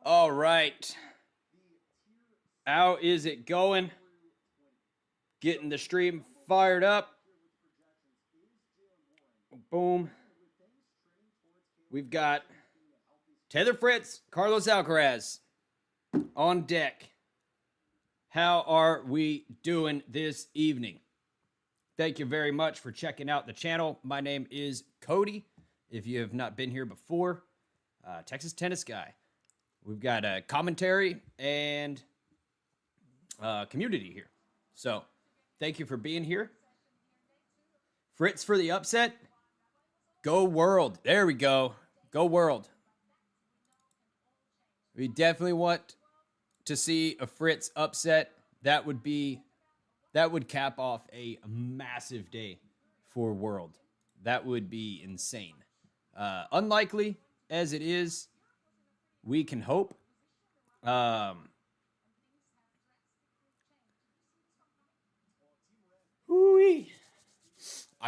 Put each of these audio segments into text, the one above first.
All right. How is it going? Getting the stream fired up. Boom. We've got Taylor Fritz, Carlos Alcaraz on deck. How are we doing this evening? Thank you very much for checking out the channel. My name is Cody. If you have not been here before, Texas tennis guy. We've got a commentary and community here. So thank you for being here. Fritz for the upset. Go World. There we go. Go World. We definitely want to see a Fritz upset. That would cap off a massive day for World. That would be insane. Unlikely as it is, we can hope. I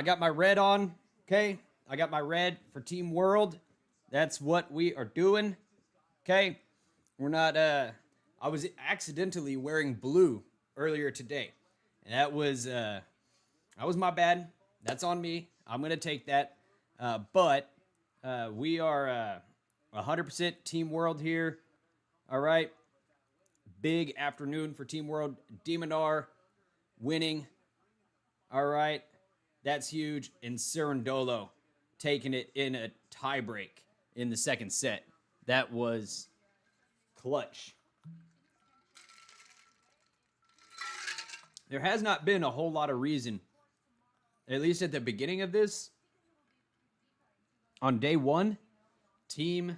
got my red on, okay? I got my red for Team World. That's what we are doing, okay? We're not, I was accidentally wearing blue earlier today. And that was my bad. That's on me. I'm going to take that. But we are 100% Team World here. All right. Big afternoon for Team World. Minaur winning. All right. That's huge. And Cerundolo taking it in a tiebreak in the second set. That was clutch. There has not been a whole lot of reason, at least at the beginning of this. On day one, Team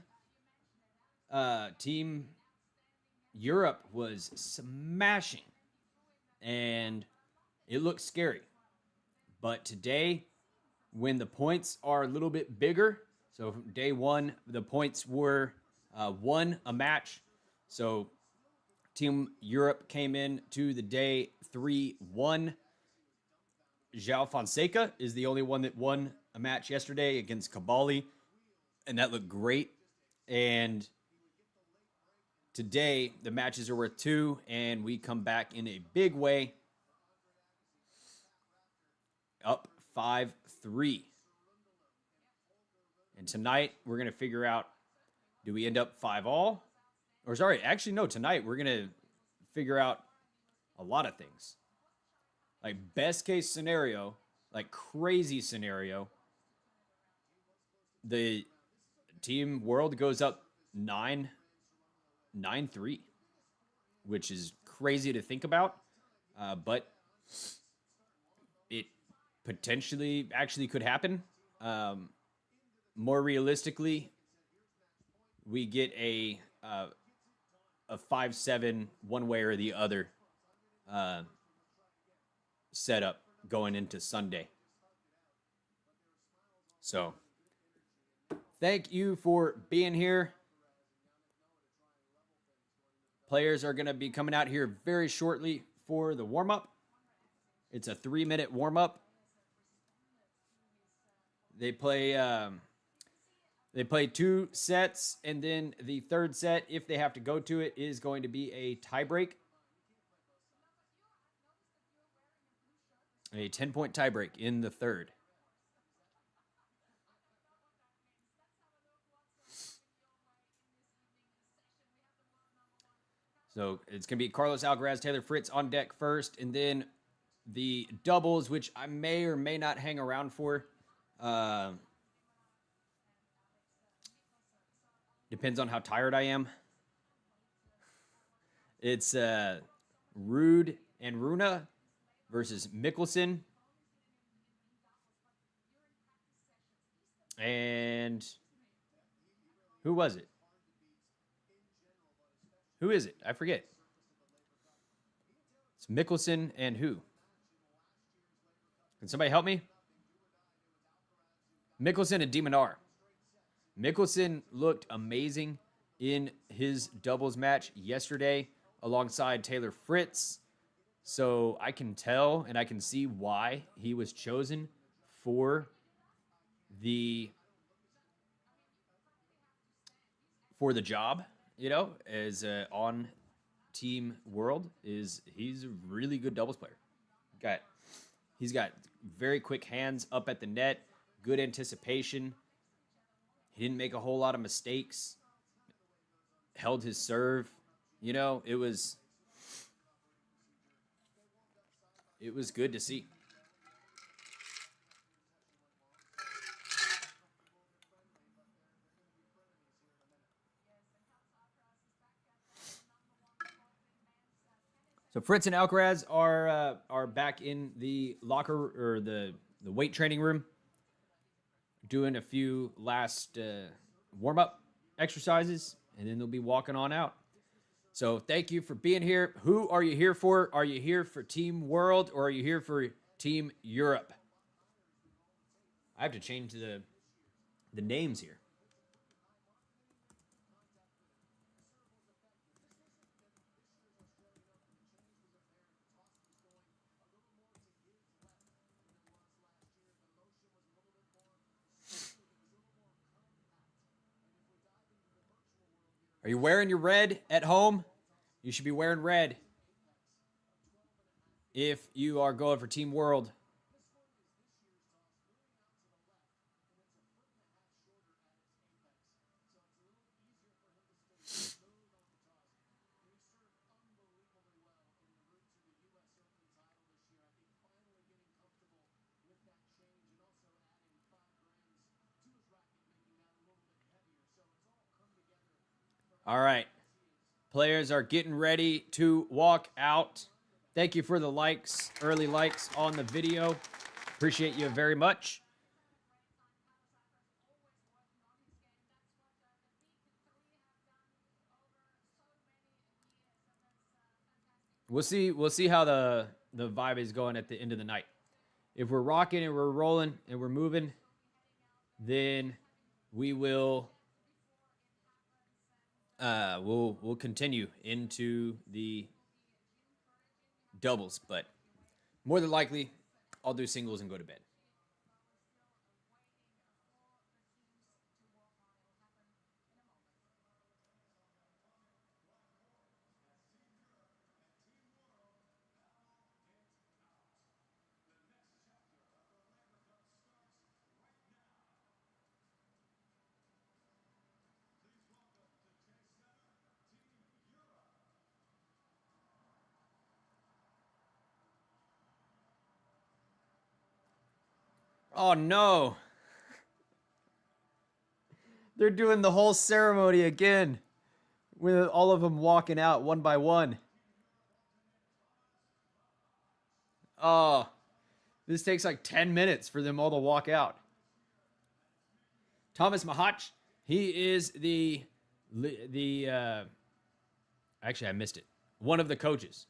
Europe was smashing, and it looked scary. But today, when the points are a little bit bigger, so from day one, the points were 1 a match. So Team Europe came in to the day 3-1. João Fonseca is the only one that won a match yesterday against Cabali, and that looked great. And today, the matches are worth 2, and we come back in a big way, up 5-3. And tonight, we're going to figure out, do we end up 5-all? Or sorry, actually, no, tonight we're going to figure out a lot of things. Like best case scenario, like crazy scenario, the Team World goes up 9-3, which is crazy to think about. But it potentially actually could happen. More realistically, we get a 5-7 one way or the other setup going into Sunday. So thank you for being here. Players are going to be coming out here very shortly for the warm-up. It's a 3-minute warm-up. They play 2 sets, and then the third set, if they have to go to it, is going to be a tiebreak. A 10-point tiebreak in the third. So it's going to be Carlos Alcaraz, Taylor Fritz on deck first, and then the doubles, which I may or may not hang around for. Depends on how tired I am. It's Ruud and Rune versus Michelsen. And who was it? Who is it? I forget. It's Michelsen and who? Can somebody help me? Michelsen and Minaur. Michelsen looked amazing in his doubles match yesterday alongside Taylor Fritz. So I can tell and I can see why he was chosen for the job. you know, as on Team World he's a really good doubles player. He's got very quick hands up at the net, good anticipation. He didn't make a whole lot of mistakes. Held his serve. You know, it was good to see. So Fritz and Alcaraz are back in the locker or the weight training room, doing a few last warm up exercises, and then they'll be walking on out. So thank you for being here. Who are you here for? Are you here for Team World or are you here for Team Europe? I have to change the names here. Are you wearing your red at home? You should be wearing red if you are going for Team World. All right. Players are getting ready to walk out. Thank you for the likes, early likes on the video. Appreciate you very much. We'll see how the vibe is going at the end of the night. If we're rocking and we're rolling and we're moving, then we will we'll continue into the doubles, but more than likely I'll do singles and go to bed. Oh no. They're doing the whole ceremony again with all of them walking out one by one. Oh, this takes like 10 minutes for them all to walk out. Thomas Mahach, he is the actually I missed it. One of the coaches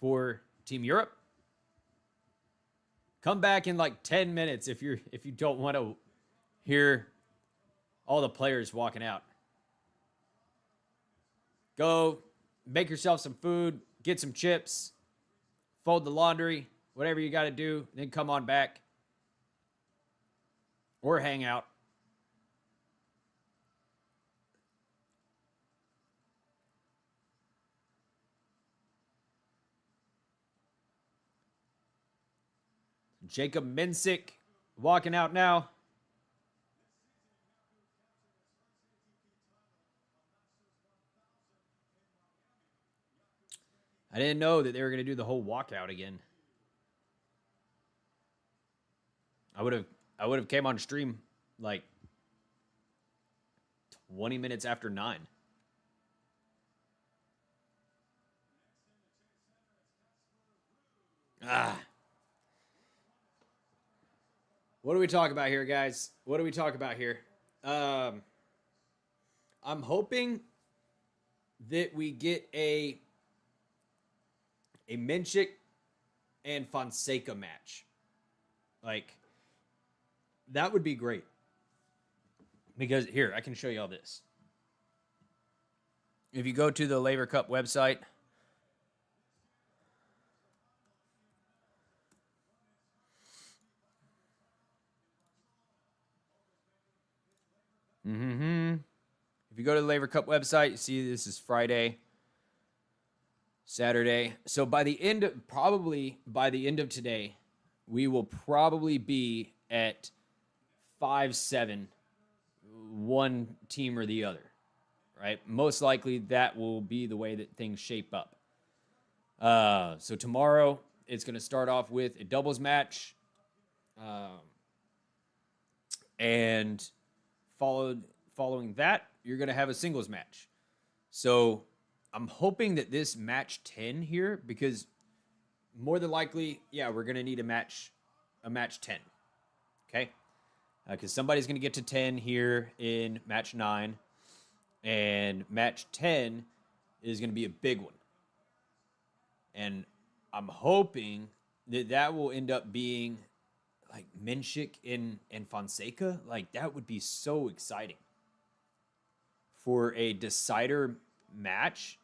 for Team Europe. Come back in like 10 minutes if you don't want to hear all the players walking out. Go make yourself some food, get some chips, fold the laundry, whatever you got to do, then come on back or hang out. Jacob Minsick walking out now. I didn't know that they were going to do the whole walkout again. I would have came on stream like 20 minutes after 9. What do we talk about here, guys? What do we talk about here? I'm hoping that we get a Minchik and Fonseca match. Like, that would be great. Because here, I can show you all this. If you go to the Laver Cup website, if you go to the Laver Cup website, you see this is Friday, Saturday. So by the end of today, we will probably be at 5-7, one team or the other, right? Most likely that will be the way that things shape up. So tomorrow it's going to start off with a doubles match, and following that, you're going to have a singles match. So I'm hoping that this match 10 here, because more than likely, yeah, we're going to need a match 10. Okay? Because somebody's going to get to 10 here in match 9. And match 10 is going to be a big one. And I'm hoping that will end up being like Minchik and Fonseca. Like, that would be so exciting. For a decider match,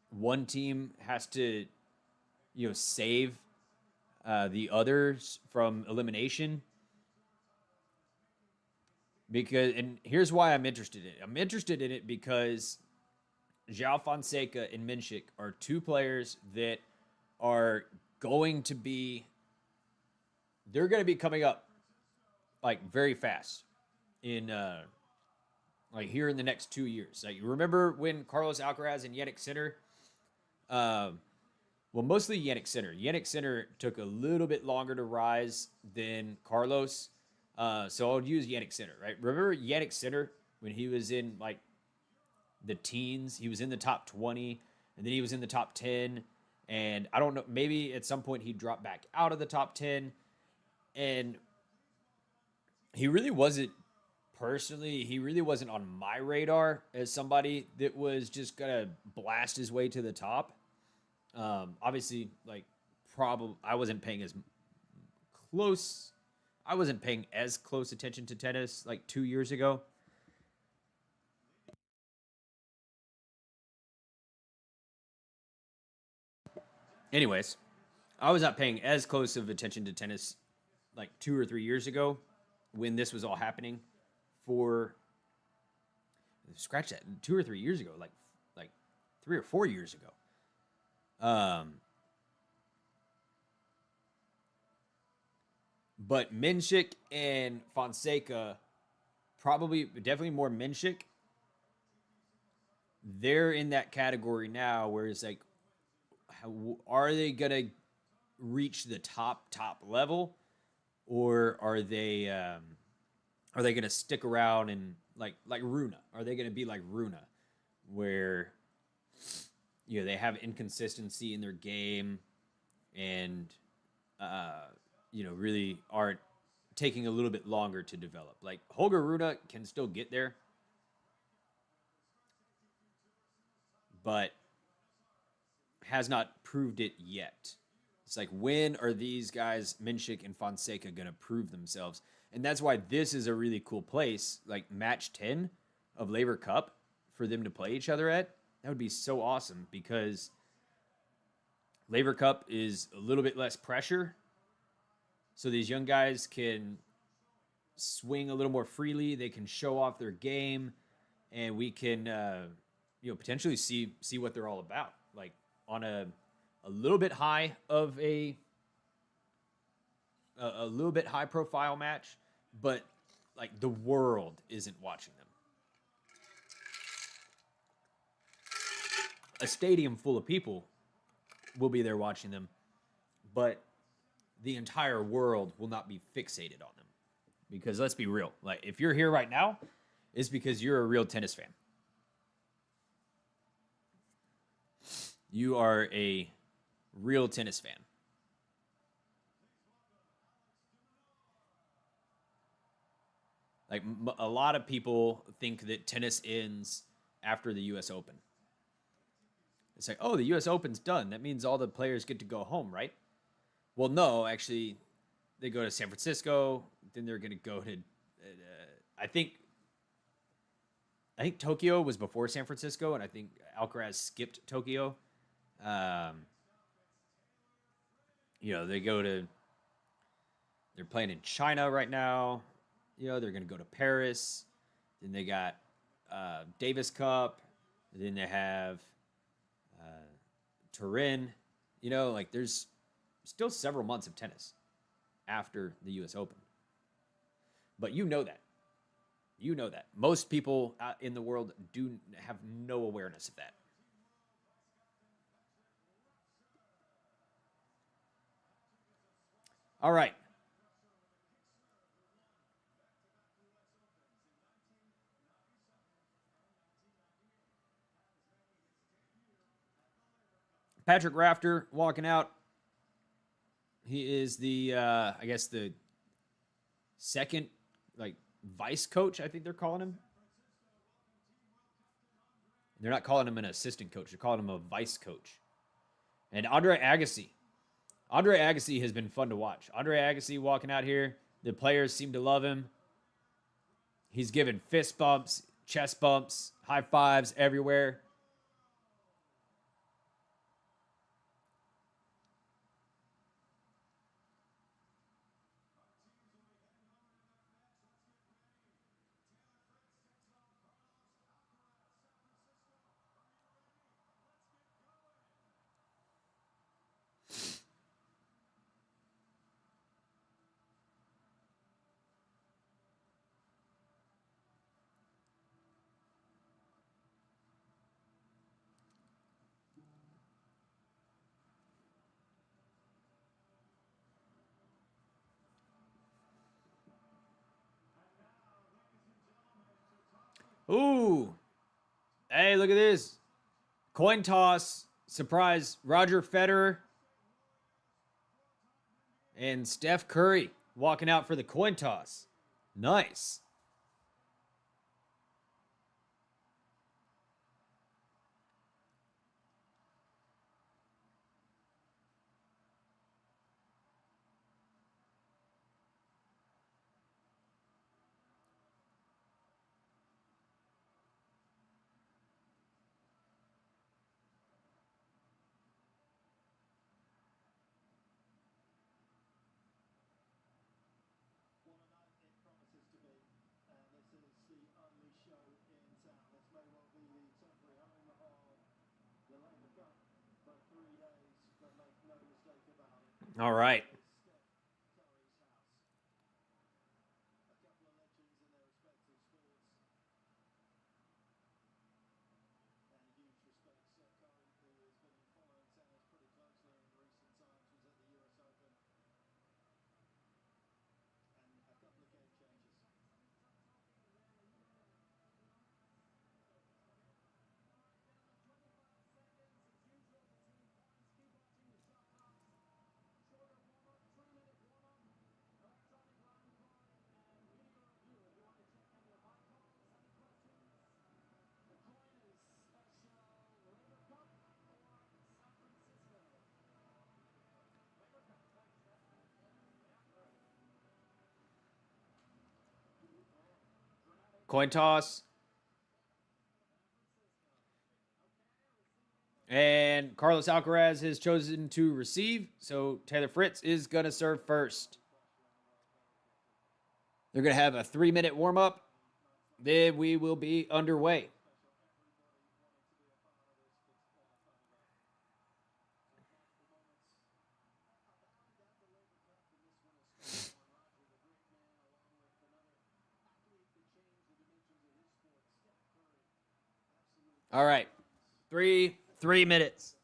one team has to, save the others from elimination. And here's why I'm interested in it. I'm interested in it because João Fonseca and Minchik are two players that are going to be coming up like very fast in like here in the next 2 years. Like, you remember when Carlos Alcaraz and Jannik Sinner, well, mostly Jannik Sinner. Jannik Sinner took a little bit longer to rise than Carlos. So I'll use Jannik Sinner, right? Remember Jannik Sinner when he was in like the teens? He was in the top 20, and then he was in the top 10. And I don't know, maybe at some point he dropped back out of the top 10. And he really wasn't on my radar as somebody that was just gonna blast his way to the top. Obviously, like, I wasn't paying as close attention to tennis like 2 years ago. Anyways, I was not paying as close of attention to tennis like 2 or 3 years ago when this was all happening. Scratch that, 2 or 3 years ago, like 3 or 4 years ago. But Minchik and Fonseca, definitely more Minchik. They're in that category now where it's like, are they gonna reach the top level, or are they gonna stick around and like Rune? Are they gonna be like Rune, where they have inconsistency in their game and really aren't taking a little bit longer to develop? Like, Holger Rune can still get there, but has not proved it yet. It's like, when are these guys, Minchik and Fonseca, going to prove themselves? And that's why this is a really cool place, like match 10 of Laver Cup, for them to play each other at. That would be so awesome, because Laver Cup is a little bit less pressure. So these young guys can swing a little more freely. They can show off their game, and we can, potentially see what they're all about. Like, on a little bit high of a little bit high profile match, but like the world isn't watching them. A stadium full of people will be there watching them, but the entire world will not be fixated on them. Because let's be real, like, if you're here right now, it's because you're a real tennis fan. You are a real tennis fan. Like, a lot of people think that tennis ends after the U.S. Open. It's like, oh, the U.S. Open's done. That means all the players get to go home, right? Well, no, actually, they go to San Francisco. Then they're going to go to, I think Tokyo was before San Francisco, and I think Alcaraz skipped Tokyo. They're playing in China right now. They're going to go to Paris. Then they got Davis Cup. Then they have Turin. You know, like there's still several months of tennis after the U.S. Open. But you know that. You know that. Most people in the world do have no awareness of that. All right. Patrick Rafter walking out. He is the, I guess, the second, like, vice coach, I think they're calling him. They're not calling him an assistant coach. They're calling him a vice coach. And Andre Agassi. Andre Agassi has been fun to watch. Andre Agassi walking out here. The players seem to love him. He's given fist bumps, chest bumps, high fives everywhere. Ooh. Hey, look at this. Coin toss. Surprise. Roger Federer and Steph Curry walking out for the coin toss. Nice. All right. Coin toss. And Carlos Alcaraz has chosen to receive, so Taylor Fritz is going to serve first. They're going to have a 3-minute warm up. Then we will be underway. All right. 3 minutes.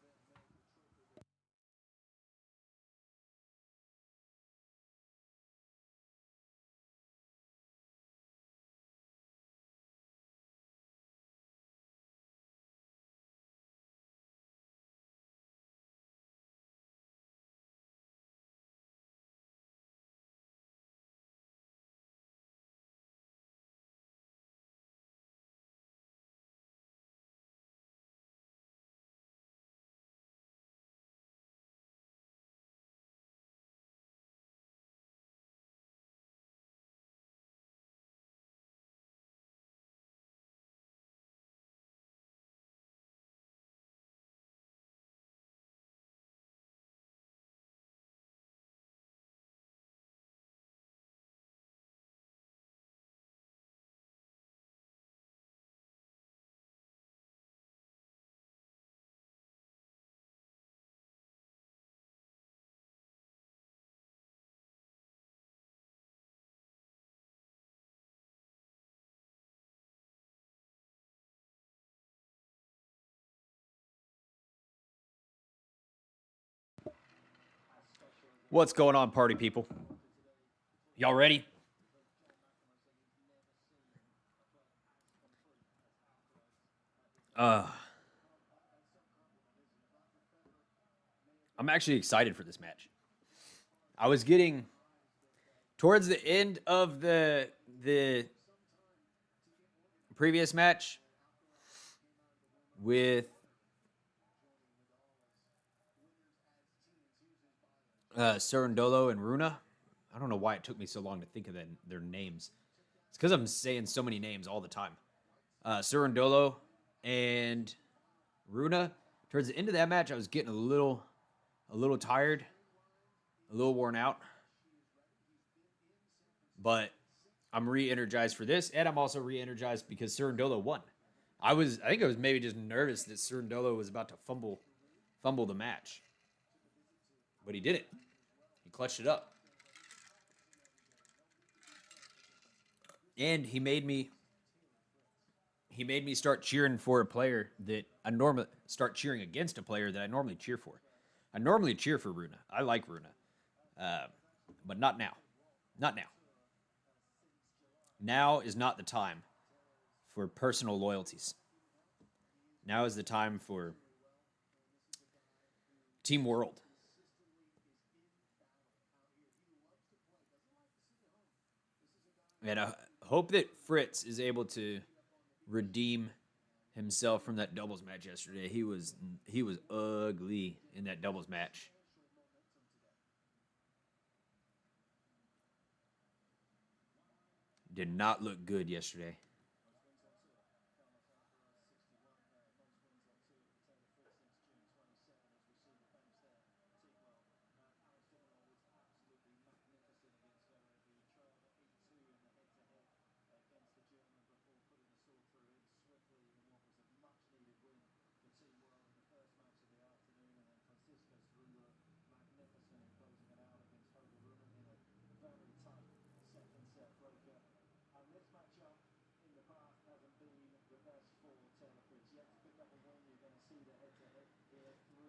What's going on, party people? Y'all ready? I'm actually excited for this match. I was getting towards the end of the previous match with Surundolo and Rune. I don't know why it took me so long to think of their names. It's because I'm saying so many names all the time. Surundolo and Rune. Towards the end of that match, I was getting a little tired, a little worn out. But I'm re-energized for this, and I'm also re-energized because Surundolo won. I think I was maybe just nervous that Surundolo was about to fumble the match. But he did it. He clutched it up. And he made me start cheering for a player that I normally start cheering against a player that I normally cheer for. I normally cheer for Rune. I like Rune. But not now. Not now. Now is not the time for personal loyalties. Now is the time for Team World. And I hope that Fritz is able to redeem himself from that doubles match yesterday. He was ugly in that doubles match. Did not look good yesterday.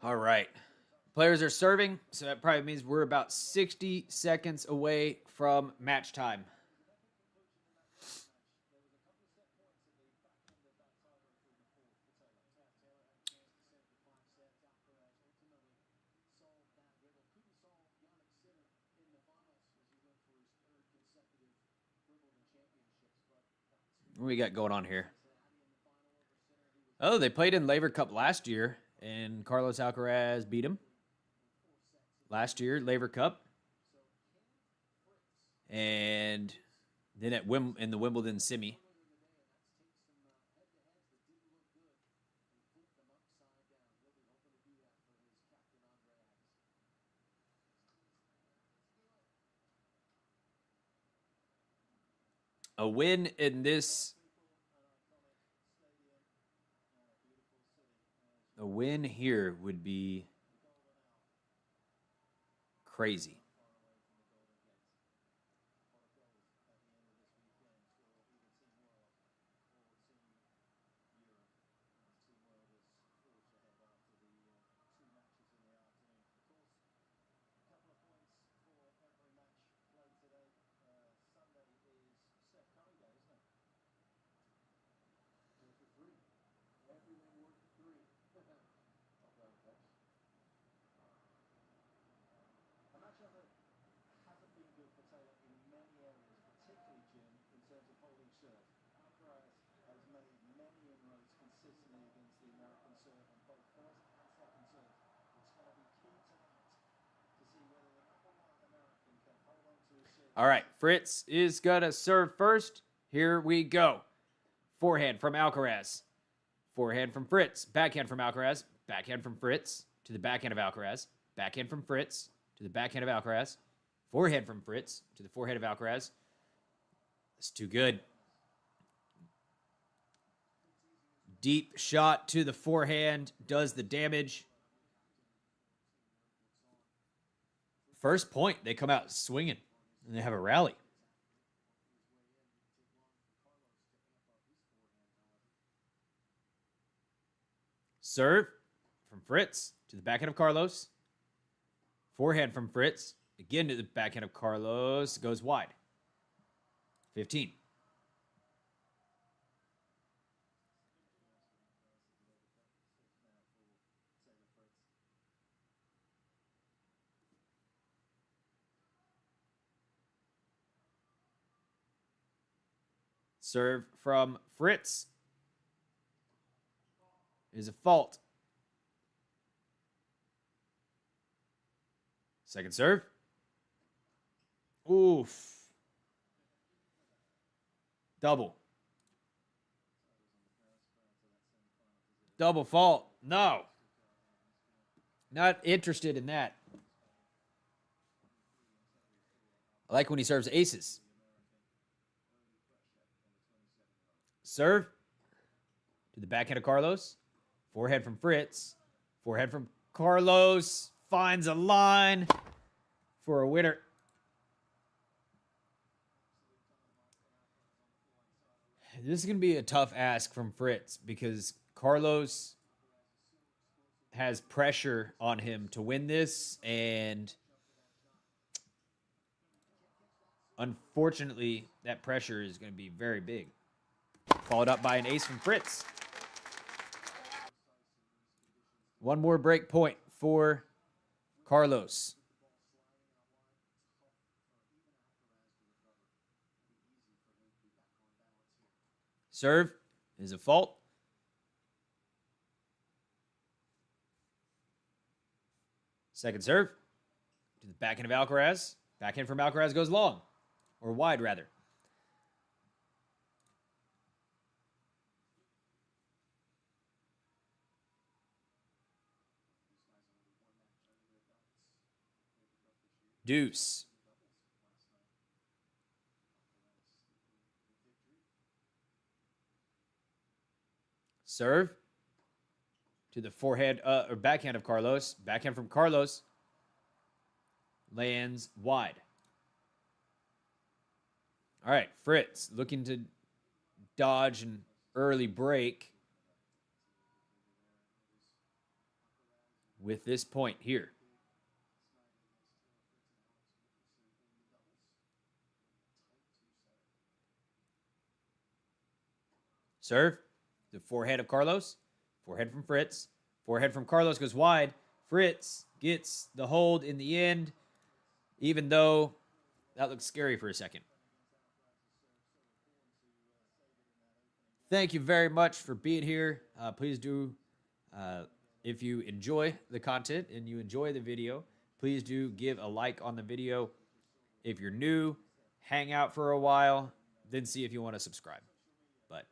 All right. Players are serving, so that probably means we're about 60 seconds away from match time. What we got going on here? Oh, they played in Laver Cup last year, and Carlos Alcaraz beat him. Last year, Laver Cup. And then in the Wimbledon semi. A win in this. A win here would be crazy. All right, Fritz is going to serve first. Here we go. Forehand from Alcaraz. Forehand from Fritz. Backhand from Alcaraz. Backhand from Fritz to the backhand of Alcaraz. Backhand from Fritz to the backhand of Alcaraz. Forehand from Fritz to the forehand of Alcaraz. That's too good. Deep shot to the forehand does the damage. First point, they come out swinging, and they have a rally. Serve from Fritz to the backhand of Carlos. Forehand from Fritz Again to the backhand of Carlos. Goes wide. 15. Serve from Fritz is a fault. Second serve. Oof. Double. Double fault. No. Not interested in that. I like when he serves aces. Serve to the backhand of Carlos. Forehand from Fritz. Forehand from Carlos. Finds a line for a winner. This is going to be a tough ask from Fritz because Carlos has pressure on him to win this, and unfortunately, that pressure is going to be very big. Followed up by an ace from Fritz. One more break point for Carlos. Serve is a fault. Second serve to the backhand of Alcaraz. Backhand from Alcaraz goes long, or wide rather. Deuce. Serve to the forehand or backhand of Carlos. Backhand from Carlos lands wide. All right, Fritz looking to dodge an early break with this point here. Serve the forehand of Carlos. Forehand from Fritz. Forehand from Carlos goes wide. Fritz gets the hold in the end, even though that looks scary for a second. Thank you very much for being here. Please do, if you enjoy the content and you enjoy the video, please do give a like on the video. If you're new, hang out for a while, then see if you want to subscribe. But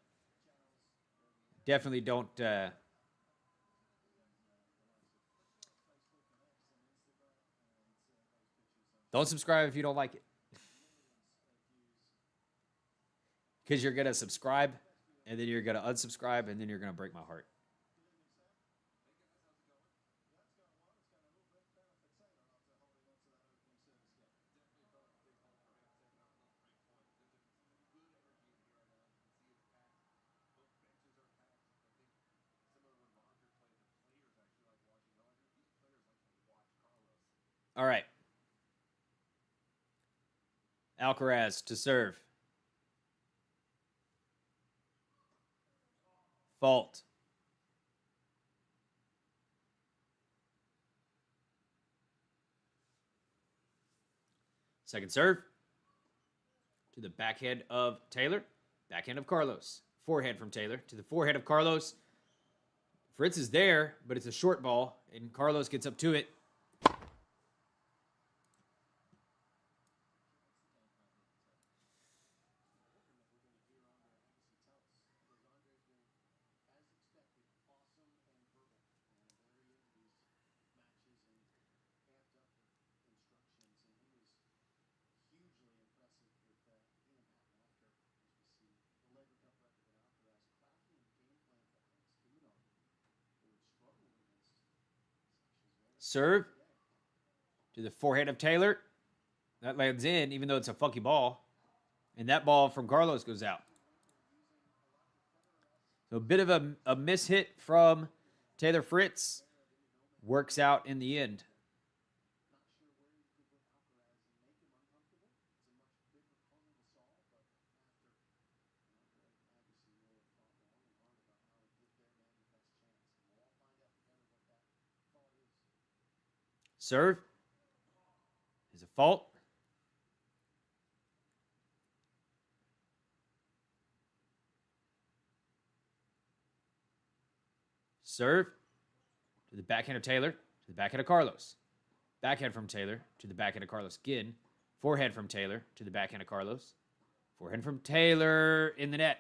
definitely don't subscribe if you don't like it, because you're gonna subscribe and then you're gonna unsubscribe and then you're gonna break my heart. All right. Alcaraz to serve. Fault. Second serve to the backhand of Taylor. Backhand of Carlos. Forehand from Taylor to the forehand of Carlos. Fritz is there, but it's a short ball, and Carlos gets up to it. Serve to the forehand of Taylor. That lands in, even though it's a funky ball. And that ball from Carlos goes out. So a bit of a mishit from Taylor Fritz. Works out in the end. Serve is a fault. Serve to the backhand of Taylor, to the backhand of Carlos. Backhand from Taylor to the backhand of Carlos again. Forehand from Taylor to the backhand of Carlos. Forehand from Taylor in the net.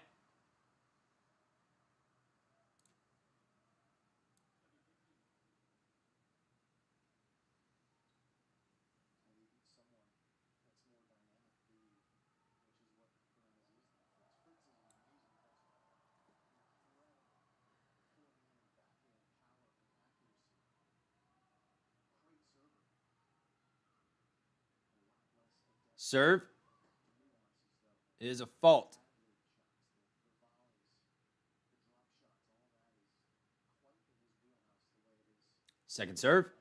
Serve is a fault. Second serve to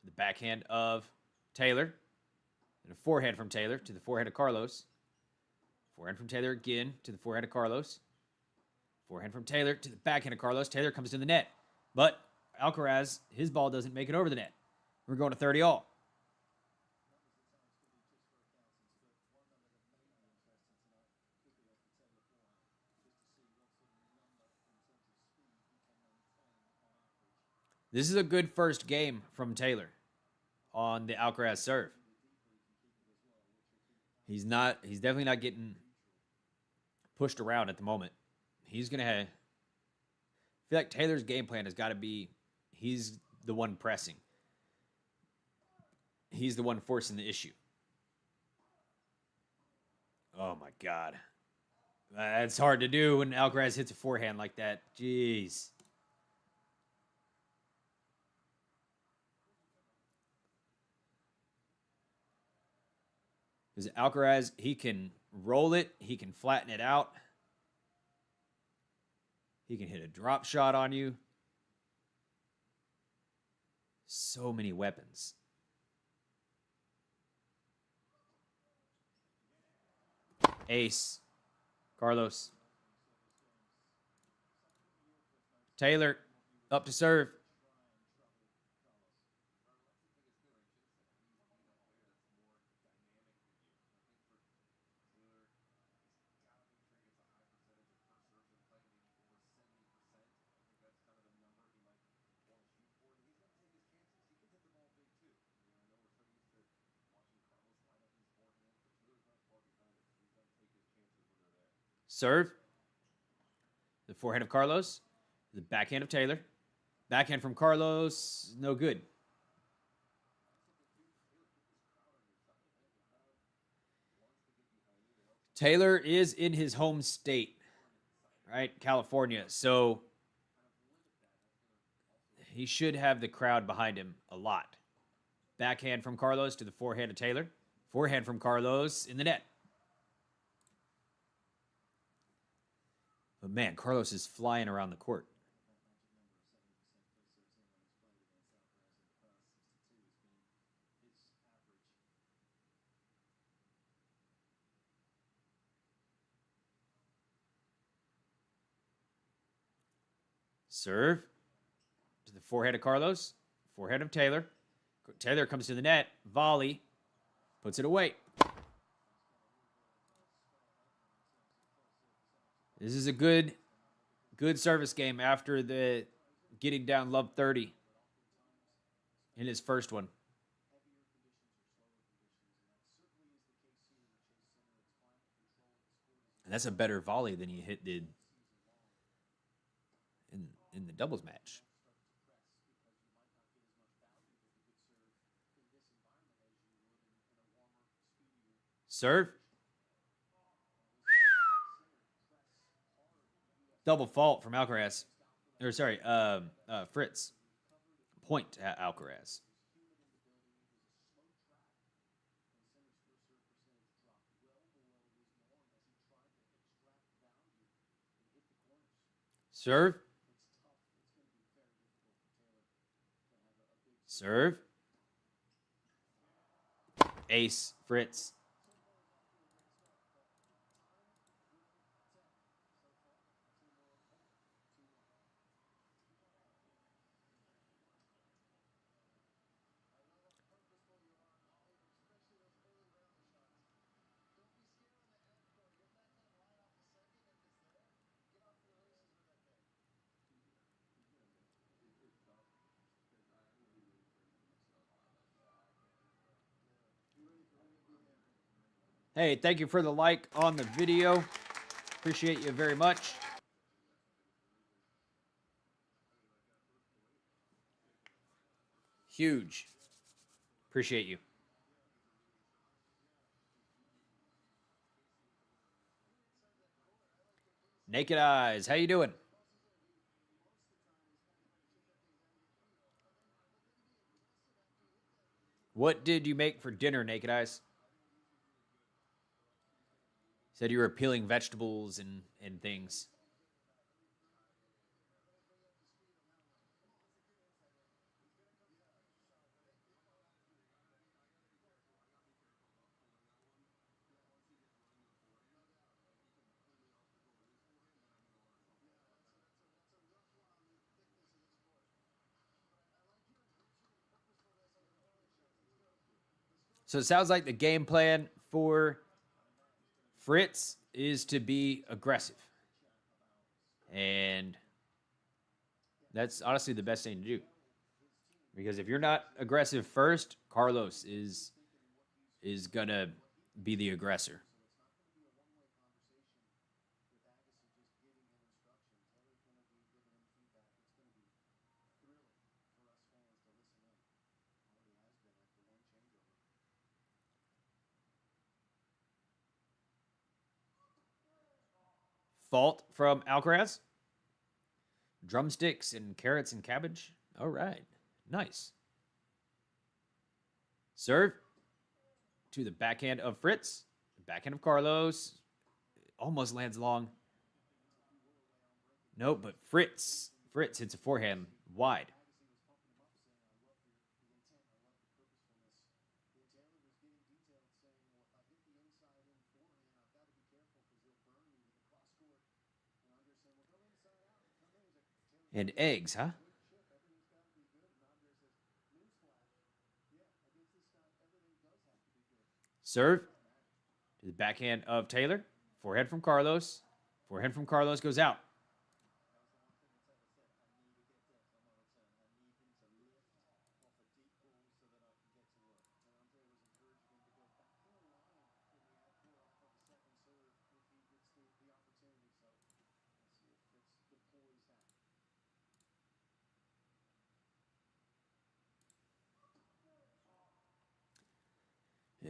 the backhand of Taylor. And a forehand from Taylor to the forehand of Carlos. Forehand from Taylor again to the forehand of Carlos. Forehand from Taylor to the backhand of Carlos. Taylor comes to the net. But Alcaraz, his ball doesn't make it over the net. We're going to 30 all. This is a good first game from Taylor on the Alcaraz serve. He's definitely not getting pushed around at the moment. He's going to have, I feel like Taylor's game plan has got to be, he's the one pressing. He's the one forcing the issue. Oh my God. That's hard to do when Alcaraz hits a forehand like that. Jeez. Because Alcaraz, he can roll it. He can flatten it out. He can hit a drop shot on you. So many weapons. Ace. Carlos. Taylor up to serve. Serve. The forehand of Carlos. The backhand of Taylor. Backhand from Carlos. No good. Taylor is in his home state, right? California. So he should have the crowd behind him a lot. Backhand from Carlos to the forehand of Taylor. Forehand from Carlos in the net. But man, Carlos is flying around the court. Serve to the forehand of Carlos. Forehand of Taylor. Taylor comes to the net. Volley. Puts it away. This is a good service game after the getting down love 30 in his first one. And that's a better volley than he did in the doubles match. Serve. Double fault from Alcaraz. Or sorry, Fritz. Point to Alcaraz. Serve. Serve. Ace, Fritz. Hey, thank you for the like on the video. Appreciate you very much. Huge. Appreciate you. Naked Eyes, how you doing? What did you make for dinner, Naked Eyes? Said you were peeling vegetables and things. So it sounds like the game plan for Fritz is to be aggressive. And that's honestly the best thing to do. Because if you're not aggressive first, Carlos is gonna be the aggressor. Fault from Alcaraz. Drumsticks and carrots and cabbage. All right. Nice. Serve to the backhand of Fritz. Backhand of Carlos. Almost lands long. Nope, but Fritz hits a forehand wide. And eggs, huh? Serve to the backhand of Taylor. Forehand from Carlos. Forehand from Carlos goes out.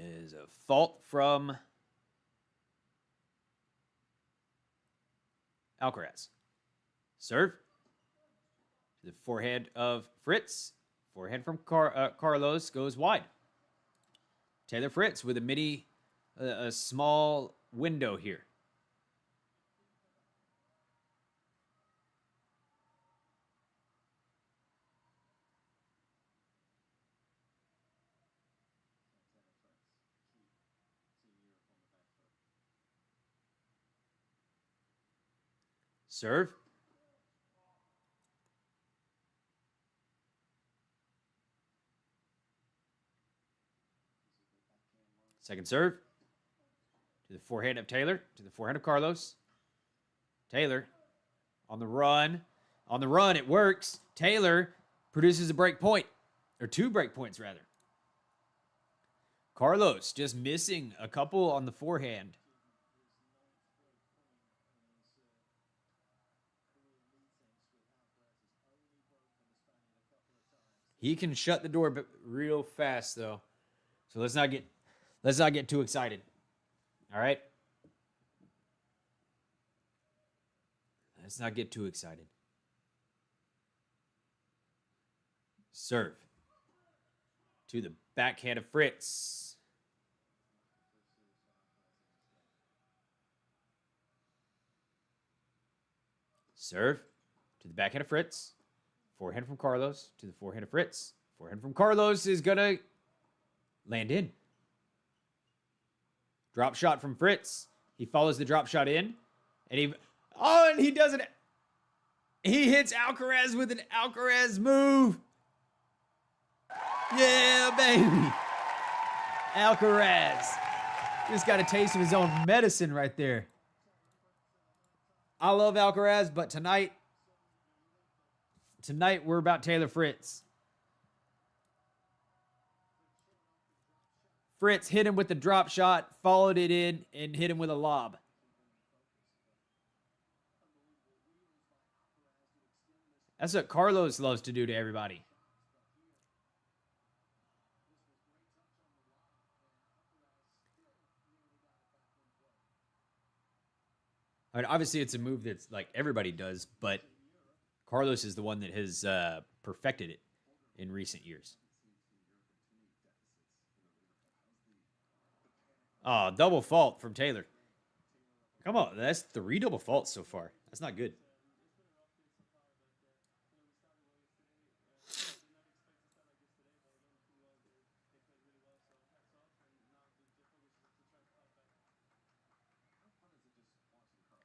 Is a fault from Alcaraz. Serve to the forehand of Fritz. Forehand from Carlos goes wide. Taylor Fritz with a small window here. Serve. Second serve. To the forehand of Taylor. To the forehand of Carlos. Taylor on the run. On the run, it works. Taylor produces a break point. Or 2 break points, rather. Carlos just missing a couple on the forehand. He can shut the door real fast, though. So let's not get too excited. All right? Let's not get too excited. Serve to the backhand of Fritz. Serve to the backhand of Fritz. Forehand from Carlos to the forehand of Fritz. Forehand from Carlos is going to land in. Drop shot from Fritz. He follows the drop shot in. And he does it. He hits Alcaraz with an Alcaraz move. Yeah, baby. Alcaraz. Just got a taste of his own medicine right there. I love Alcaraz, but tonight we're about Taylor Fritz. Fritz hit him with the drop shot, followed it in, and hit him with a lob. That's what Carlos loves to do to everybody. I mean, obviously, it's a move that's like everybody does, but Carlos is the one that has perfected it in recent years. Oh, double fault from Taylor. Come on, that's 3 double faults so far. That's not good.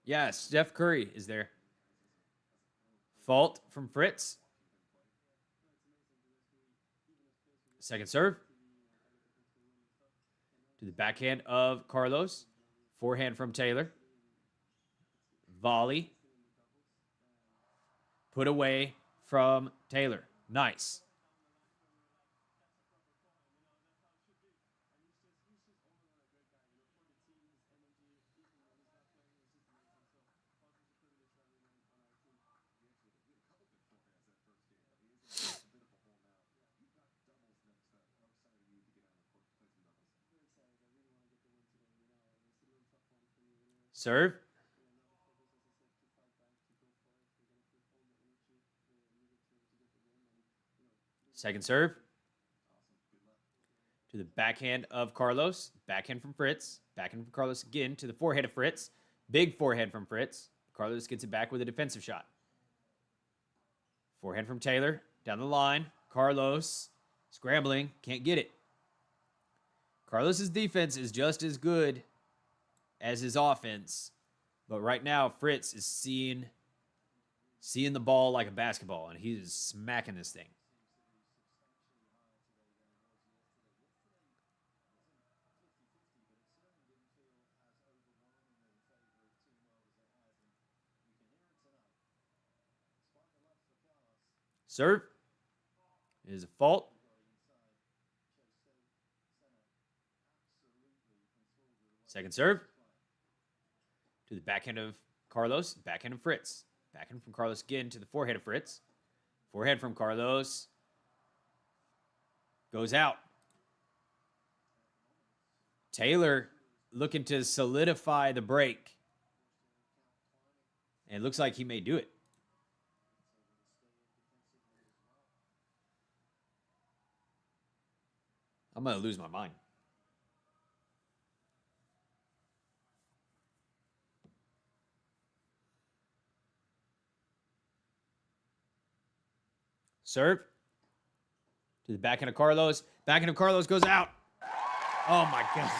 Yeah, Steph Curry is there. Fault from Fritz. Second serve. To the backhand of Carlos. Forehand from Taylor. Volley. Put away from Taylor. Nice. Serve. Second serve. To the backhand of Carlos. Backhand from Fritz. Backhand from Carlos again to the forehand of Fritz. Big forehand from Fritz. Carlos gets it back with a defensive shot. Forehand from Taylor. Down the line. Carlos scrambling. Can't get it. Carlos's defense is just as good as his offense. But right now, Fritz is seeing the ball like a basketball, and he's smacking this thing. Serve is a fault. Second serve. To the backhand of Carlos. Backhand of Fritz. Backhand from Carlos again to the forehand of Fritz. Forehand from Carlos. Goes out. Taylor looking to solidify the break. And it looks like he may do it. I'm going to lose my mind. Serve. To the backhand of Carlos. Backhand of Carlos goes out. Oh, my God.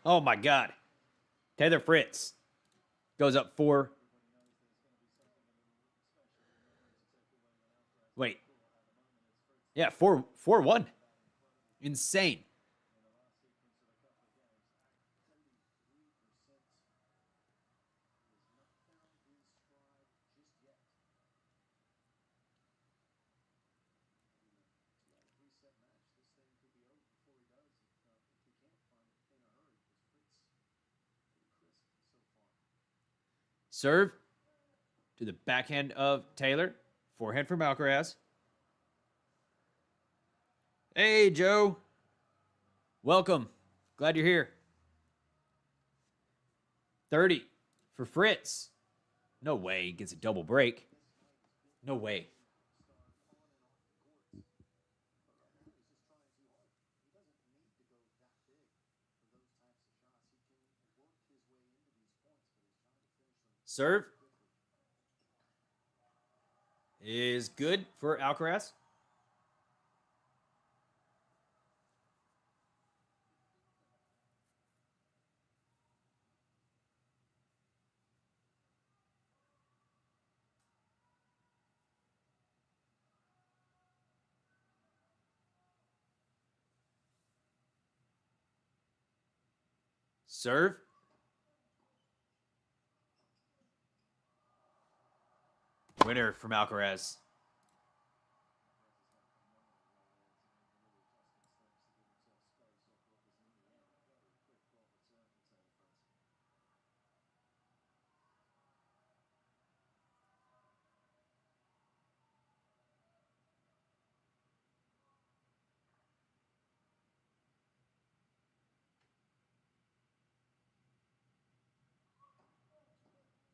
Oh, my God. Taylor Fritz goes up 4. Wait. Yeah, 4-1. Insane. Serve to the backhand of Taylor. Forehand from Alcaraz. Hey, Joe. Welcome. Glad you're here. 30 for Fritz. No way he gets a double break. No way. Serve is good for Alcaraz. Serve. Winner from Alcaraz.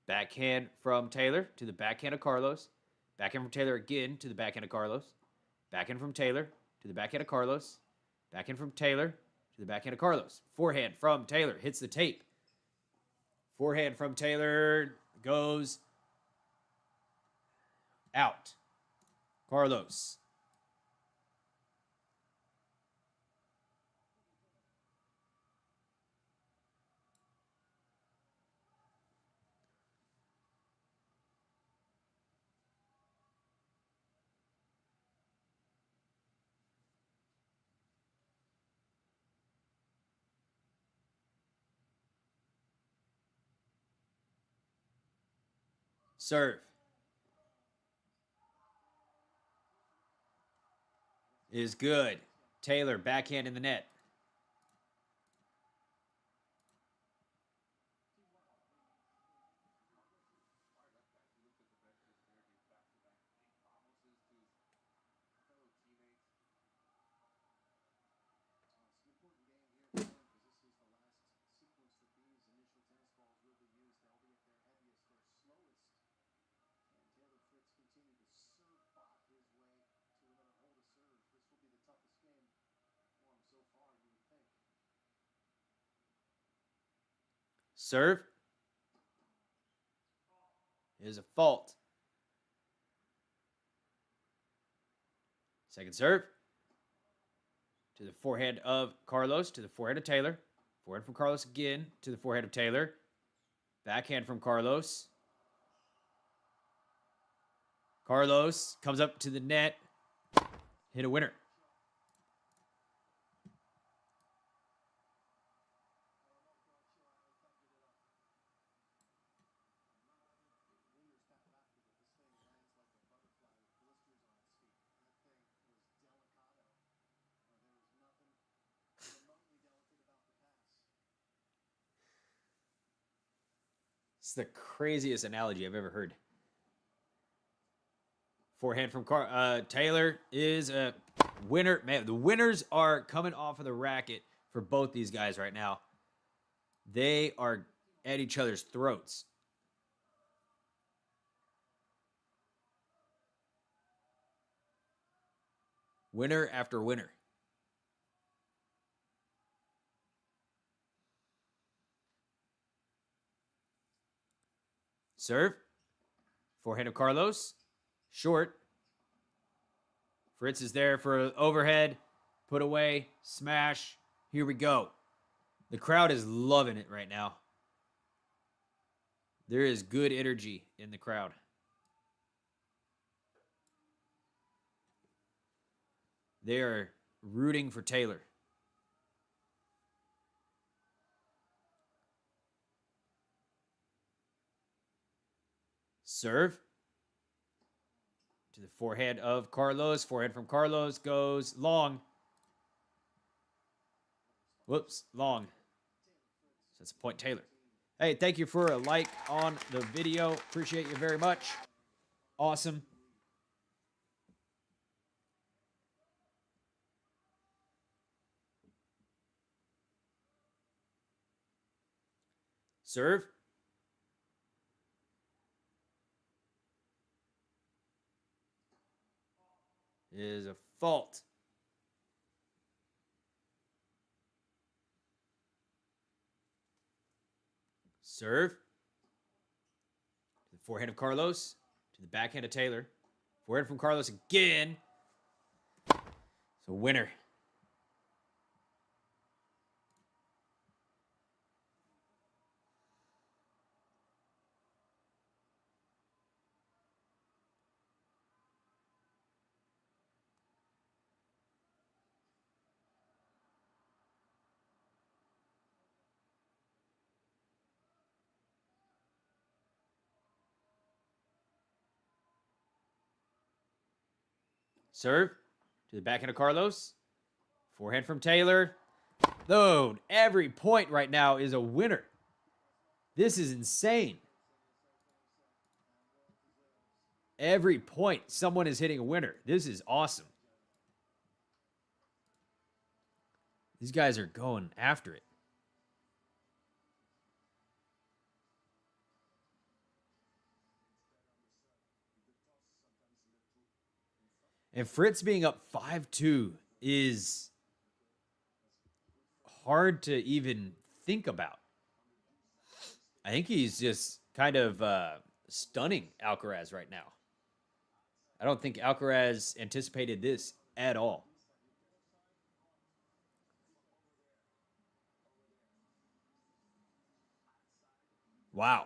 Backhand from Taylor to the backhand of Carlos. Backhand from Taylor again to the backhand of Carlos. Backhand from Taylor to the backhand of Carlos. Backhand from Taylor to the backhand of Carlos. Forehand from Taylor hits the tape. Forehand from Taylor goes out. Carlos. Serve is good. Taylor backhand in the net. Serve is a fault. Second serve to the forehand of Carlos, to the forehand of Taylor. Forehand from Carlos again to the forehand of Taylor. Backhand from Carlos. Carlos comes up to the net. Hit a winner. It's the craziest analogy I've ever heard. Forehand from Taylor is a winner. Man, the winners are coming off of the racket for both these guys right now. They are at each other's throats. Winner after winner. Serve. Forehand of Carlos. Short. Fritz is there for overhead. Put away. Smash. Here we go. The crowd is loving it right now. There is good energy in the crowd. They are rooting for Taylor. Serve to the forehand of Carlos. Forehand from Carlos goes long. Whoops, long. So that's a point Taylor. Hey, thank you for a like on the video. Appreciate you very much. Awesome. Serve. Is a fault. Serve. To the forehand of Carlos. To the backhand of Taylor. Forehand from Carlos again. It's a winner. Serve. To the backhand of Carlos. Forehand from Taylor. Dude, every point right now is a winner. This is insane. Every point, someone is hitting a winner. This is awesome. These guys are going after it. And Fritz being up 5-2 is hard to even think about. I think he's just kind of stunning Alcaraz right now. I don't think Alcaraz anticipated this at all. Wow.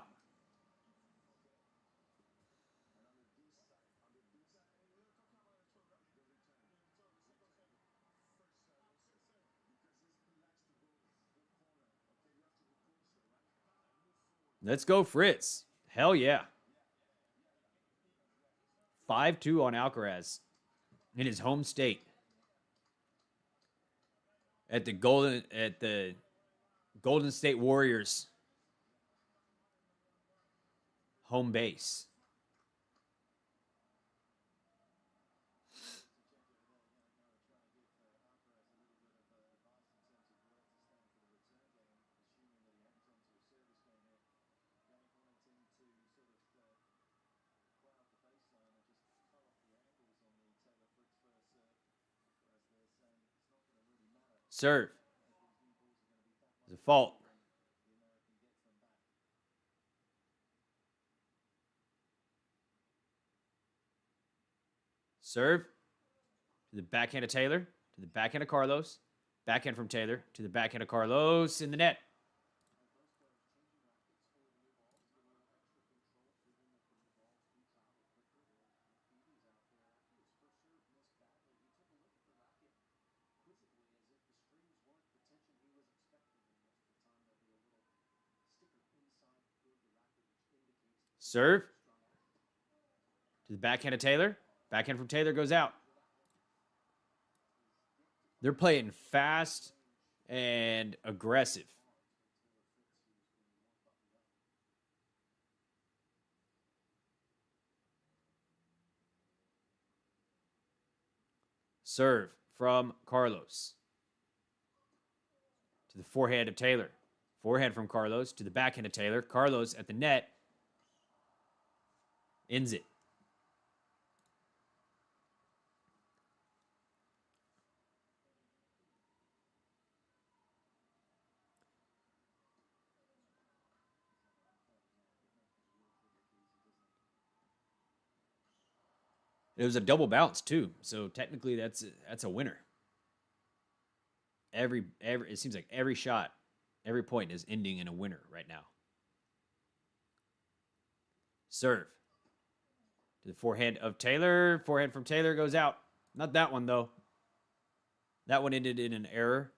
Let's go, Fritz. Hell yeah. 5-2 on Alcaraz in his home state. At the Golden State Warriors home base. Serve. It's a fault. Serve. To the backhand of Taylor. To the backhand of Carlos. Backhand from Taylor. To the backhand of Carlos in the net. Serve. To the backhand of Taylor. Backhand from Taylor goes out. They're playing fast and aggressive. Serve from Carlos. To the forehand of Taylor. Forehand from Carlos to the backhand of Taylor. Carlos at the net. Ends it. It was a double bounce too, so technically that's a winner. Every it seems like every shot, every point is ending in a winner right now. Serve. To the forehand of Taylor. Forehand from Taylor goes out. Not that one though. That one ended in an error.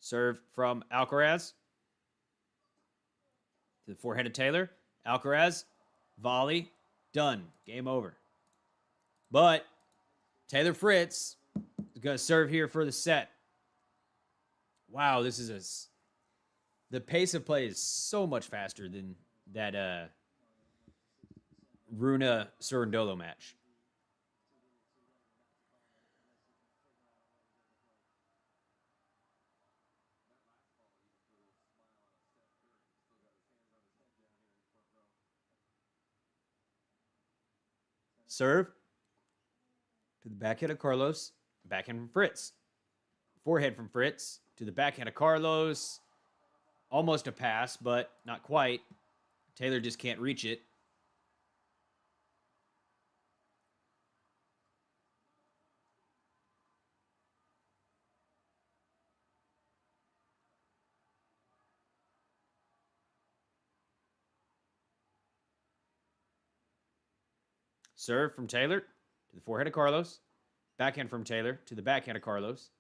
Serve from Alcaraz. To the forehand of Taylor. Alcaraz, volley, done. Game over. But Taylor Fritz is going to serve here for the set. Wow, this is the pace of play is so much faster than that Rune Surrendolo match. Serve to the backhand of Carlos, backhand from Fritz. Forehand from Fritz to the backhand of Carlos. Almost a pass, but not quite. Taylor just can't reach it. Serve from Taylor to the forehand of Carlos. Backhand from Taylor to the backhand of Carlos.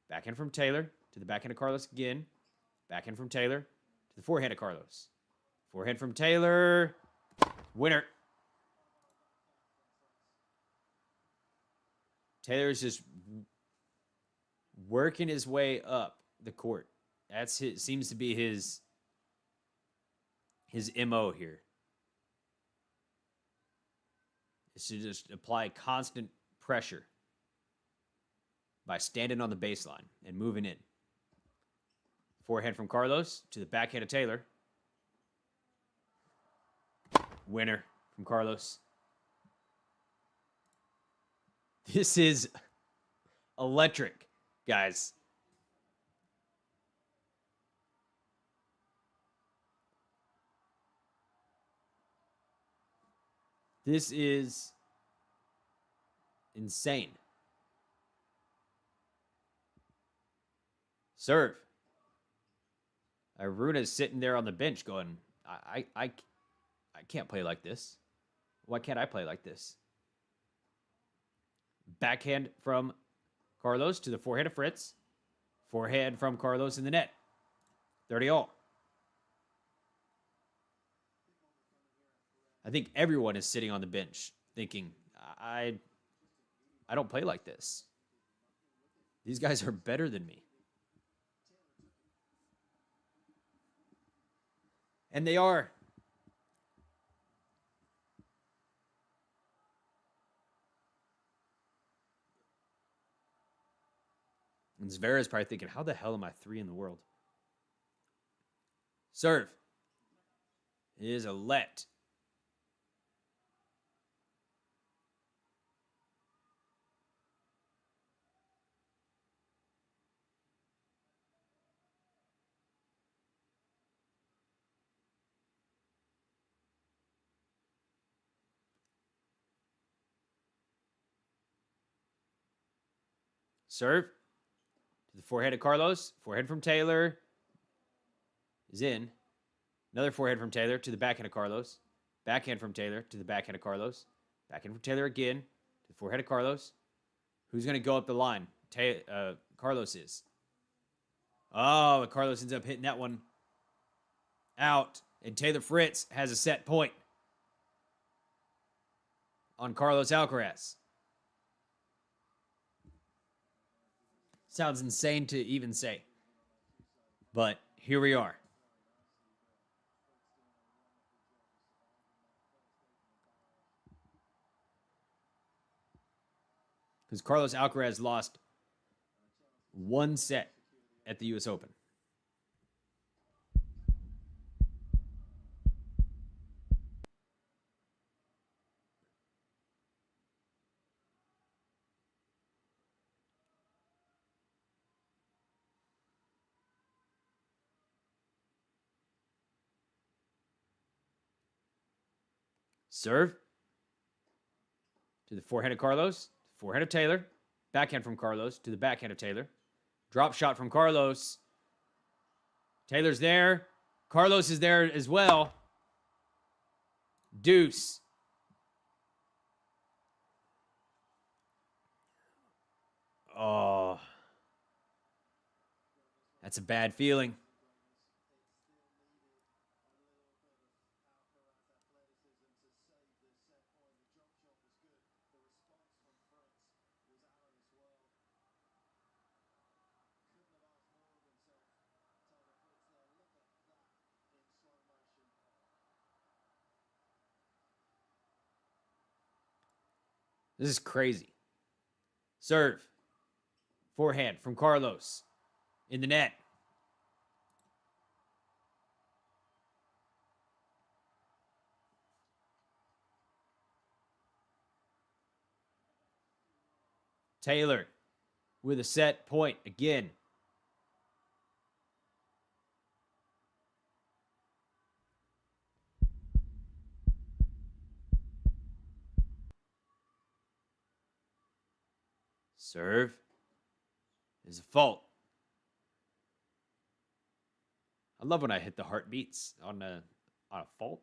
Backhand from Taylor to the backhand of Carlos again. Backhand from Taylor to the forehand of Carlos. Forehand from Taylor. Winner. Taylor's just working his way up the court. That's his, seems to be his MO here. Is to just apply constant pressure by standing on the baseline and moving in. Forehand from Carlos to the backhand of Taylor. Winner from Carlos. This is electric, guys. This is insane. Serve. Rune is sitting there on the bench going, I can't play like this. Why can't I play like this? Backhand from Carlos to the forehand of Fritz. Forehand from Carlos in the net. 30-all. I think everyone is sitting on the bench thinking, I don't play like this. These guys are better than me. And they are. And Zverev's probably thinking, how the hell am I 3 in the world? Serve. It is a let. Serve to the forehand of Carlos. Forehand from Taylor is in. Another forehand from Taylor to the backhand of Carlos. Backhand from Taylor to the backhand of Carlos. Backhand from Taylor again to the forehand of Carlos. Who's going to go up the line? Carlos is. Oh, Carlos ends up hitting that one out. And Taylor Fritz has a set point on Carlos Alcaraz. Sounds insane to even say. But here we are. Because Carlos Alcaraz lost 1 set at the U.S. Open. Serve to the forehand of Carlos, forehand of Taylor, backhand from Carlos to the backhand of Taylor. Drop shot from Carlos. Taylor's there. Carlos is there as well. Deuce. Oh. That's a bad feeling. This is crazy. Serve. Forehand from Carlos. In the net. Taylor with a set point again. Serve is a fault. I love when I hit the heartbeats on a fault.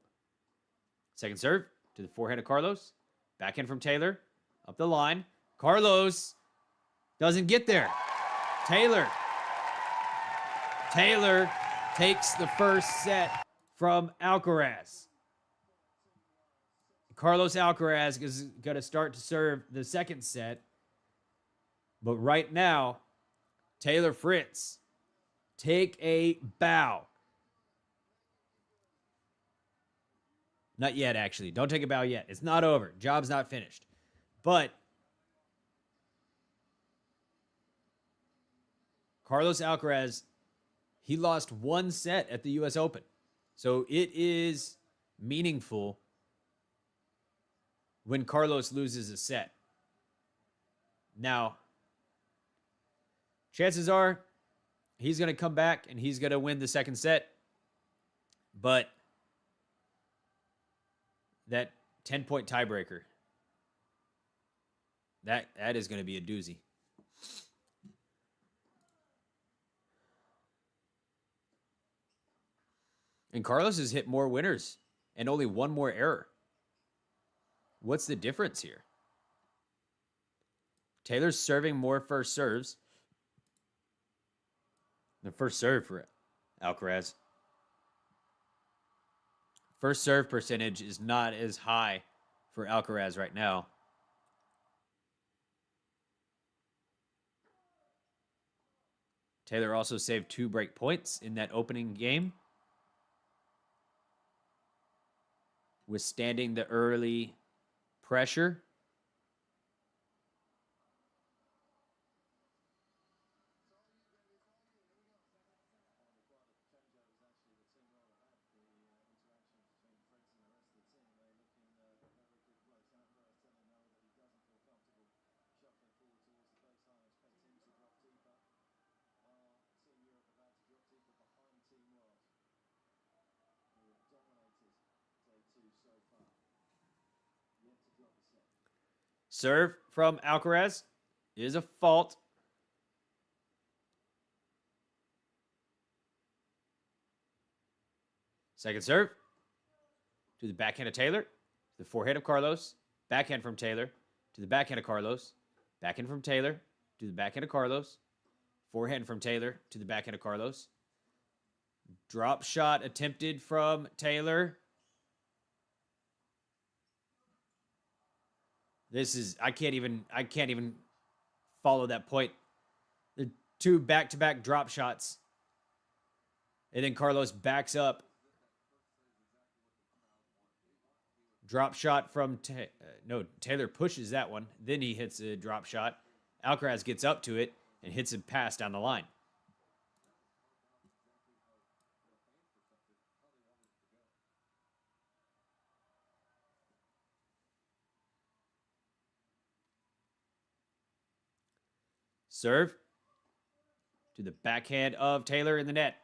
Second serve to the forehand of Carlos. Backhand from Taylor. Up the line. Carlos doesn't get there. Taylor takes the first set from Alcaraz. Carlos Alcaraz is going to start to serve the second set. But right now, Taylor Fritz, take a bow. Not yet, actually. Don't take a bow yet. It's not over. Job's not finished. But Carlos Alcaraz, he lost one set at the U.S. Open. So it is meaningful when Carlos loses a set. Now, chances are he's going to come back and he's going to win the second set. But that 10-point tiebreaker, that is going to be a doozy. And Carlos has hit more winners and only one more error. What's the difference here? Taylor's serving more first serves. The first serve for Alcaraz. First serve percentage is not as high for Alcaraz right now. Taylor also saved 2 break points in that opening game, withstanding the early pressure. Serve from Alcaraz is a fault. Second serve to the backhand of Taylor, to the forehand of Carlos. Backhand from Taylor to the backhand of Carlos. Backhand from Taylor to the backhand of Carlos. Forehand from Taylor to the backhand of Carlos. Drop shot attempted from Taylor. This is I can't even follow that point. The 2 back-to-back drop shots. And then Carlos backs up. Drop shot from Taylor pushes that one. Then he hits a drop shot. Alcaraz gets up to it and hits a pass down the line. Serve to the backhand of Taylor in the net.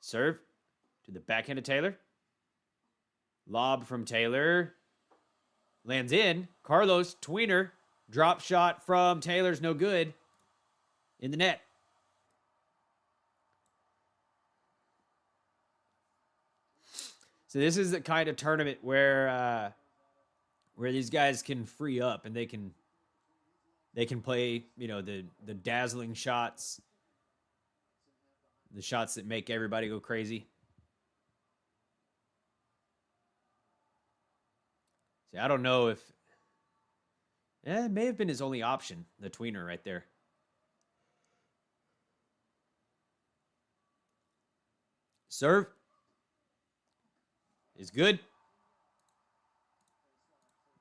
Serve to the backhand of Taylor. Lob from Taylor. Lands in. Carlos, tweener. Drop shot from Taylor's no good. In the net. So this is the kind of tournament where these guys can free up and they can play, the dazzling shots. The shots that make everybody go crazy. See, I don't know if... it may have been his only option, the tweener right there. Serve is good.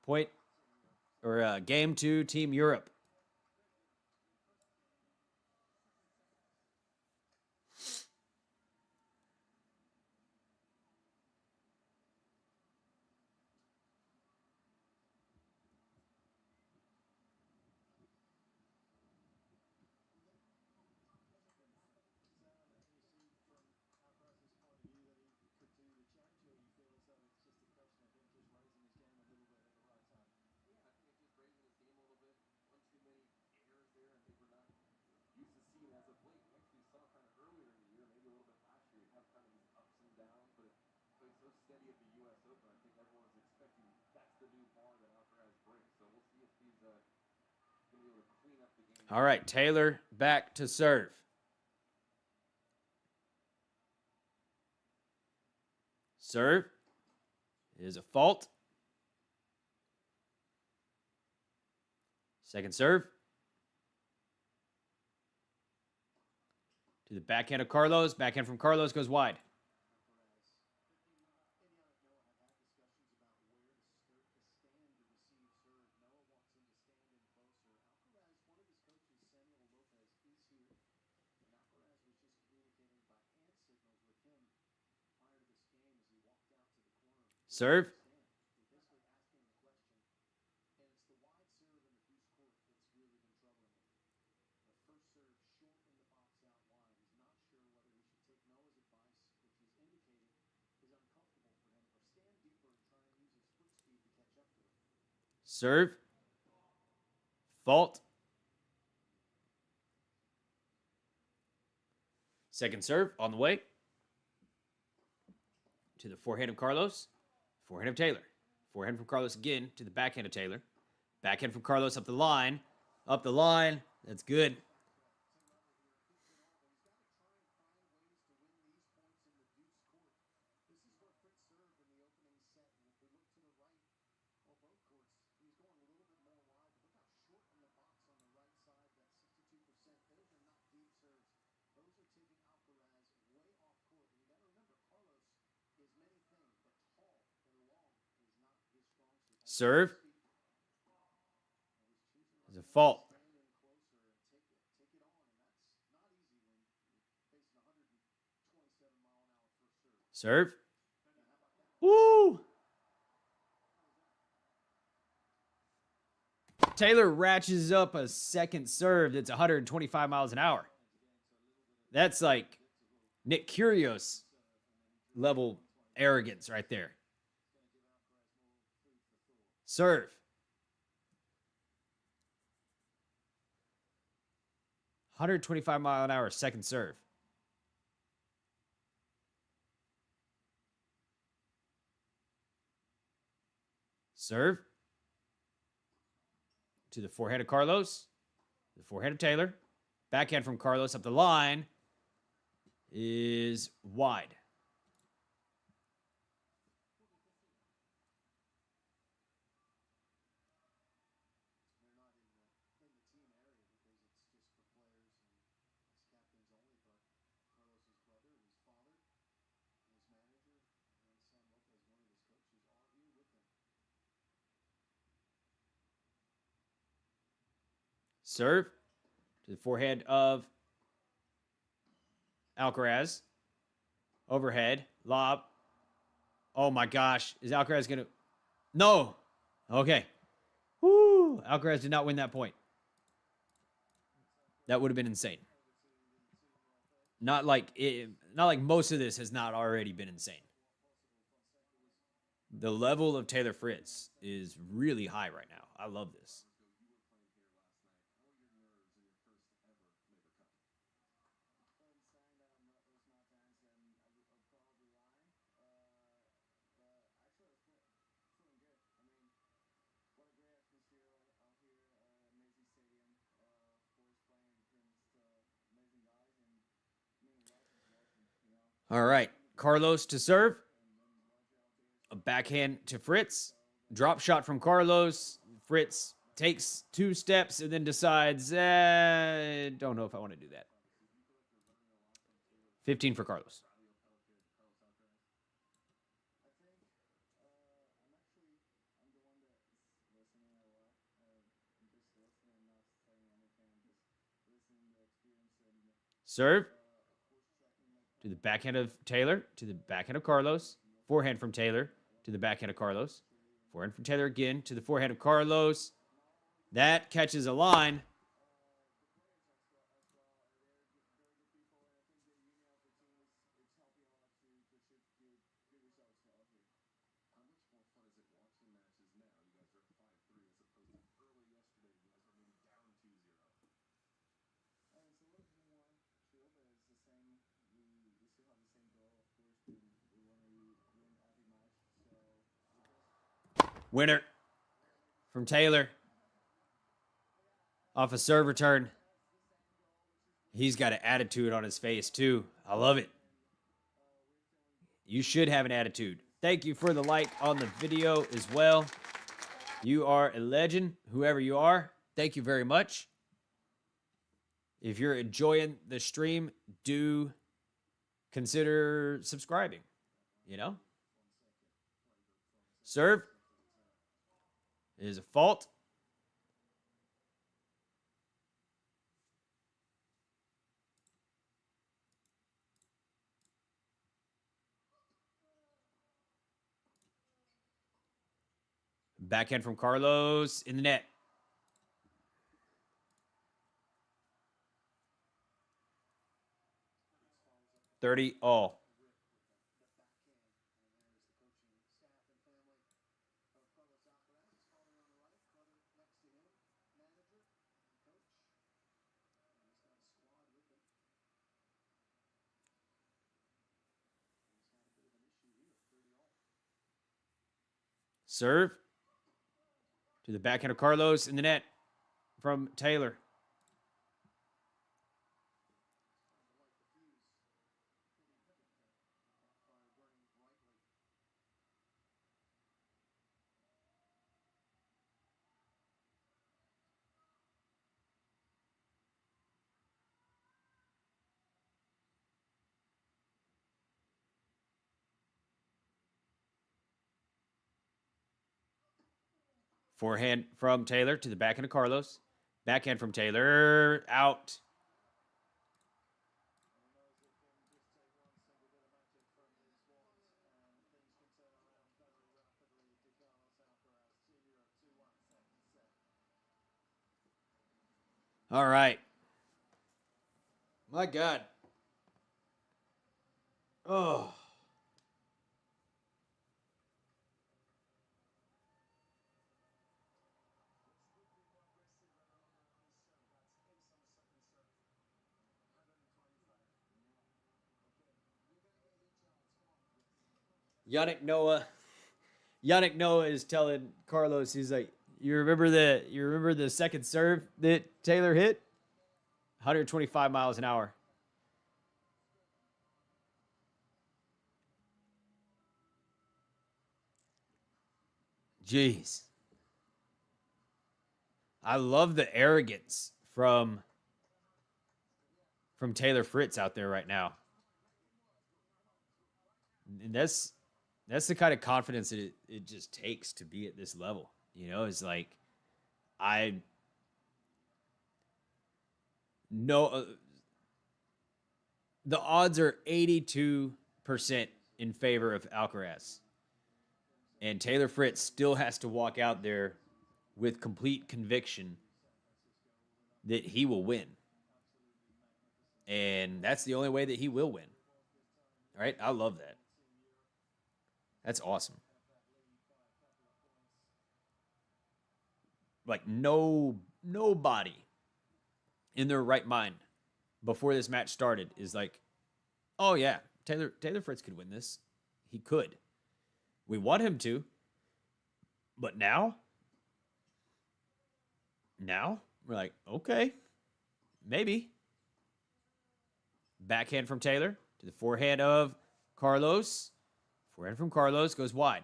Point or game 2, Team Europe. All right, Taylor back to serve. Serve is a fault. Second serve. To the backhand of Carlos. Backhand from Carlos goes wide. Serve. Serve. Fault. Second serve on the way. To the forehand of Carlos. Forehand of Taylor. Forehand from Carlos again to the backhand of Taylor. Backhand from Carlos up the line. Up the line. That's good. Serve is a fault. Serve. Woo! Taylor ratchets up a second serve that's 125 miles an hour. That's like Nick Kyrgios level arrogance right there. Serve. $125-mile-an-hour second serve. Serve. To the forehand of Carlos. The forehand of Taylor. Backhand from Carlos up the line is wide. Serve to the forehand of Alcaraz. Overhead. Lob. Oh my gosh. Is Alcaraz going to... No. Okay. Woo. Alcaraz did not win that point. That would have been insane. Not like most of this has not already been insane. The level of Taylor Fritz is really high right now. I love this. All right. Carlos to serve. A backhand to Fritz. Drop shot from Carlos. Fritz takes 2 steps and then decides, don't know if I want to do that. 15 for Carlos. Serve to the backhand of Taylor, to the backhand of Carlos. Forehand from Taylor to the backhand of Carlos. Forehand from Taylor again to the forehand of Carlos. That catches a line. Winner from Taylor. Off a serve return. He's got an attitude on his face, too. I love it. You should have an attitude. Thank you for the like on the video as well. You are a legend, whoever you are. Thank you very much. If you're enjoying the stream, do consider subscribing, you know? Serve is a fault. Backhand from Carlos in the net. $30 all. Serve to the backhand of Carlos in the net from Taylor. Forehand from Taylor to the backhand of Carlos. Backhand from Taylor. Out. All right. My God. Oh. Yannick Noah is telling Carlos, he's like, you remember the second serve that Taylor hit? 125 miles an hour. Jeez. I love the arrogance from Taylor Fritz out there right now. And that's the kind of confidence that it just takes to be at this level. You know, it's like, I know the odds are 82% in favor of Alcaraz. And Taylor Fritz still has to walk out there with complete conviction that he will win. And that's the only way that he will win. All right? I love that. That's awesome. Like, nobody in their right mind before this match started is like, oh yeah, Taylor Fritz could win this. He could. We want him to. But now we're like, okay, maybe. Backhand from Taylor to to the forehand of Carlos. Forehand from Carlos goes wide.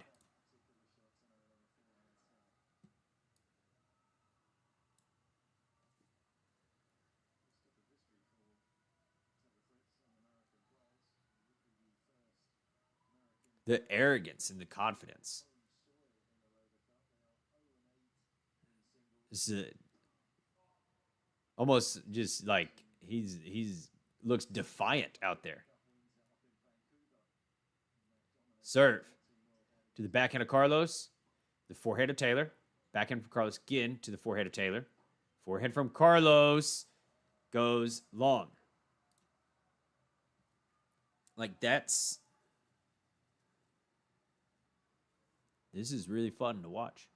The arrogance and the confidence. This is almost just like he's looks defiant out there. Serve to the backhand of Carlos. The forehand of Taylor. Backhand from Carlos again to the forehand of Taylor. Forehand from Carlos goes long. Like this is really fun to watch.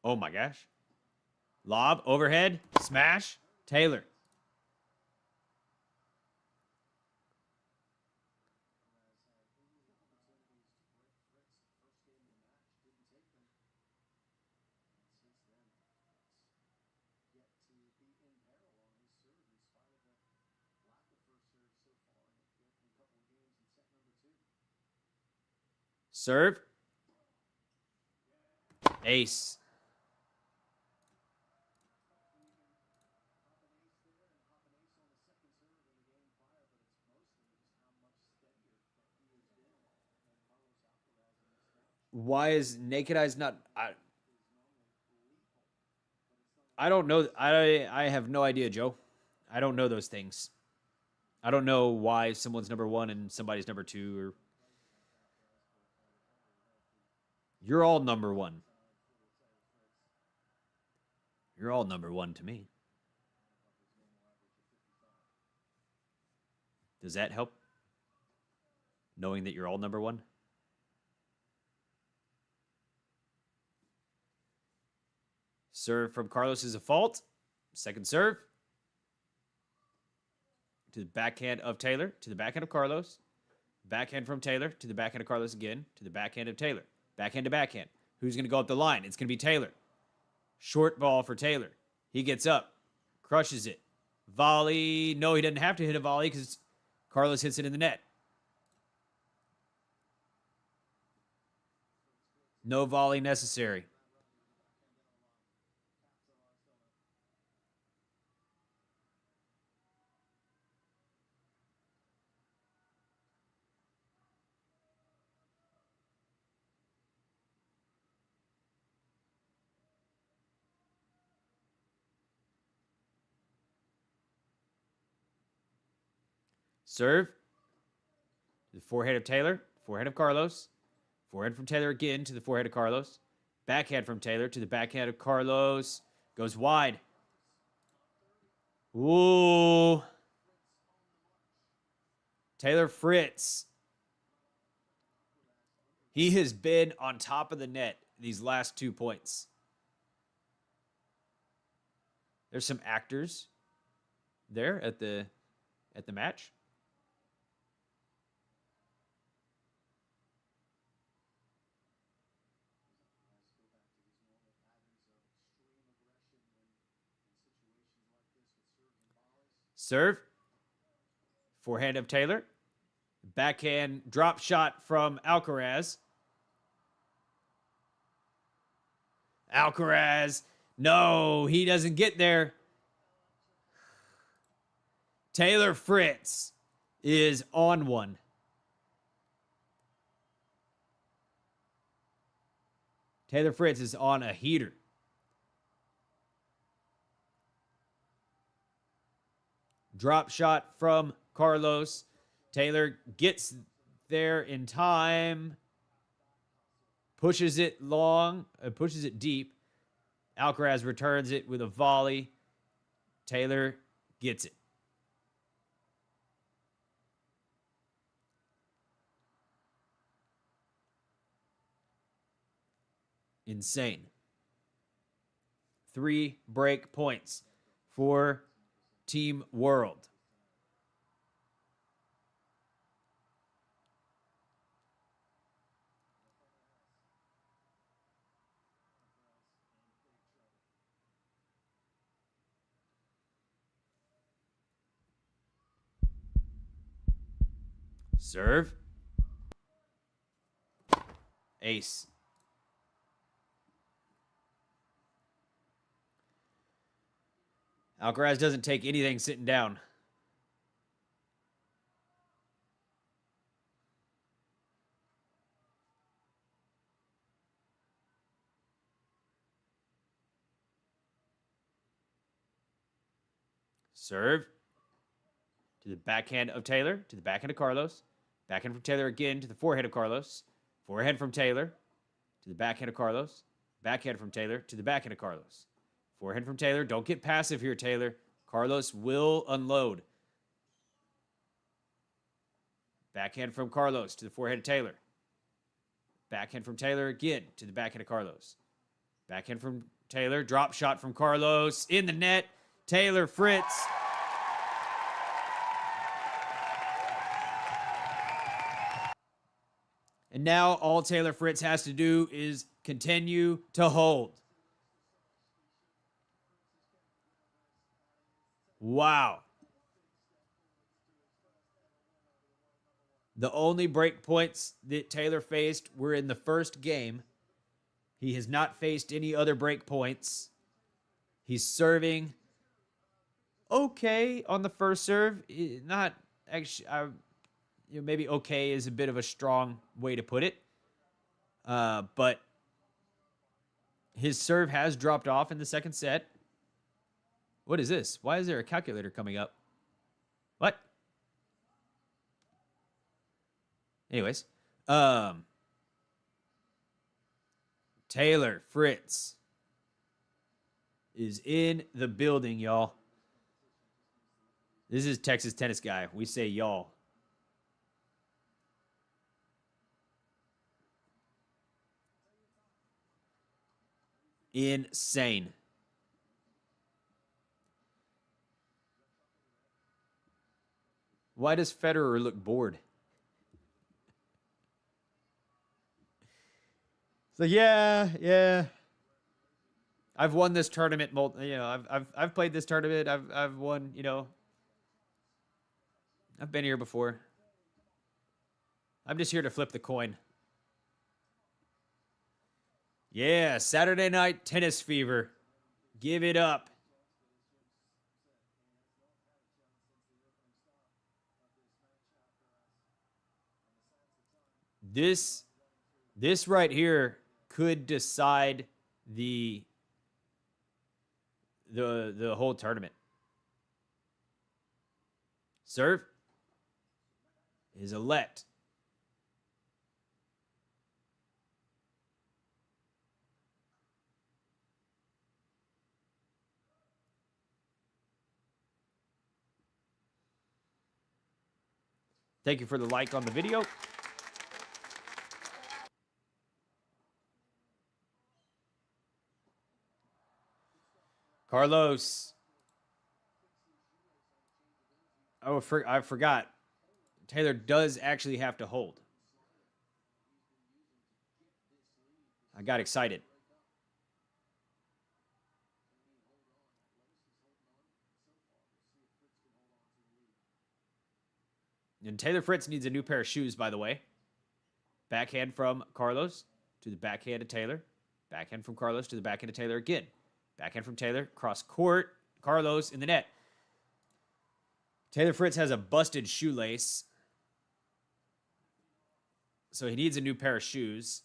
Oh my gosh. Lob, overhead, smash, Taylor. Serve. Ace. Why is Naked Eyes not... I don't know. I have no idea, Joe. I don't know those things. I don't know why someone's number one and somebody's number two. Or you're all number one. You're all number one to me. Does that help? Knowing that you're all number one? Serve from Carlos is a fault. Second serve. To the backhand of Taylor. To the backhand of Carlos. Backhand from Taylor. To the backhand of Carlos again. To the backhand of Taylor. Backhand to backhand. Who's going to go up the line? It's going to be Taylor. Short ball for Taylor. He gets up. Crushes it. Volley. No, he doesn't have to hit a volley because Carlos hits it in the net. No volley necessary. Serve. The forehand of Taylor. Forehand of Carlos. Forehand from Taylor again to the forehand of Carlos. Backhand from Taylor to the backhand of Carlos. Goes wide. Ooh. Taylor Fritz. He has been on top of the net these last 2 points. There's some actors there at the match. Serve. Forehand of Taylor. Backhand drop shot from Alcaraz. Alcaraz. No, he doesn't get there. Taylor Fritz is on one. Taylor Fritz is on a heater. Drop shot from Carlos. Taylor gets there in time. Pushes it long. Pushes it deep. Alcaraz returns it with a volley. Taylor gets it. Insane. 3 break points for Team World. Serve. Ace. Alcaraz doesn't take anything sitting down. Serve. To the backhand of Taylor. To the backhand of Carlos. Backhand from Taylor again to the forehand of Carlos. Forehand from Taylor. To the backhand of Carlos. Backhand from Taylor. To the backhand of Carlos. Forehand from Taylor. Don't get passive here, Taylor. Carlos will unload. Backhand from Carlos to the forehand of Taylor. Backhand from Taylor again to the backhand of Carlos. Backhand from Taylor. Drop shot from Carlos. In the net. Taylor Fritz. And now all Taylor Fritz has to do is continue to hold. Wow. The only break points that Taylor faced were in the first game. He has not faced any other break points. He's serving okay on the first serve. Not actually, maybe okay is a bit of a strong way to put it. But his serve has dropped off in the second set. What is this? Why is there a calculator coming up? What? Anyways, Taylor Fritz is in the building, y'all. This is Texas Tennis Guy. We say y'all. Insane. Why does Federer look bored? So yeah. I've won this tournament. I've played this tournament. I've won. I've been here before. I'm just here to flip the coin. Yeah, Saturday night tennis fever. Give it up. This right here could decide the whole tournament. Serve is a let. Thank you for the like on the video. Carlos. Oh, I forgot. Taylor does actually have to hold. I got excited. And Taylor Fritz needs a new pair of shoes, by the way. Backhand from Carlos to the backhand of Taylor. Backhand from Carlos to the backhand of Taylor again. Backhand from Taylor. Cross court. Carlos in the net. Taylor Fritz has a busted shoelace. So he needs a new pair of shoes.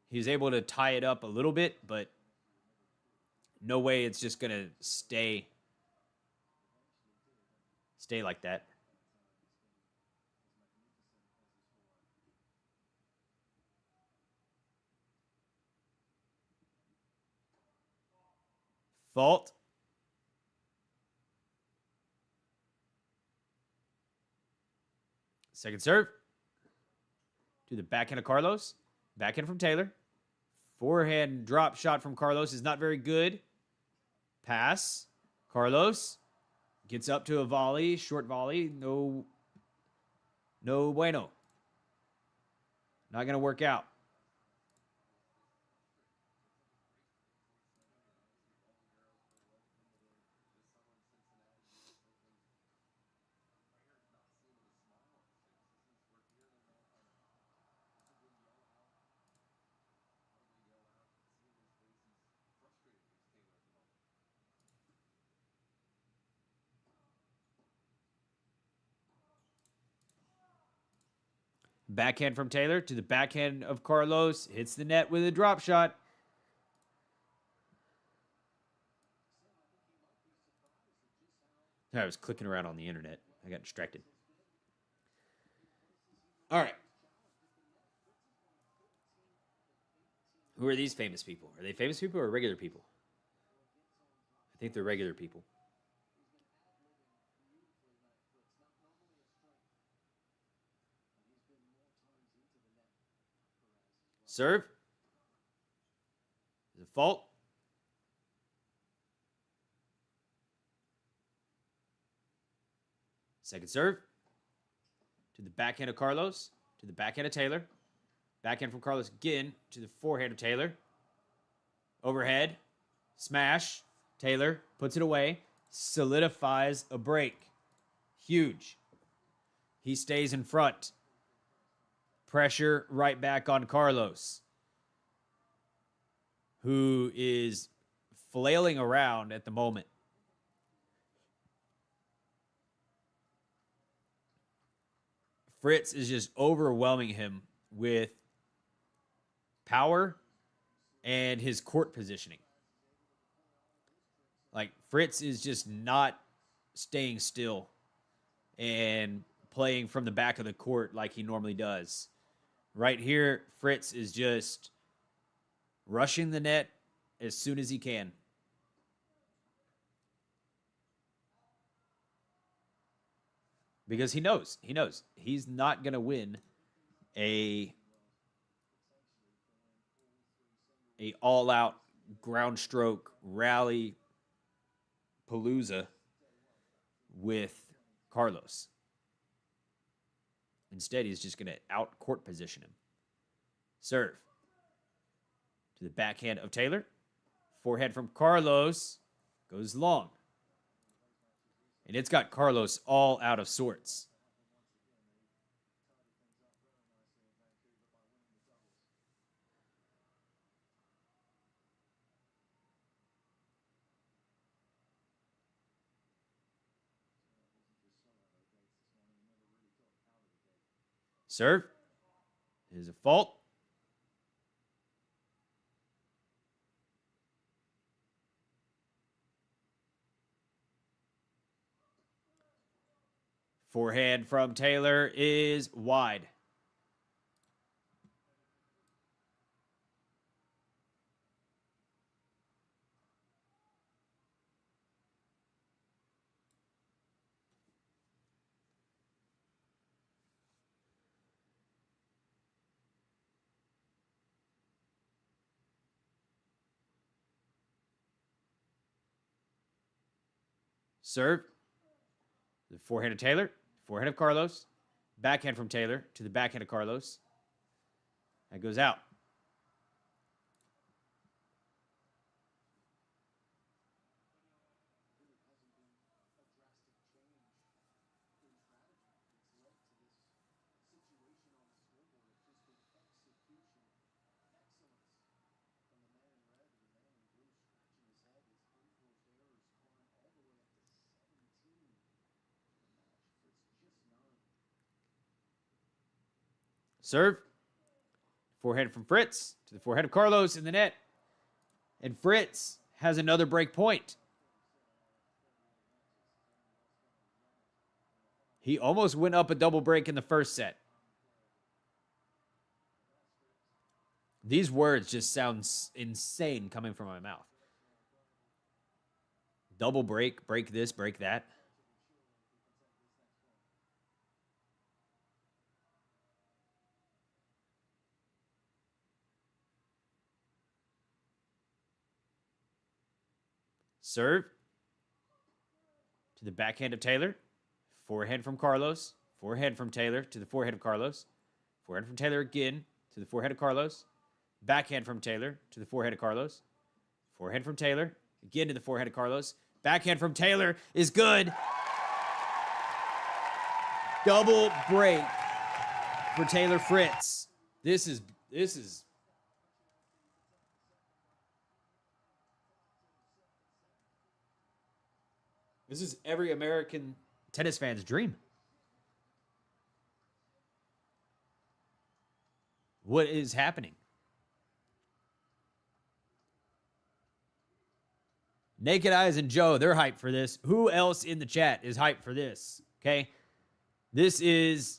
He's able to tie it up a little bit, but no way it's just going to stay like that. Fault. Second serve. To the backhand of Carlos. Backhand from Taylor. Forehand drop shot from Carlos is not very good. Pass. Carlos gets up to a volley. Short volley. No bueno. Not going to work out. Backhand from Taylor to the backhand of Carlos. Hits the net with a drop shot. I was clicking around on the internet. I got distracted. All right. Who are these famous people? Are they famous people or regular people? I think they're regular people. Serve. Is it fault? Second serve. To the backhand of Carlos. To the backhand of Taylor. Backhand from Carlos again. To the forehand of Taylor. Overhead. Smash. Taylor puts it away. Solidifies a break. Huge. He stays in front. Pressure right back on Carlos, who is flailing around at the moment. Fritz is just overwhelming him with power and his court positioning. Like, Fritz is just not staying still and playing from the back of the court like he normally does. Right here, Fritz is just rushing the net as soon as he can. Because he knows he's not going to win a all-out ground stroke rally palooza with Carlos. Instead, he's just going to out-court position him. Serve. To the backhand of Taylor. Forehand from Carlos. Goes long. And it's got Carlos all out of sorts. Serve. Is a fault. Forehand from Taylor is wide. Serve. The forehand of Taylor. Forehand of Carlos. Backhand from Taylor to the backhand of Carlos. That goes out. Serve. Forehand from Fritz to the forehand of Carlos in the net. And Fritz has another break point. He almost went up a double break in the first set. These words just sound insane coming from my mouth. Double break, break this, break that. Serve. To the backhand of Taylor. Forehand from Carlos. Forehand from Taylor to the forehand of Carlos. Forehand from Taylor again to the forehand of Carlos. Backhand from Taylor to the forehand of Carlos. Forehand from Taylor again to the forehand of Carlos. Backhand from Taylor is good. Double break for Taylor Fritz. This is every American tennis fan's dream. What is happening? Naked Eyes and Joe, they're hyped for this. Who else in the chat is hyped for this? Okay. This is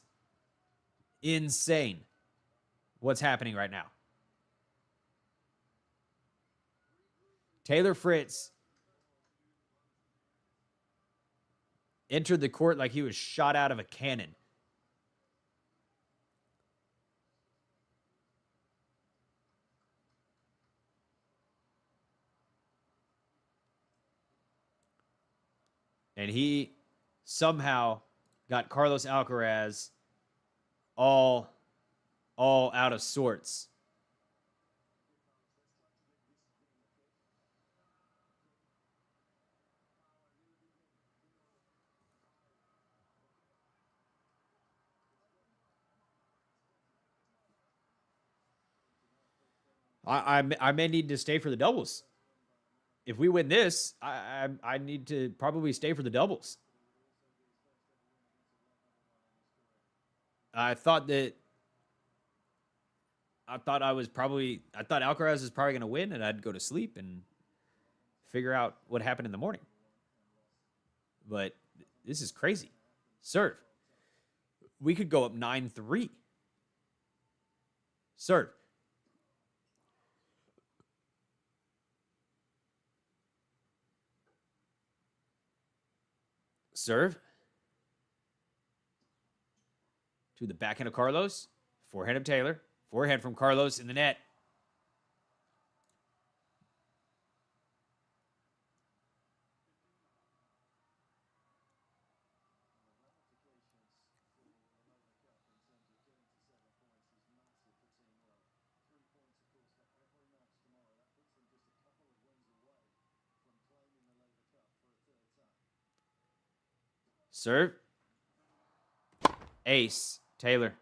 insane what's happening right now. Taylor Fritz entered the court like he was shot out of a cannon. And he somehow got Carlos Alcaraz all out of sorts. I may need to stay for the doubles. If we win this, I need to probably stay for the doubles. I thought Alcaraz was probably going to win, and I'd go to sleep and figure out what happened in the morning. But this is crazy. Serve. We could go up 9-3. Serve. Serve. To the backhand of Carlos. Forehand of Taylor. Forehand from Carlos in the net. Serve. Ace. Taylor.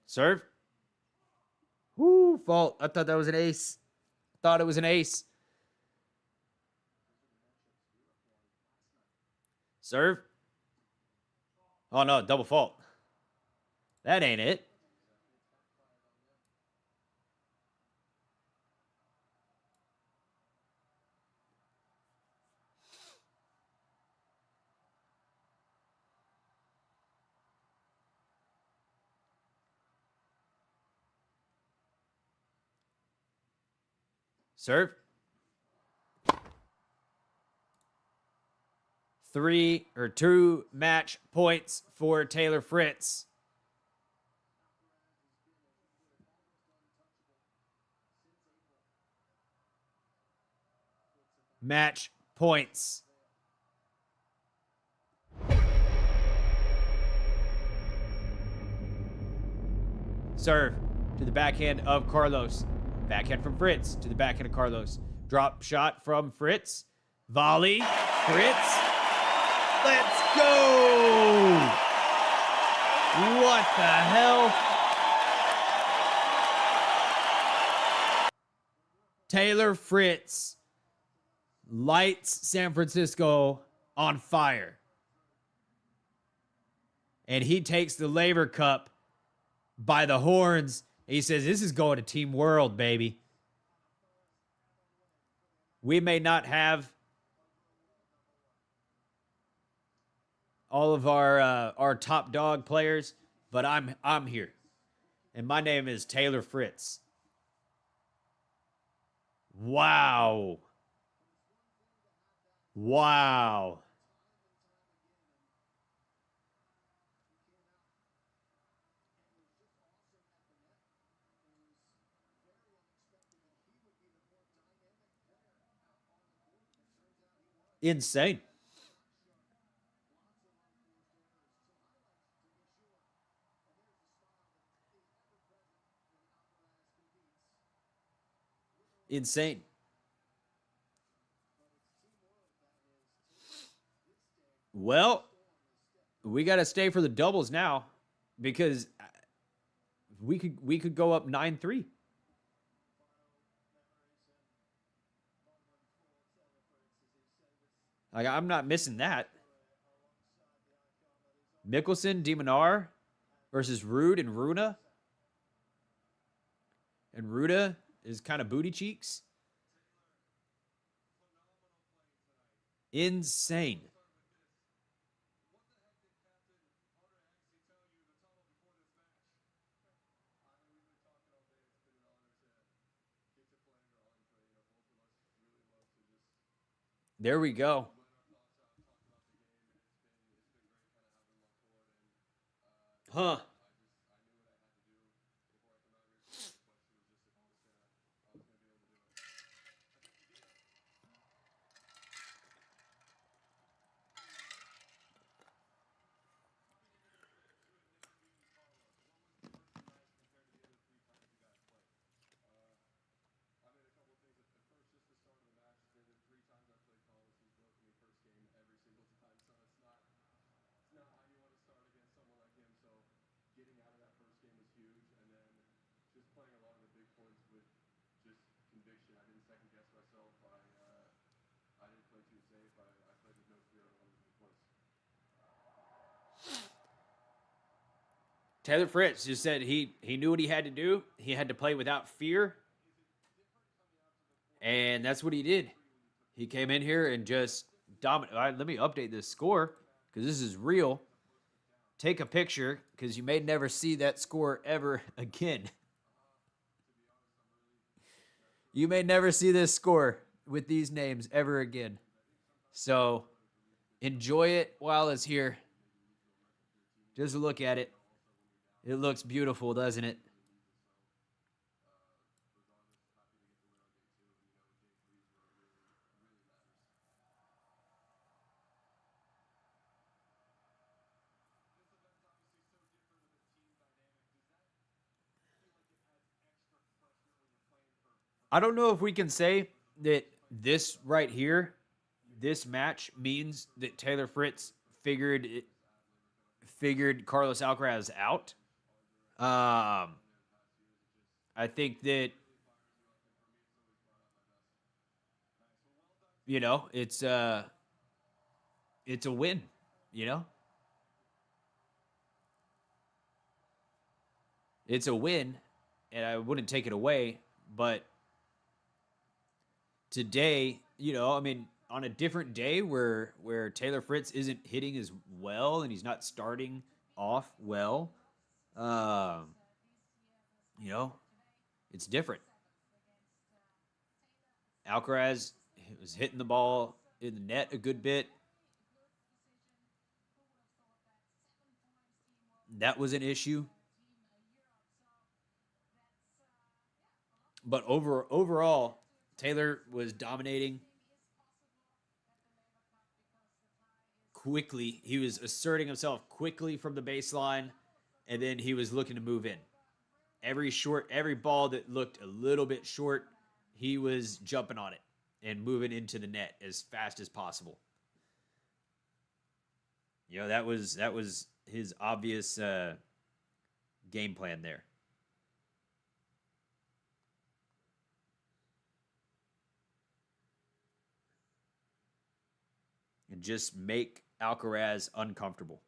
Serve. Woo, fault. I thought that was an ace. Thought it was an ace. Serve. Oh, no, double fault. That ain't it. Serve. 2 match points for Taylor Fritz. Match points. Serve to the backhand of Carlos. Backhand from Fritz to the backhand of Carlos. Drop shot from Fritz. Volley. Fritz. Let's go! What the hell? Taylor Fritz lights San Francisco on fire. And he takes the Laver Cup by the horns. He says, this is going to Team World, baby. We may not have all of our top dog players, but I'm here. And my name is Taylor Fritz. Wow. Wow. Insane. Insane. Well, we got to stay for the doubles now. because we could go up 9-3. Like I'm not missing that. Michelsen, Minaur versus Ruud and Rune. And Ruda is kind of booty cheeks. Insane. There we go. Huh. Taylor Fritz just said he knew what he had to do. He had to play without fear, and that's what he did. He came in here and just dominated. All right, let me update this score because this is real. Take a picture because you may never see that score ever again. You may never see this score with these names ever again. So enjoy it while it's here. Just look at it. It looks beautiful, doesn't it? I don't know if we can say that this right here, this match means that Taylor Fritz figured Carlos Alcaraz out. I think that it's a win. You know, it's a win, and I wouldn't take it away. But today, I mean, on a different day where Taylor Fritz isn't hitting as well and he's not starting off well, um, you know, it's different. Alcaraz was hitting the ball in the net a good bit. That was an issue. But overall, Taylor was dominating quickly. He was asserting himself quickly from the baseline, and then he was looking to move in. Every ball that looked a little bit short, he was jumping on it and moving into the net as fast as possible. That was his obvious game plan there. And just make Alcaraz uncomfortable.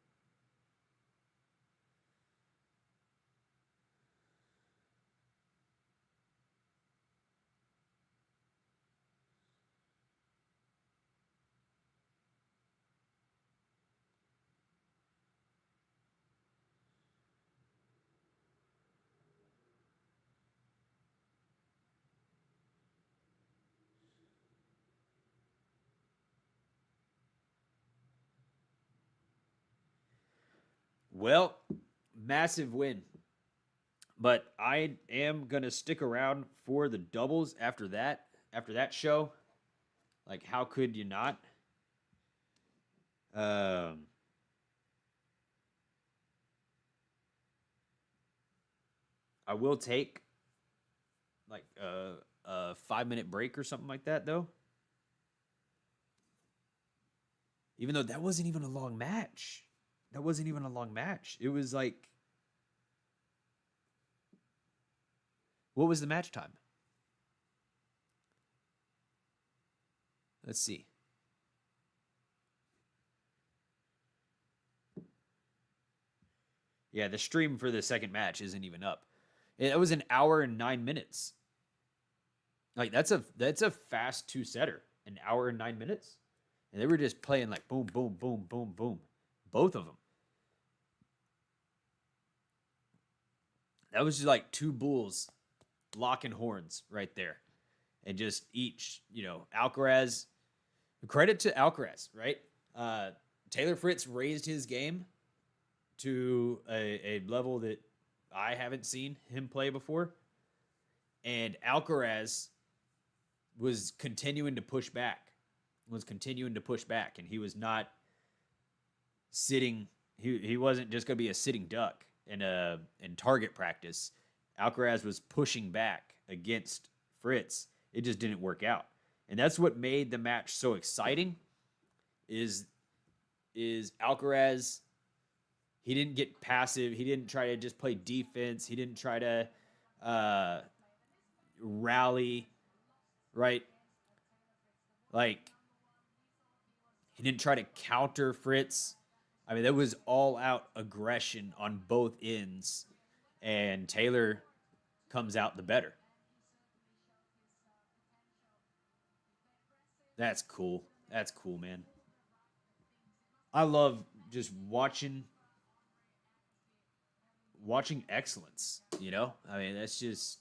Well, massive win. But I am gonna stick around for the doubles after that. After that show, like how could you not? Um, I will take like a 5 minute break or something like that though. Even though that wasn't even a long match. That wasn't even a long match. It was like What was the match time? Let's see. Yeah, the stream for the second match isn't even up. It was an hour and 9 minutes. Like that's a fast two setter. An hour and 9 minutes, and they were just playing like boom, boom, boom, boom, boom, both of them. That was just like two bulls locking horns right there, and just each, Alcaraz. Credit to Alcaraz, right? Taylor Fritz raised his game to a level that I haven't seen him play before, and Alcaraz was continuing to push back, and he was not sitting. He wasn't just going to be a sitting duck in target practice. Alcaraz was pushing back against Fritz. It just didn't work out, and that's what made the match so exciting. Is Alcaraz? He didn't get passive. He didn't try to just play defense. He didn't try to rally, right? Like, he didn't try to counter Fritz. I mean, that was all-out aggression on both ends, and Taylor comes out the better. That's cool. That's cool, man. I love just watching excellence, I mean, that's just,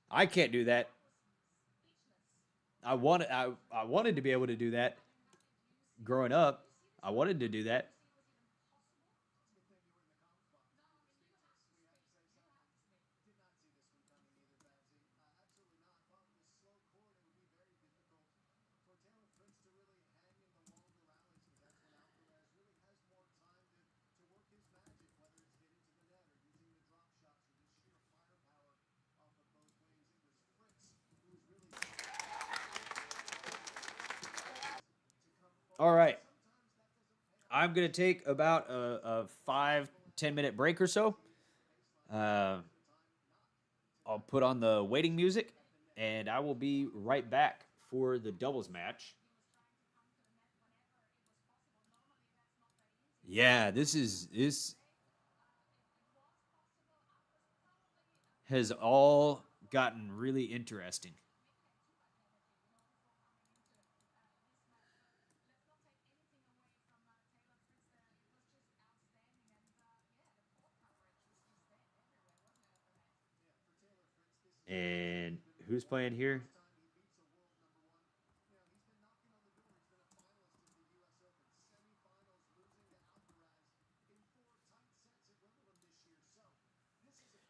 I can't do that. I wanted to be able to do that growing up. I wanted to do that. All right. I'm going to take about a 5-10 minute break or so. Uh, I'll put on the waiting music, and I will be right back for the doubles match. Yeah, this has all gotten really interesting. And who's playing here?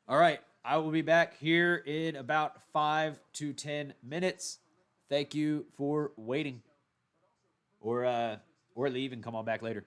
All right, I will be back here in about 5 to 10 minutes. Thank you for waiting, or leave and come on back later.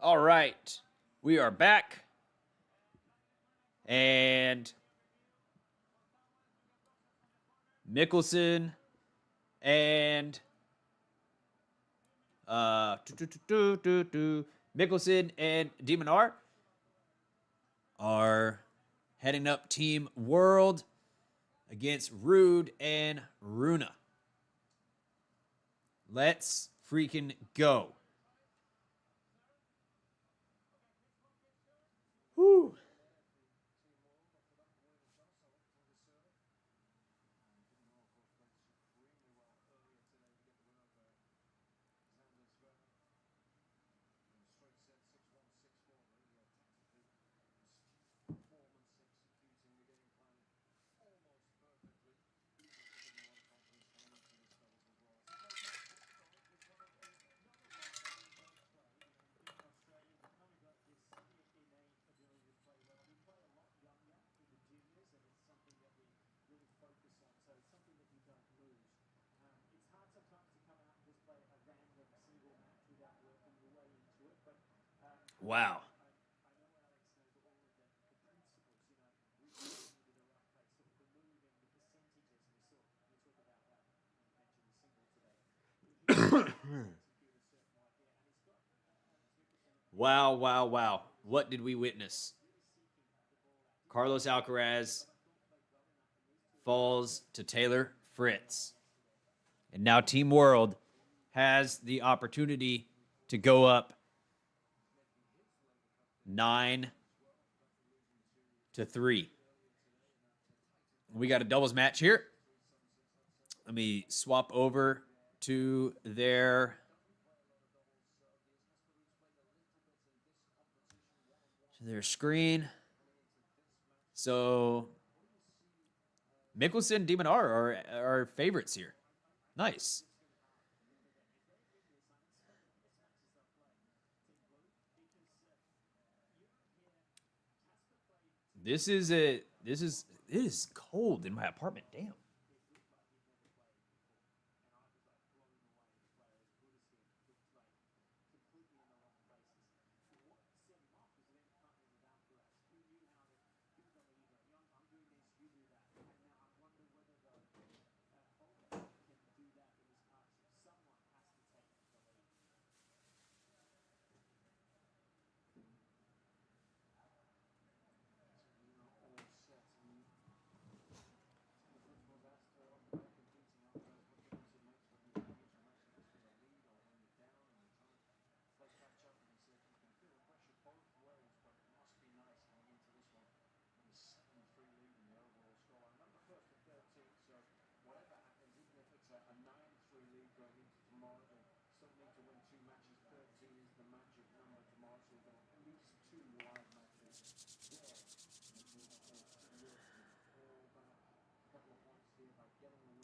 All right. We are back. And Michelsen and Michelsen and Minaur are heading up Team World against Ruud and Rune. Let's freaking go. Whew. Wow. Wow, wow, wow. What did we witness? Carlos Alcaraz falls to Taylor Fritz. And now Team World has the opportunity to go up 9-3. We got a doubles match here. Let me swap over to their screen. So Michelsen and Minaur are favorites here. Nice. It is cold in my apartment. Damn.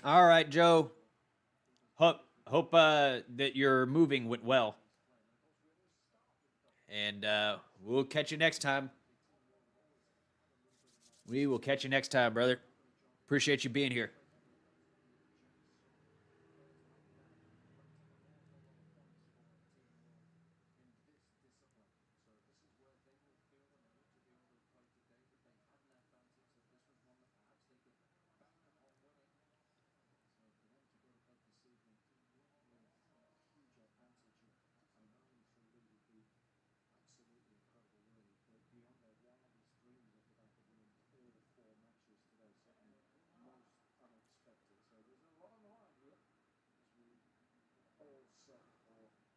All right, Joe. Hope that your moving went well. And we'll catch you next time. We will catch you next time, brother. Appreciate you being here.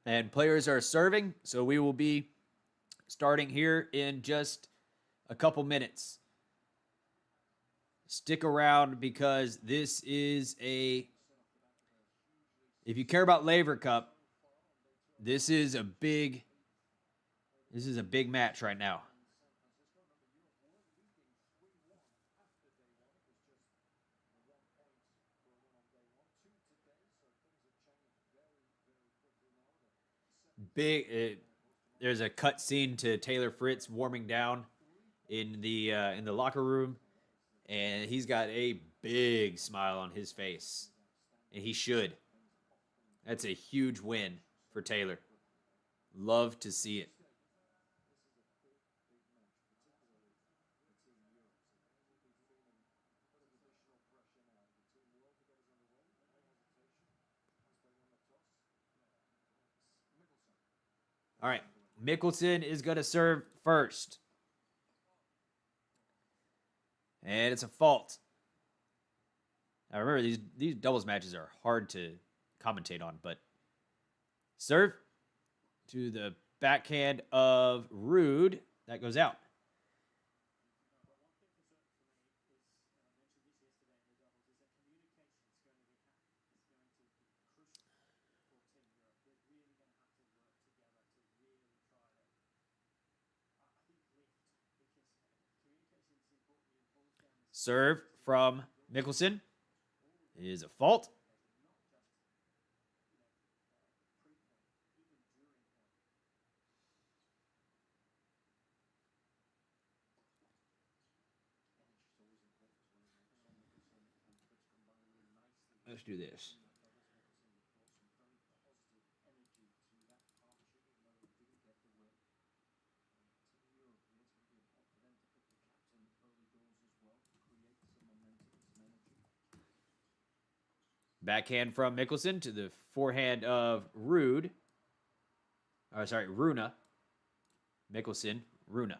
And players are serving, so we will be starting here in just a couple minutes. Stick around because this is if you care about Laver Cup, this is a big match right now. There's a cut scene to Taylor Fritz warming down in the locker room, and he's got a big smile on his face, and he should. That's a huge win for Taylor. Love to see it. All right. Michelsen is going to serve first. And it's a fault. Now remember, these doubles matches are hard to commentate on, but serve to the backhand of Ruud. That goes out. Serve from Michelsen is a fault. Let's do this. Backhand from Michelsen to the forehand of Ruud. Rune. Michelsen, Rune.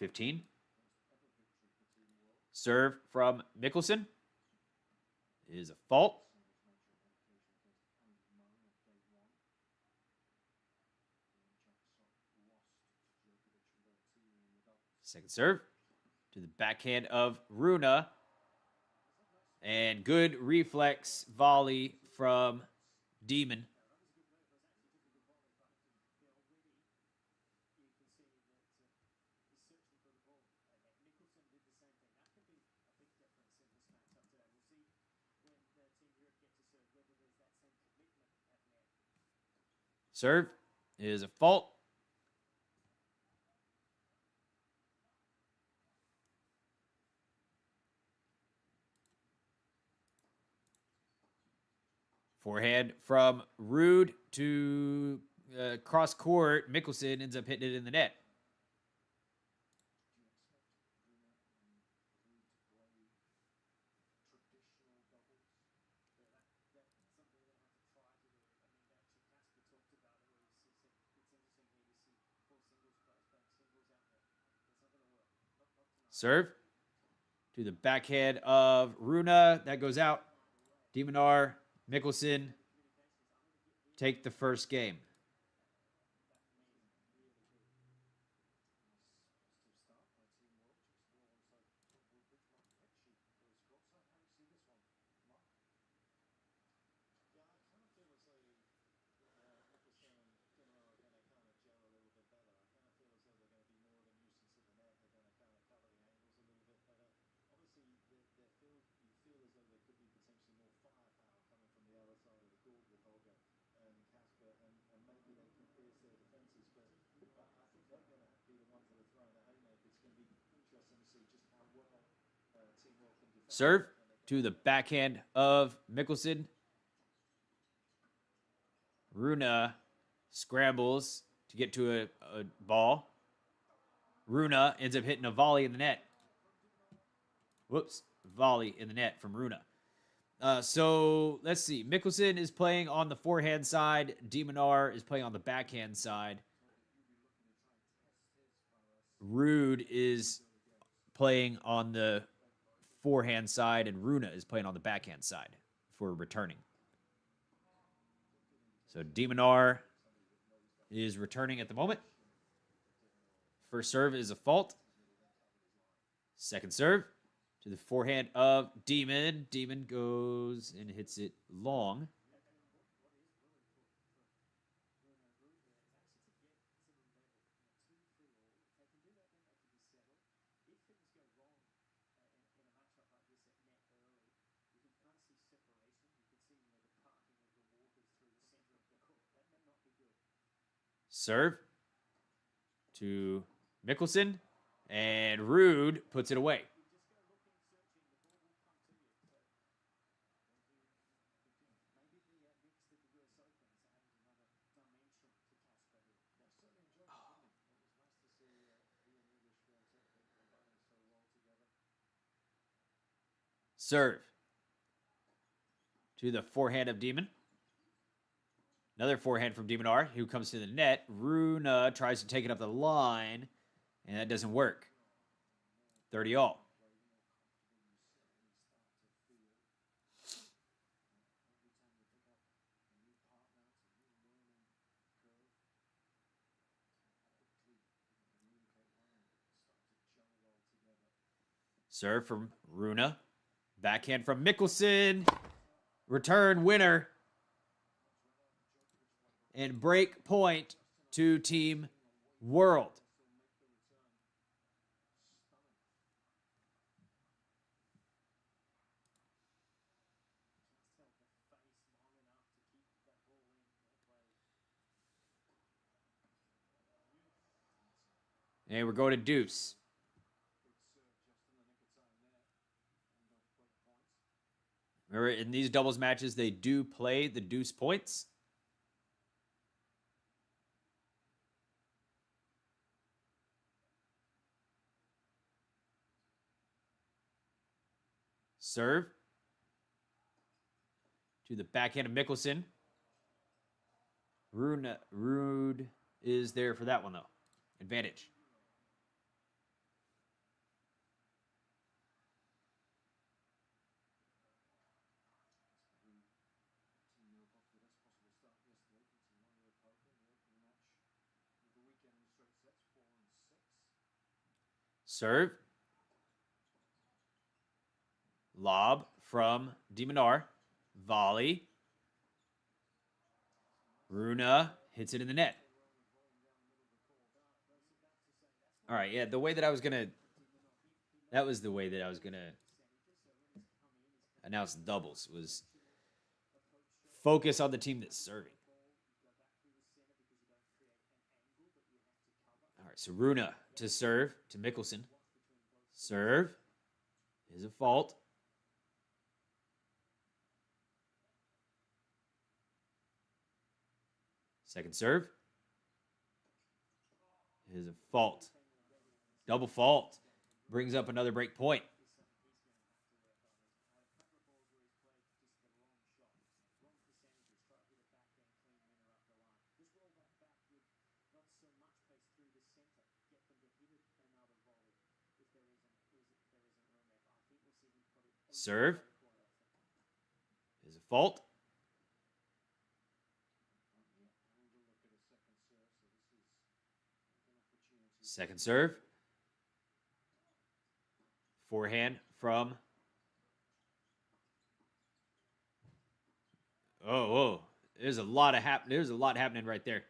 $15. Serve from Michelsen is a fault. Second serve to the backhand of Rune. And good reflex volley from Demon. Serve is a fault. Forehand from Ruud to cross court. Michelsen ends up hitting it in the net. Serve to the backhand of Rune. That goes out. Minaur, Michelsen take the first game. Serve to the backhand of Michelsen. Rune scrambles to get to a ball. Rune ends up hitting a volley in the net. Whoops. Volley in the net from Rune. So let's see. Michelsen is playing on the forehand side. Minaur is playing on the backhand side. Ruud is playing on the forehand side, and Rune is playing on the backhand side for returning. So Minaur is returning at the moment. First serve is a fault. Second serve to the forehand of Demon. Demon goes and hits it long. Serve to Michelsen. And Ruud puts it away. Serve to the forehand of Demon. Another forehand from Minaur, who comes to the net. Rune tries to take it up the line, and that doesn't work. 30 all. Serve from Rune. Backhand from Michelsen. Return winner. And break point to Team World. And we're going to deuce. Remember, in these doubles matches, they do play the deuce points. Serve to the backhand of Michelsen. Ruud is there for that one, though. Advantage. Serve. Lob from Minaur. Volley. Rune hits it in the net. All right, yeah, the way that I was going to... That was the way that I was going to announce doubles, was focus on the team that's serving. All right, so Rune to serve to Michelsen. Serve is a fault. Second serve is a fault. Double fault. Brings up another break point. Serve is a fault. Second serve. Forehand from... Oh. There's a lot happening right there.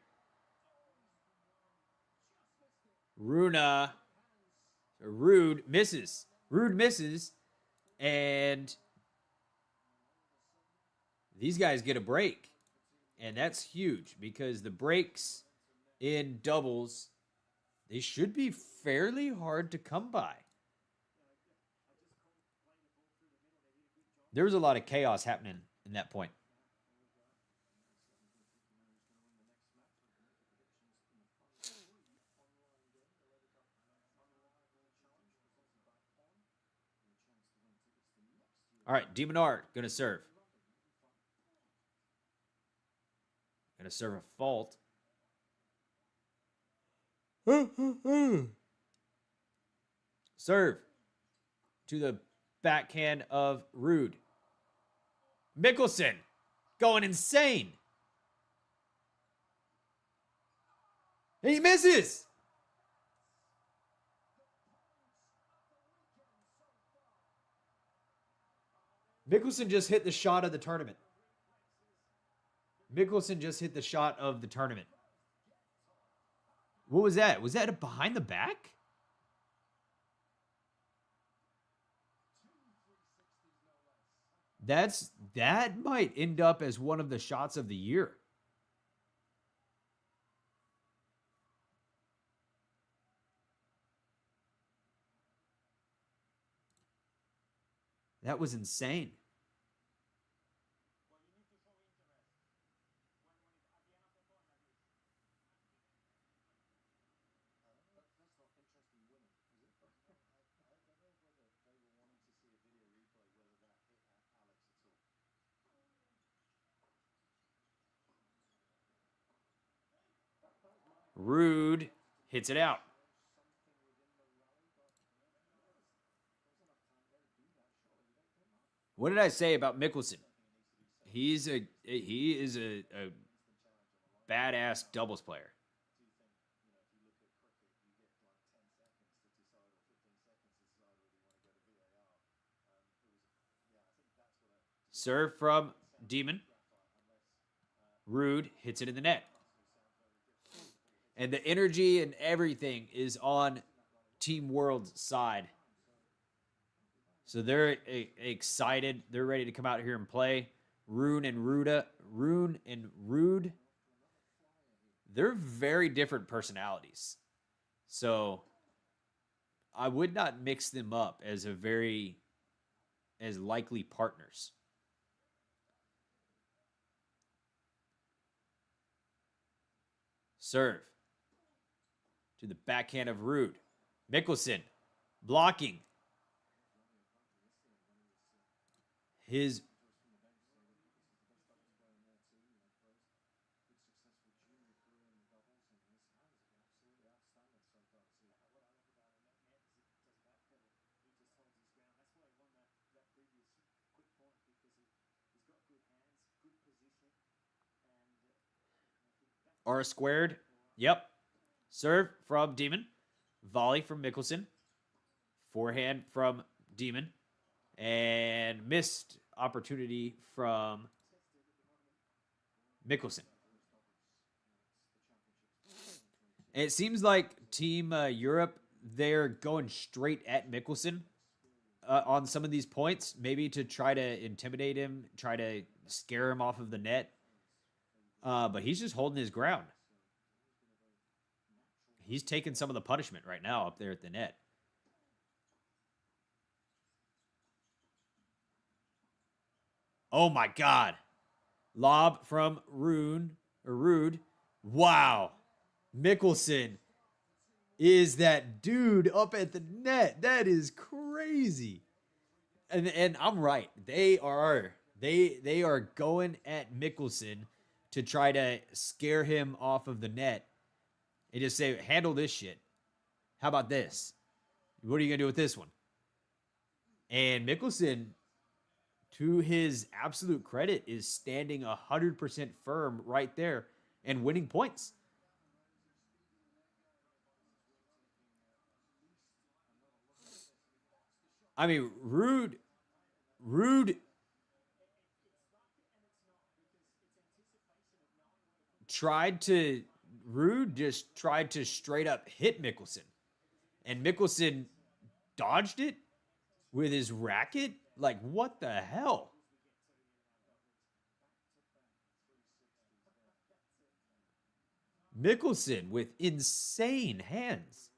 Ruud misses. Ruud misses. And these guys get a break. And that's huge because the breaks in doubles, they should be fairly hard to come by. There was a lot of chaos happening in that point. All right, Minaur going to serve. Going to serve a fault. Serve to the backhand of Ruud. Michelsen going insane. And he misses. Michelsen just hit the shot of the tournament. What was that? Was that a behind the back? That might end up as one of the shots of the year. That was insane. Ruud hits it out. What did I say about Michelsen? He is a badass doubles player. Serve from Demon. Ruud hits it in the net. And the energy and everything is on Team World's side. So they're excited. They're ready to come out here and play. Rune and Ruud, they're very different personalities. So I would not mix them up as likely partners. Serve to the backhand of Ruud. Michelsen blocking. His R squared. Yep. Serve from Demon. Volley from Michelsen. Forehand from Demon. And missed opportunity from Michelsen. And it seems like Team Europe, they're going straight at Michelsen on some of these points, maybe to try to intimidate him, try to scare him off of the net. But he's just holding his ground. He's taking some of the punishment right now up there at the net. Oh my God. Lob from Ruud. Wow. Michelsen is that dude up at the net. That is crazy. And I'm right. They are going at Michelsen to try to scare him off of the net and just say, handle this shit. How about this? What are you going to do with this one? And Michelsen, to his absolute credit, is standing 100% firm right there and winning points. I mean, Ruud just tried to straight up hit Michelsen. And Michelsen dodged it with his racket. Like, what the hell? Michelsen with insane hands.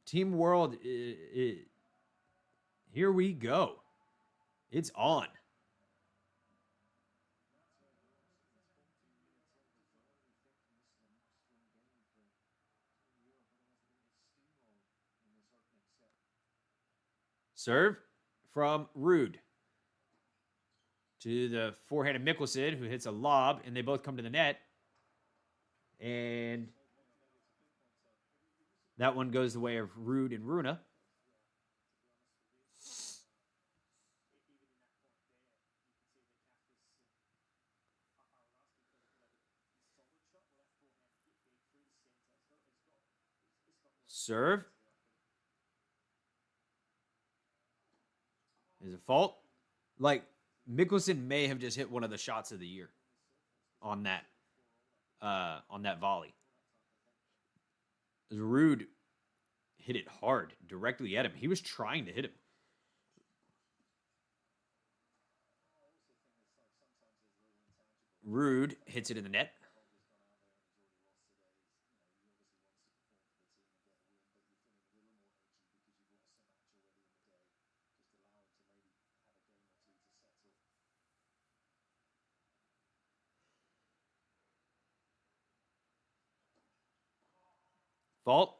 Team World, here we go. It's on. Serve from Ruud to the forehand of Michelsen, who hits a lob, and they both come to the net. And that one goes the way of Ruud and Rune. Serve is a fault. Like, Michelsen may have just hit one of the shots of the year on that volley. Ruud hit it hard directly at him. He was trying to hit him. Ruud hits it in the net. Fault.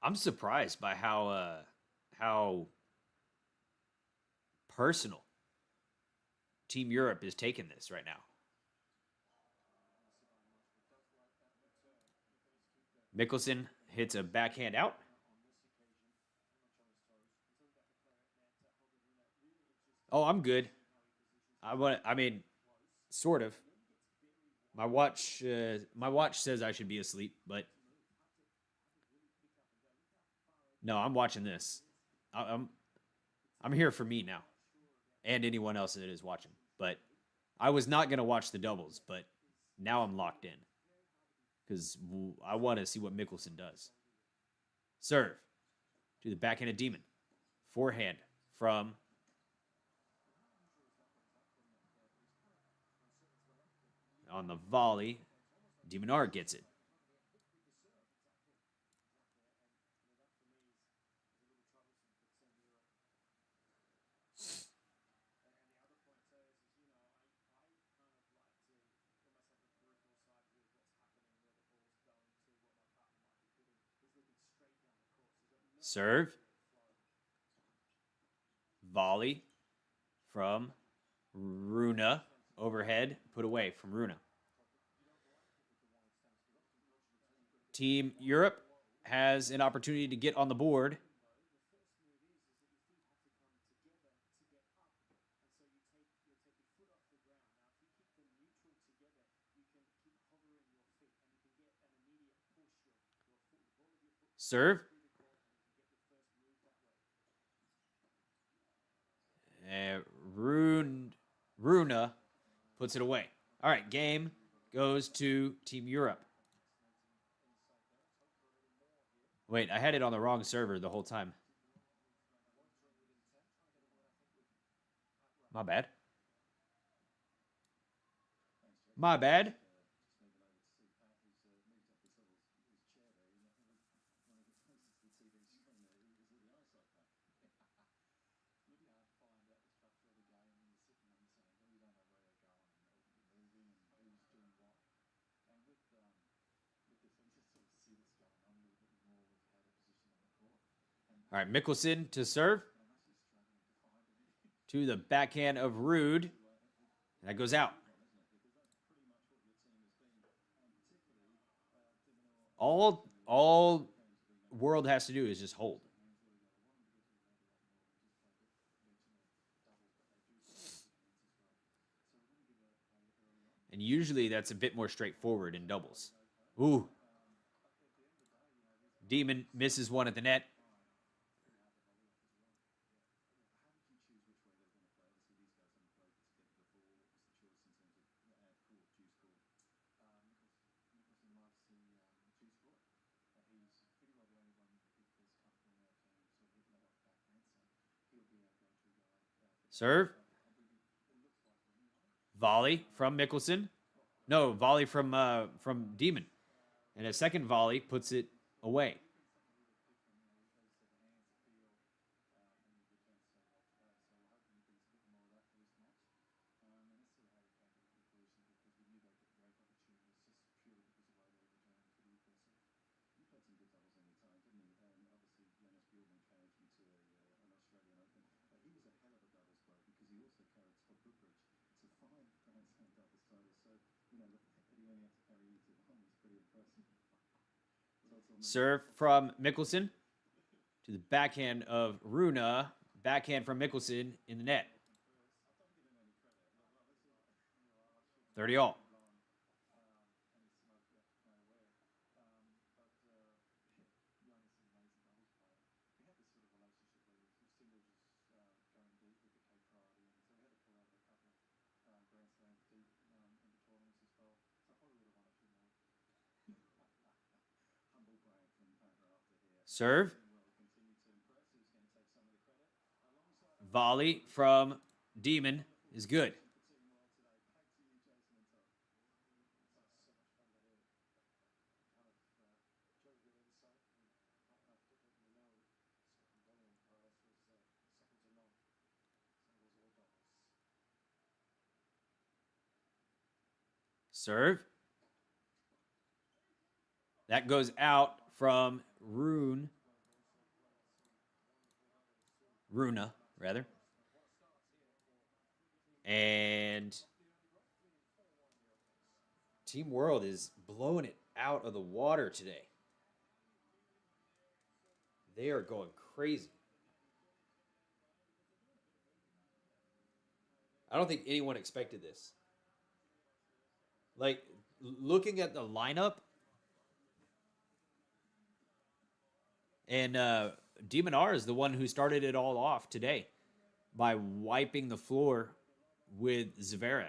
I'm surprised by how personal Team Europe is taking this right now. Michelsen hits a backhand out. Oh, I'm good. I mean, sort of. My watch says I should be asleep, but no, I'm watching this. I'm I'm here for me now, and anyone else that is watching. But I was not gonna watch the doubles, but now I'm locked in because I want to see what Michelsen does. Serve to the backhand of Demon. Forehand from on the volley. Minaur gets it. Serve. Volley from Rune. Overhead. Put away from Rune. Team Europe has an opportunity to get on the board. Serve. Rune puts it away. All right, game goes to Team Europe. Wait, I had it on the wrong server the whole time. My bad. My bad. All right, Michelsen to serve. To the backhand of Ruud. That goes out. All World has to do is just hold. And usually that's a bit more straightforward in doubles. Ooh. Demon misses one at the net. Serve. Volley from Michelsen. No, volley from Demon. And a second volley puts it away. Serve from Michelsen to the backhand of Rune. Backhand from Michelsen in the net. 30 all. Serve. Volley from Demon is good. Serve. That goes out from Rune, rather. And Team World is blowing it out of the water today. They are going crazy. I don't think anyone expected this. Like, looking at the lineup, and Minaur is the one who started it all off today by wiping the floor with Zverev.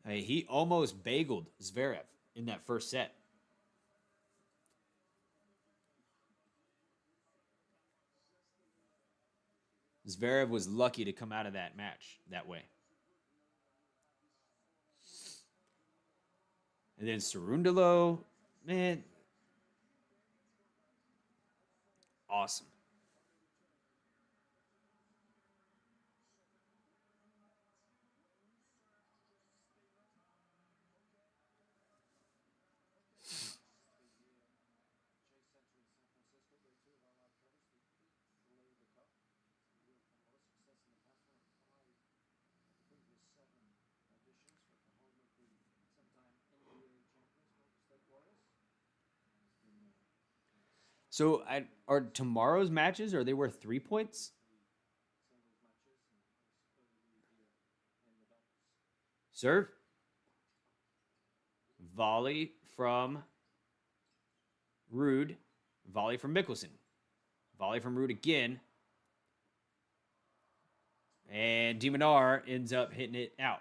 I mean, he almost bageled Zverev in that first set. Zverev was lucky to come out of that match that way. And then Cerundolo, man, awesome. So, are tomorrow's matches, are they worth 3 points? Serve. Volley from Ruud. Volley from Michelsen. Volley from Ruud again. And Minaur ends up hitting it out.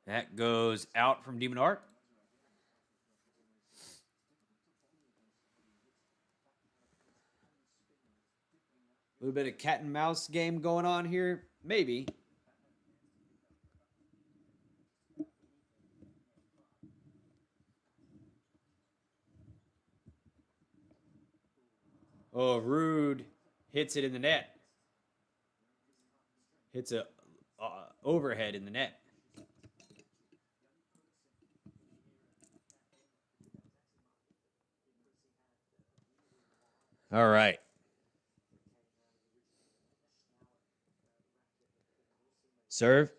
That goes out from Minaur. A little bit of cat and mouse game going on here. Maybe. Oh, Ruud hits it in the net. Hits a overhead in the net. All right. Serve.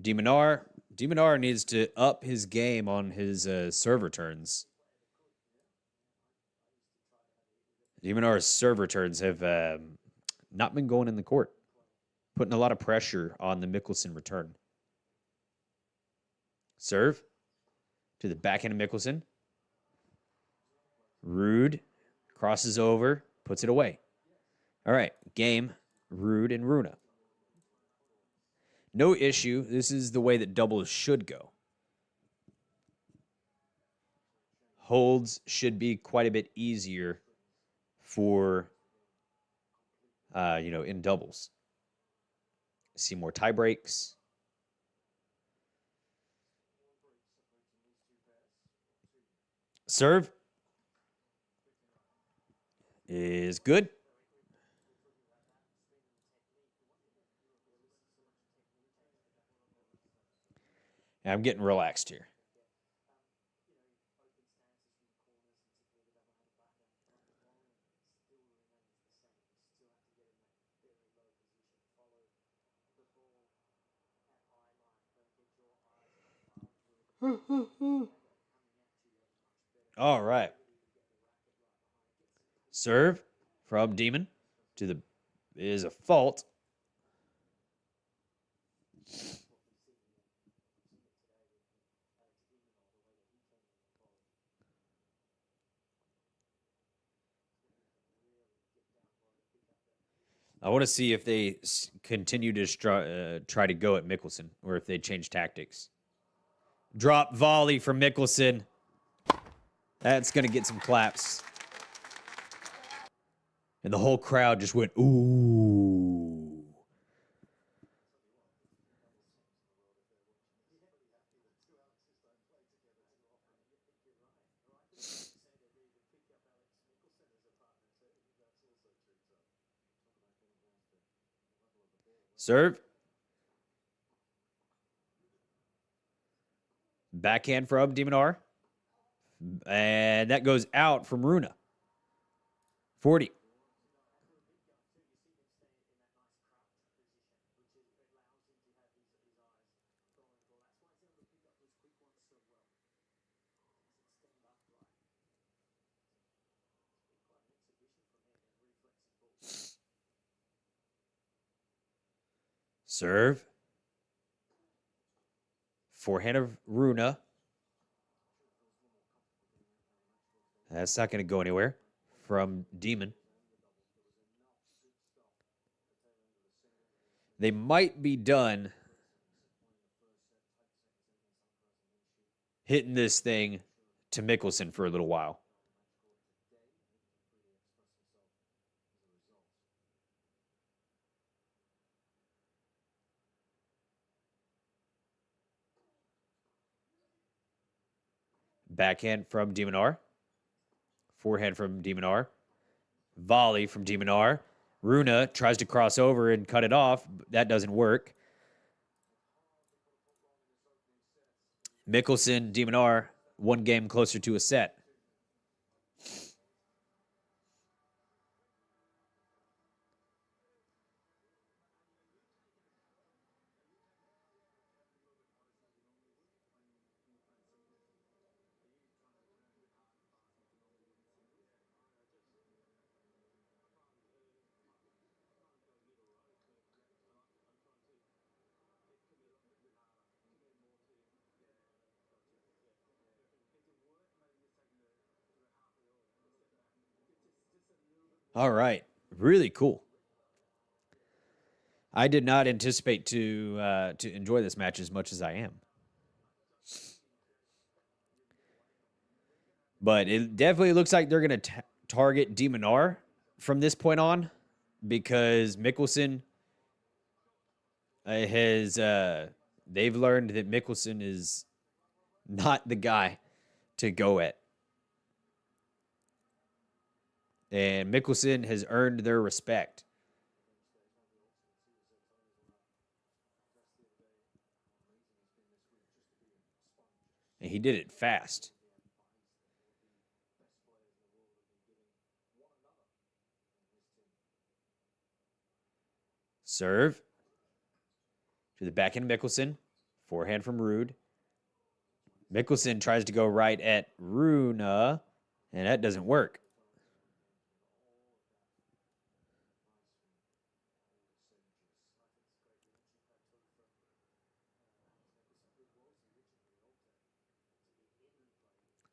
Minaur. Minaur needs to up his game on his serve returns. Minaur's serve returns have not been going in the court, putting a lot of pressure on the Michelsen return. Serve to the backhand of Michelsen. Ruud crosses over, puts it away. All right, game, Ruud and Rune. No issue. This is the way that doubles should go. Holds should be quite a bit easier for, in doubles. See more tie breaks. Serve is good. I'm getting relaxed here. All right. Serve from Demon to the is a fault. I want to see if they continue to try to go at Michelsen or if they change tactics. Drop volley from Michelsen. That's going to get some claps. And the whole crowd just went, ooh. Serve. Backhand from Minaur. And that goes out from Rune. 40. Serve. Forehand of Rune. That's not going to go anywhere from Demon. They might be done hitting this thing to Michelsen for a little while. Backhand from Minaur. Forehand from Minaur. Volley from Minaur. Rune tries to cross over and cut it off. That doesn't work. Michelsen, Minaur, one game closer to a set. All right. Really cool. I did not anticipate to enjoy this match as much as I am. But it definitely looks like they're going to target Minaur from this point on, because Michelsen has they've learned that Michelsen is not the guy to go at. And Michelsen has earned their respect. And he did it fast. Serve to the backhand of Michelsen. Forehand from Ruud. Michelsen tries to go right at Rune, and that doesn't work.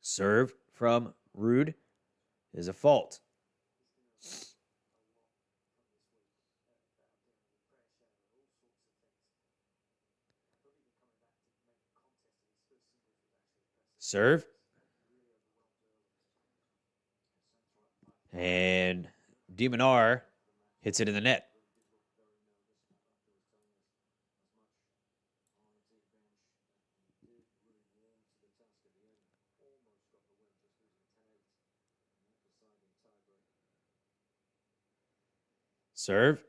Serve from Ruud is a fault. Serve. And Minaur hits it in the net. Serve.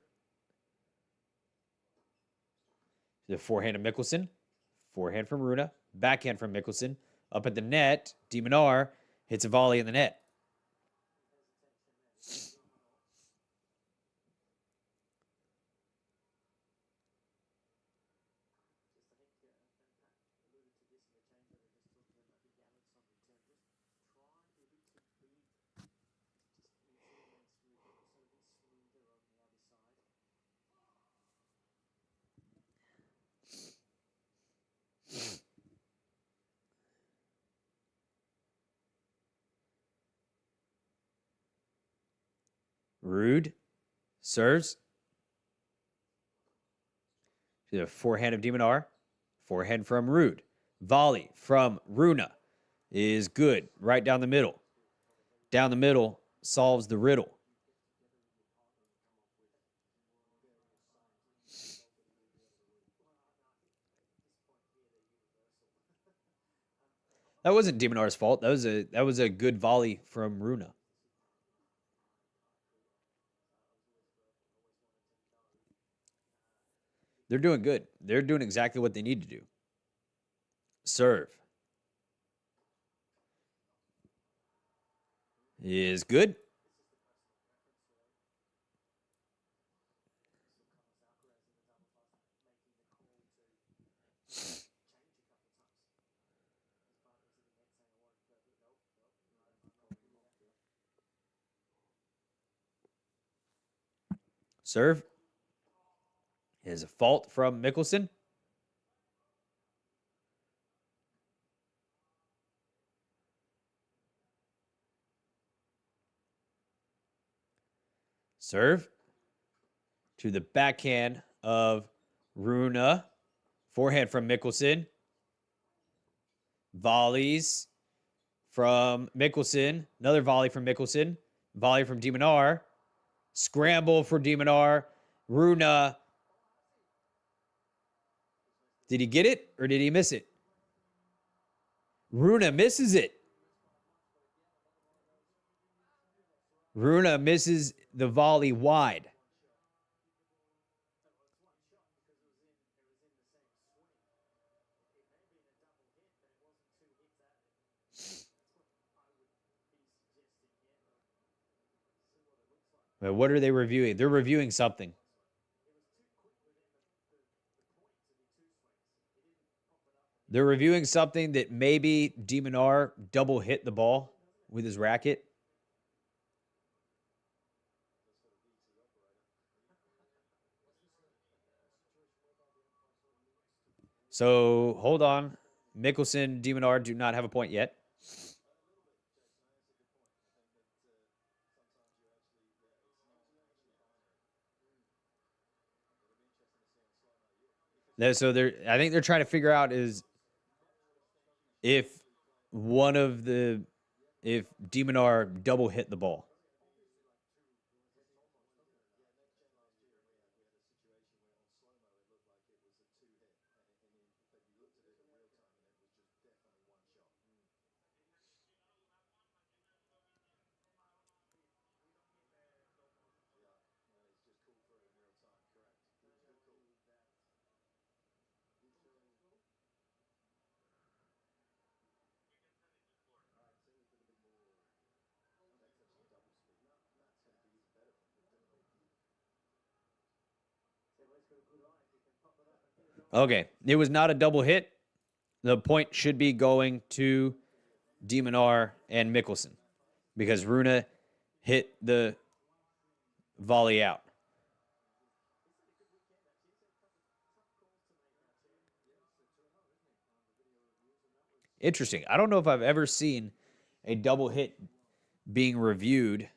The forehand of Michelsen. Forehand from Rune. Backhand from Michelsen. Up at the net. Minaur hits a volley in the net. Ruud serves to the forehand of Minaur. Forehand from Ruud. Volley from Rune is good. Right down the middle. Down the middle solves the riddle. That wasn't Minaur's fault. That was a good volley from Rune. They're doing good. They're doing exactly what they need to do. Serve is good. Serve is a fault from Michelsen. Serve to the backhand of Rune. Forehand from Michelsen. Volleys from Michelsen. Another volley from Michelsen. Volley from Minaur. Scramble for Minaur. Rune. Did he get it or did he miss it? Rune misses it. Rune misses the volley wide. What are they reviewing? They're reviewing something. They're reviewing something that maybe Minaur double hit the ball with his racket. So hold on. Michelsen, Minaur do not have a point yet. So I think they're trying to figure out is if Minaur double hit the ball. Okay, it was not a double hit. The point should be going to Minaur and Michelsen because Rune hit the volley out. Interesting. I don't know if I've ever seen a double hit being reviewed.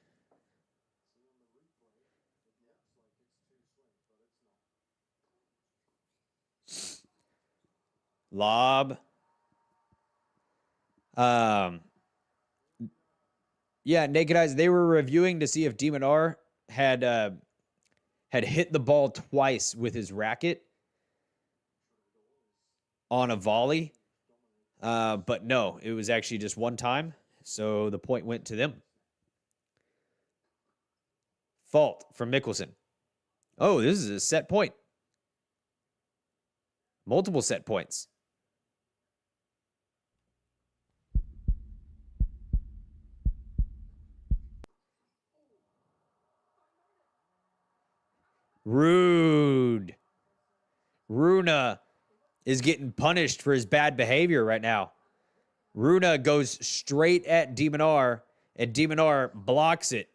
Lob. Yeah, Naked Eyes, they were reviewing to see if Minaur had hit the ball twice with his racket on a volley. But no, it was actually just one time. So the point went to them. Fault from Michelsen. Oh, this is a set point. Multiple set points. Ruud. Rune is getting punished for his bad behavior right now. Rune goes straight at Minaur, and Minaur blocks it.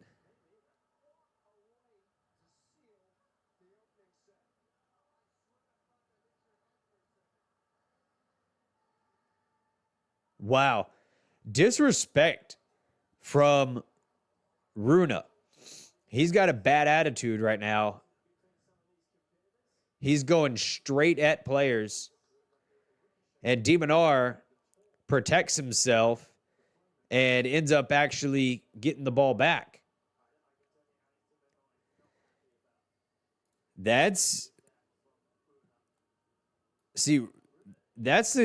Wow. Disrespect from Rune. He's got a bad attitude right now. He's going straight at players. And Minaur protects himself and ends up actually getting the ball back. That's the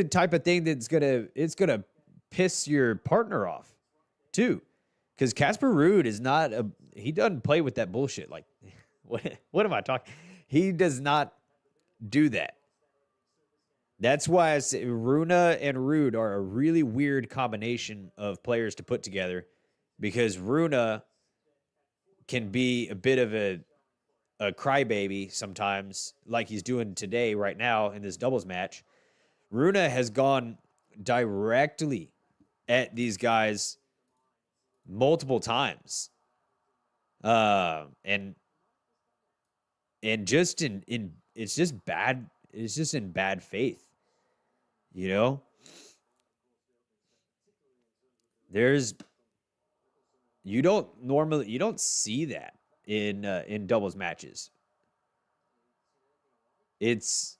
type of thing that's gonna piss your partner off too. Because Casper Ruud is not he doesn't play with that bullshit. Like, what am I talking? He does not do that. That's why I say Rune and Ruud are a really weird combination of players to put together, because Rune can be a bit of a crybaby sometimes, like he's doing today, right now, in this doubles match. Rune has gone directly at these guys multiple times. And just in it's just bad. It's just in bad faith, you know. There's you don't see that in doubles matches. It's,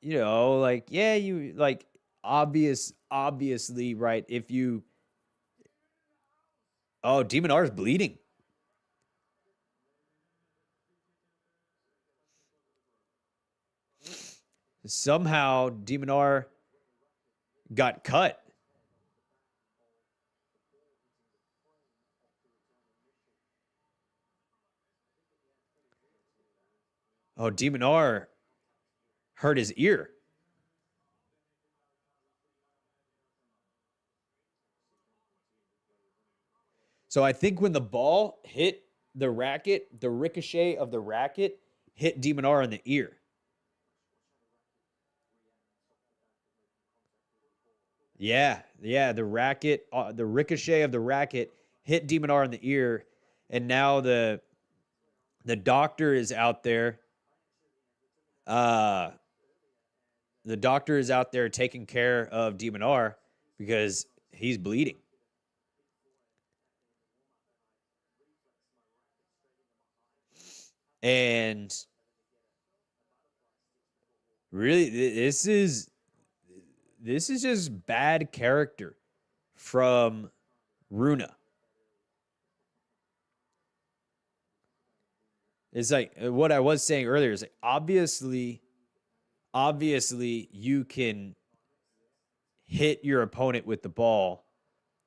like, yeah, you like obviously, right? If you Oh, Demon R is bleeding. Somehow Demon R got cut. Oh, Demon R hurt his ear. So I think when the ball hit the racket, the ricochet of the racket hit Demon R in the ear. Yeah, the racket, the ricochet of the racket hit Demon R in the ear, and now the doctor is out there. Uh, the doctor is out there taking care of Demon R because he's bleeding. And really, this is just bad character from Rune. It's like what I was saying earlier. Is like obviously you can hit your opponent with the ball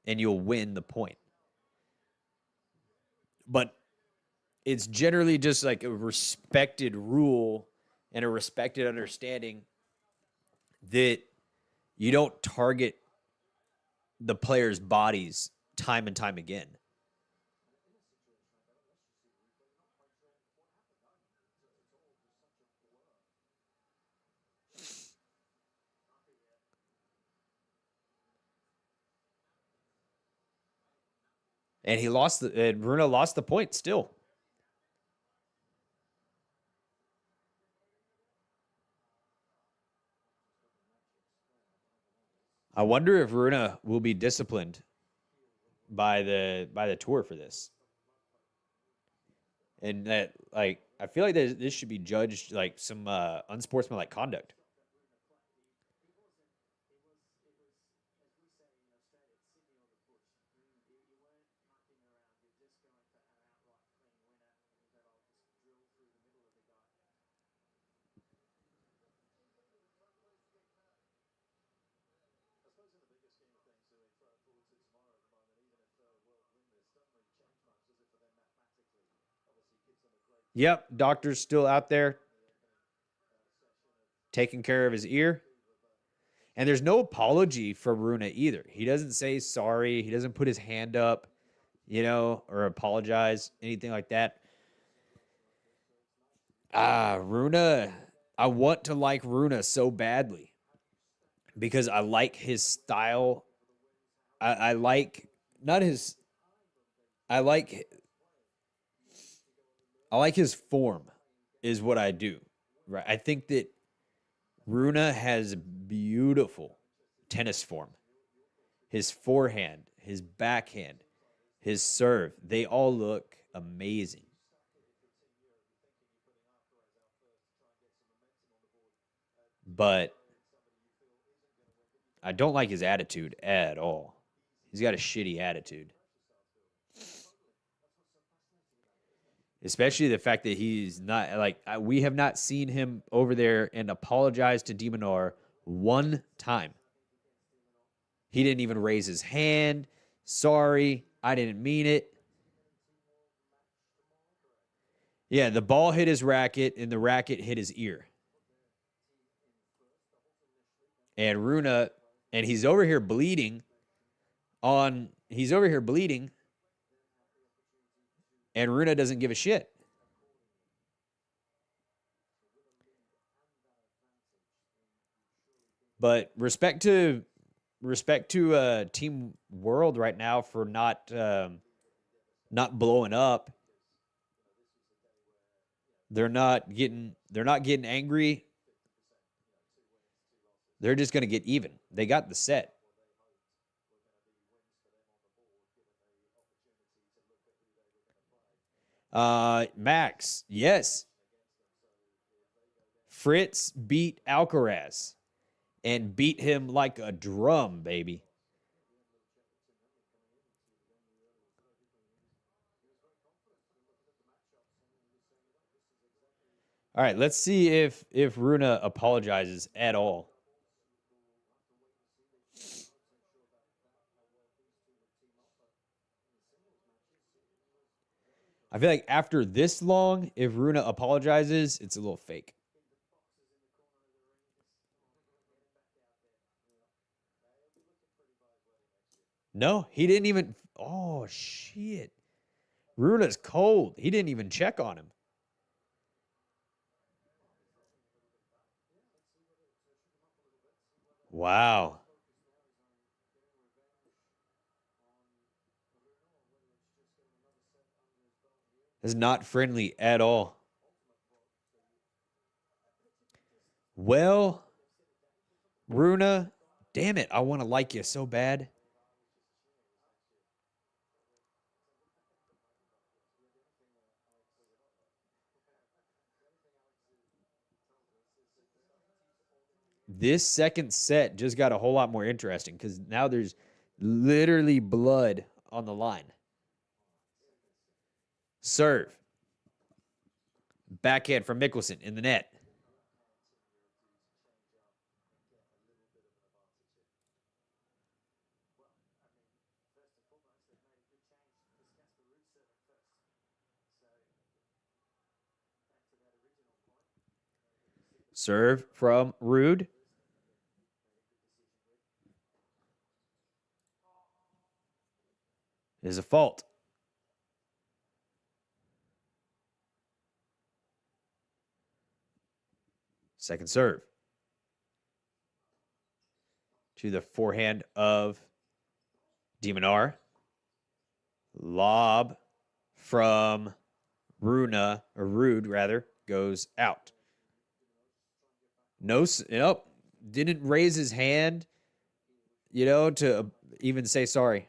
and you'll win the point. But it's generally just like a respected rule and a respected understanding that you don't target the players' bodies time and time again. And Rune lost the point still. I wonder if Rune will be disciplined by the tour for this. And that, like, I feel like this should be judged like some unsportsmanlike conduct. Yep, doctor's still out there taking care of his ear. And there's no apology from Rune either. He doesn't say sorry. He doesn't put his hand up, or apologize, anything like that. Rune, I want to like Rune so badly because I like his style. I like not his. I like his form, is what I do. Right. I think that Rune has beautiful tennis form. His forehand, his backhand, his serve, they all look amazing. But I don't like his attitude at all. He's got a shitty attitude. Especially the fact that he's not like we have not seen him over there and apologize to Minaur one time. He didn't even raise his hand. Sorry, I didn't mean it. Yeah, the ball hit his racket and the racket hit his ear. And Rune, and he's over here bleeding he's over here bleeding, and Rune doesn't give a shit. But respect to Team World right now for not blowing up. They're not getting angry. They're just going to get even. They got the set. Max, yes. Fritz beat Alcaraz and beat him like a drum, baby. All right, let's see if Rune apologizes at all. I feel like after this long, if Rune apologizes, it's a little fake. No, he didn't even. Oh, shit. Rune's cold. He didn't even check on him. Wow. That's not friendly at all. Well, Rune, damn it. I want to like you so bad. This second set just got a whole lot more interesting because now there's literally blood on the line. Serve. Backhand from Michelsen in the net. Serve from Ruud. Is a fault. Second serve. To the forehand of Minaur. Lob from Rune, or Ruud rather, goes out. Nope. Didn't raise his hand, to even say sorry.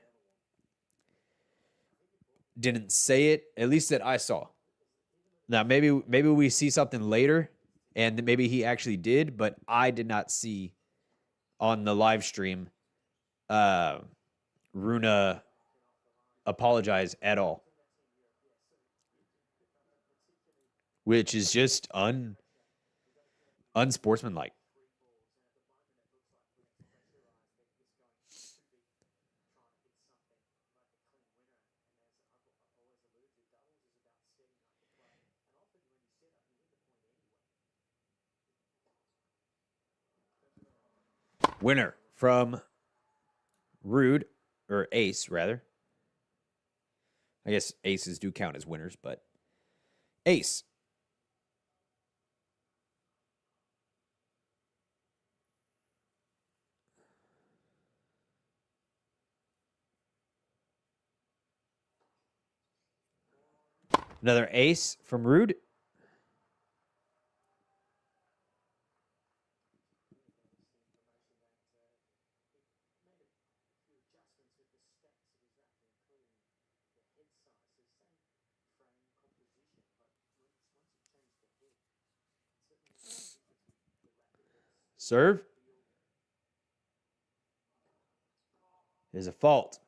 Didn't say it, at least that I saw. Now maybe we see something later, and maybe he actually did, but I did not see on the live stream Rune apologize at all, which is just unsportsmanlike. Winner from Ruud, or ace, rather. I guess aces do count as winners, but ace. Another ace from Ruud. Serve is a fault.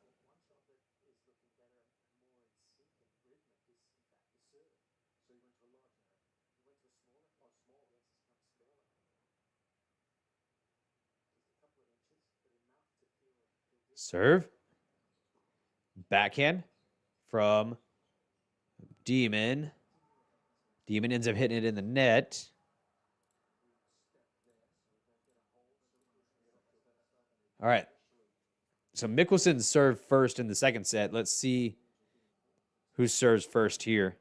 Serve. Backhand from Demon. Demon ends up hitting it in the net. All right. So Michelsen served first in the second set. Let's see who serves first here.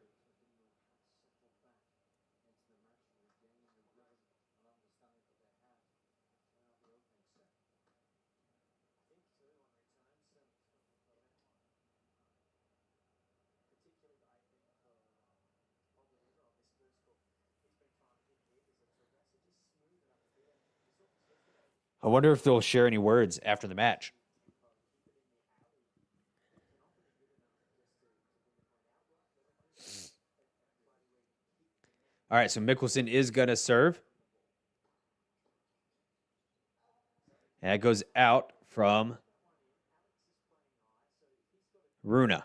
I wonder if they'll share any words after the match. All right, so Michelsen is going to serve. And that goes out from Rune.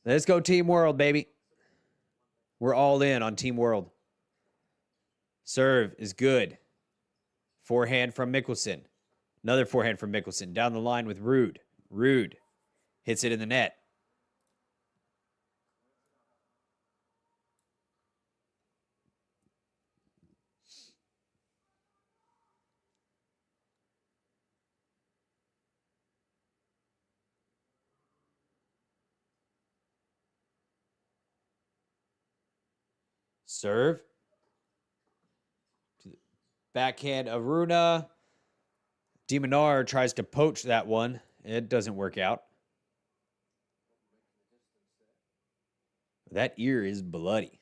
Let's go Team World, baby. We're all in on Team World. Serve is good. Forehand from Michelsen. Another forehand from Michelsen. Down the line with Ruud. Ruud hits it in the net. Serve. To the backhand of Rune. Minaur tries to poach that one. It doesn't work out. That ear is bloody.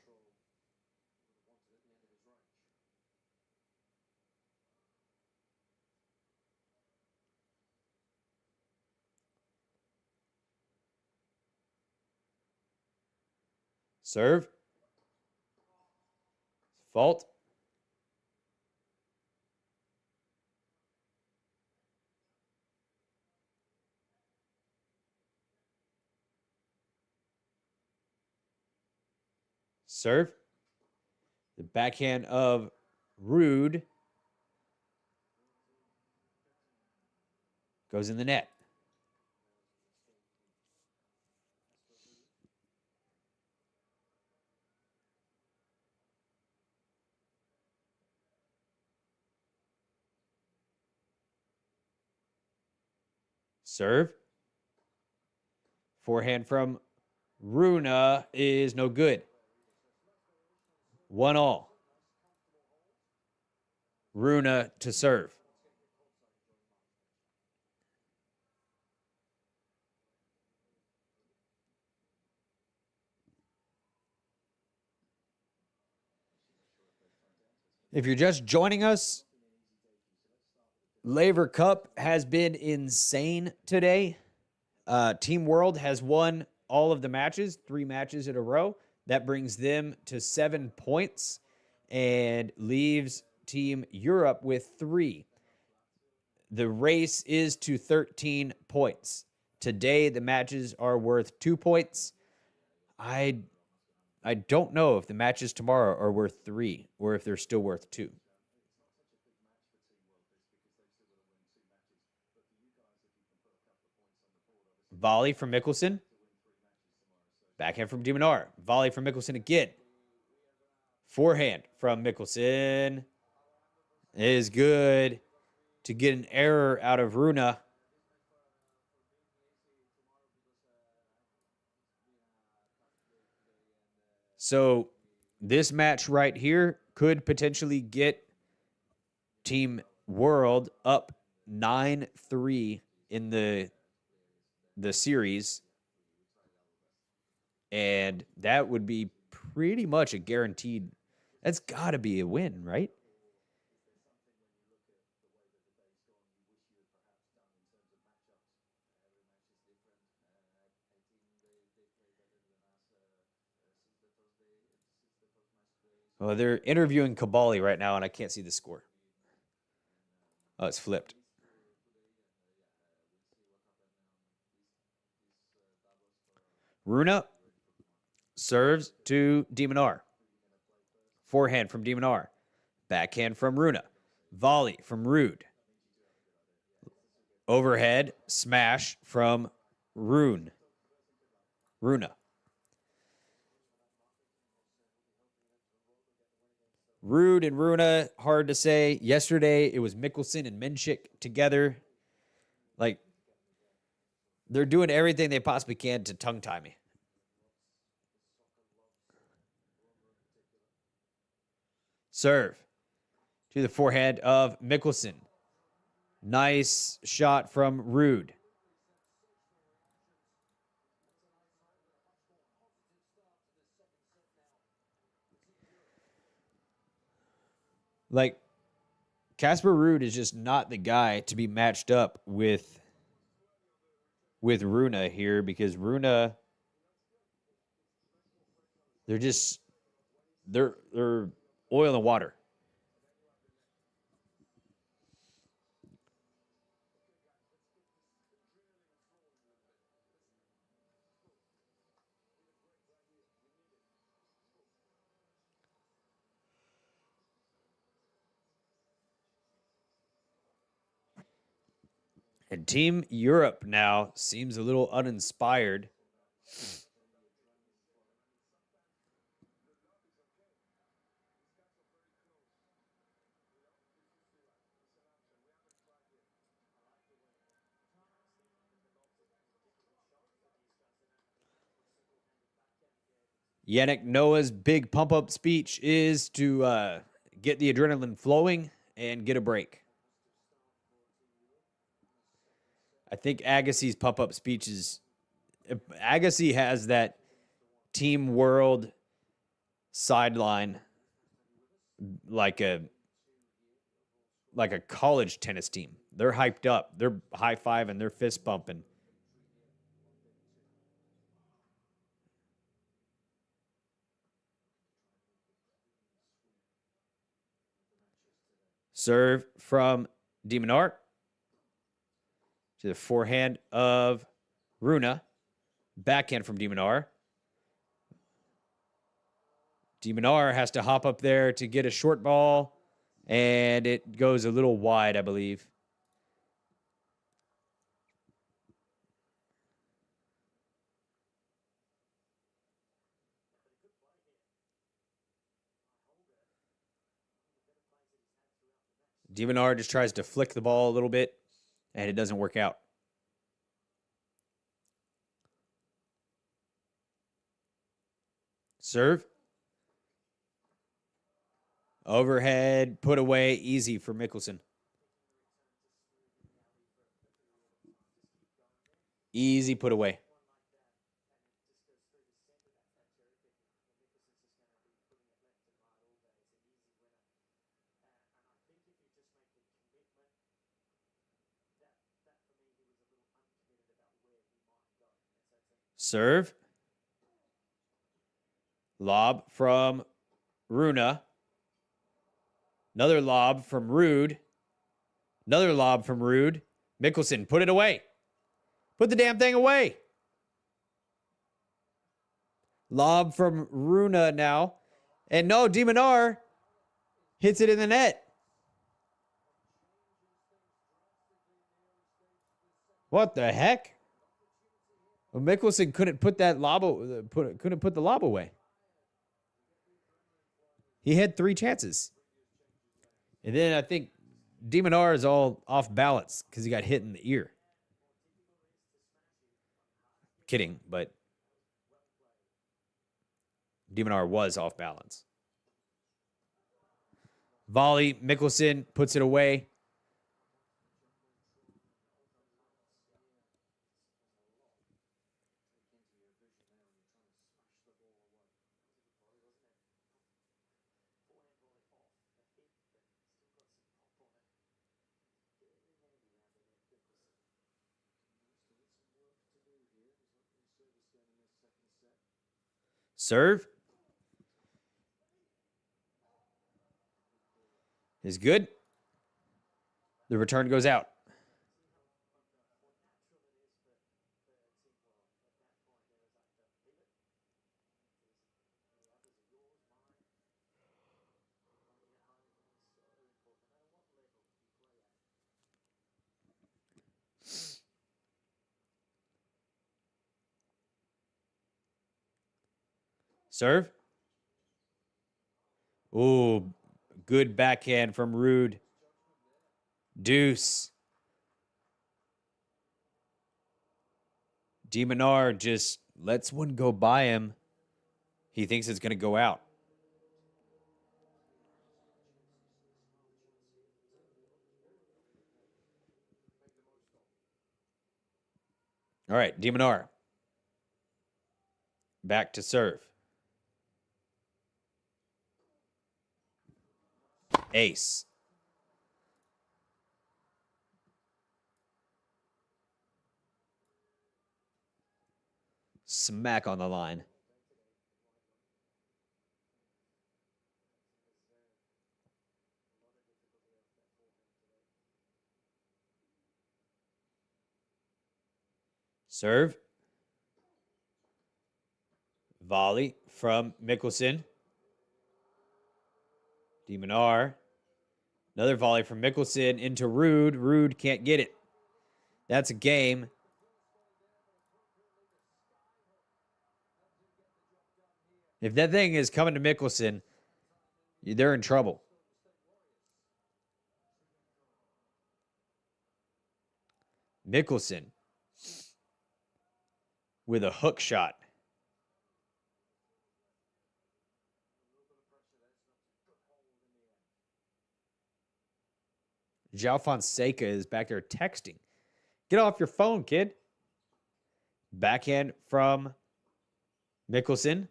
Serve. Fault. Serve. The backhand of Ruud goes in the net. Serve. Forehand from Rune is no good. 1-1. Rune to serve. If you're just joining us, Laver Cup has been insane today. Team World has won all of the matches, 3 matches in a row. That brings them to 7 points and leaves Team Europe with 3. The race is to 13 points. Today, the matches are worth 2 points. I don't know if the matches tomorrow are worth 3 or if they're still worth 2. Volley from Michelsen. Backhand from Minaur. Volley from Michelsen again. Forehand from Michelsen is good to get an error out of Rune. So this match right here could potentially get Team World up 9-3 in the series. And that would be pretty much a guaranteed. That's got to be a win, right? Well, they're interviewing Kabali right now, and I can't see the score. Oh, it's flipped. Rune serves to Minaur. Forehand from Minaur. Backhand from Rune. Volley from Ruud. Overhead smash from Rune. Rune. Ruud and Rune, hard to say. Yesterday, it was Michelsen and Menchik together. Like, they're doing everything they possibly can to tongue-tie me. Serve to the forehand of Michelsen. Nice shot from Ruud. Like, Casper Ruud is just not the guy to be matched up with Rune here, because Rune, they're oil and water. And Team Europe now seems a little uninspired. Yannick Noah's big pump-up speech is to get the adrenaline flowing and get a break. I think Agassi's pump-up speech is... Agassi has that Team World sideline like a college tennis team. They're hyped up. They're high-fiving. They're fist-bumping. Serve from Minaur to the forehand of Rune. Backhand from Minaur. Minaur has to hop up there to get a short ball, and it goes a little wide, I believe. Minaur just tries to flick the ball a little bit, and it doesn't work out. Serve. Overhead, put away, easy for Michelsen. Easy put away. Serve. Lob from Rune. Another lob from Ruud. Another lob from Ruud. Michelsen, put it away. Put the damn thing away. Lob from Rune now. And no, Minaur hits it in the net. What the heck? Well, Michelsen couldn't put that lob couldn't put the lob away. He had 3 chances. And then I think Minaur is all off balance because he got hit in the ear. Kidding, but Minaur was off balance. Volley, Michelsen puts it away. Serve is good. The return goes out. Serve. Ooh, good backhand from Ruud. Deuce. Minaur just lets one go by him. He thinks it's going to go out. All right, Minaur. Back to serve. Ace. Smack on the line. Serve. Volley from Michelsen. Minaur. Another volley from Michelsen into Ruud. Ruud can't get it. That's a game. If that thing is coming to Michelsen, they're in trouble. Michelsen with a hook shot. João Fonseca is back there texting. Get off your phone, kid. Backhand from Michelsen.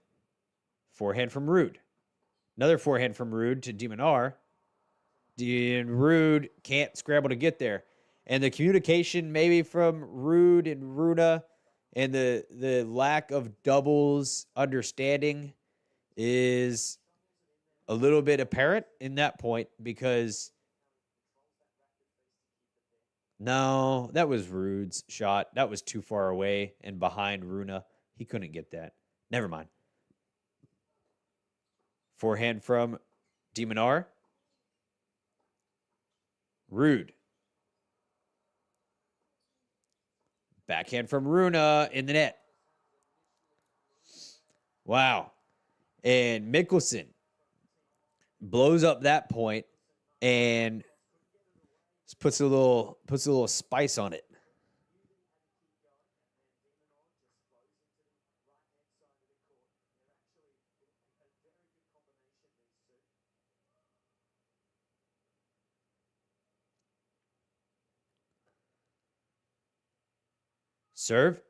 Forehand from Ruud. Another forehand from Ruud to Minaur. Ruud can't scramble to get there. And the communication maybe from Ruud and Rune and the lack of doubles understanding is a little bit apparent in that point because no, that was Ruud's shot. That was too far away and behind Rune. He couldn't get that. Never mind. Forehand from Minaur. Ruud. Backhand from Rune in the net. Wow. And Michelsen blows up that point and puts a little spice on it. Serve.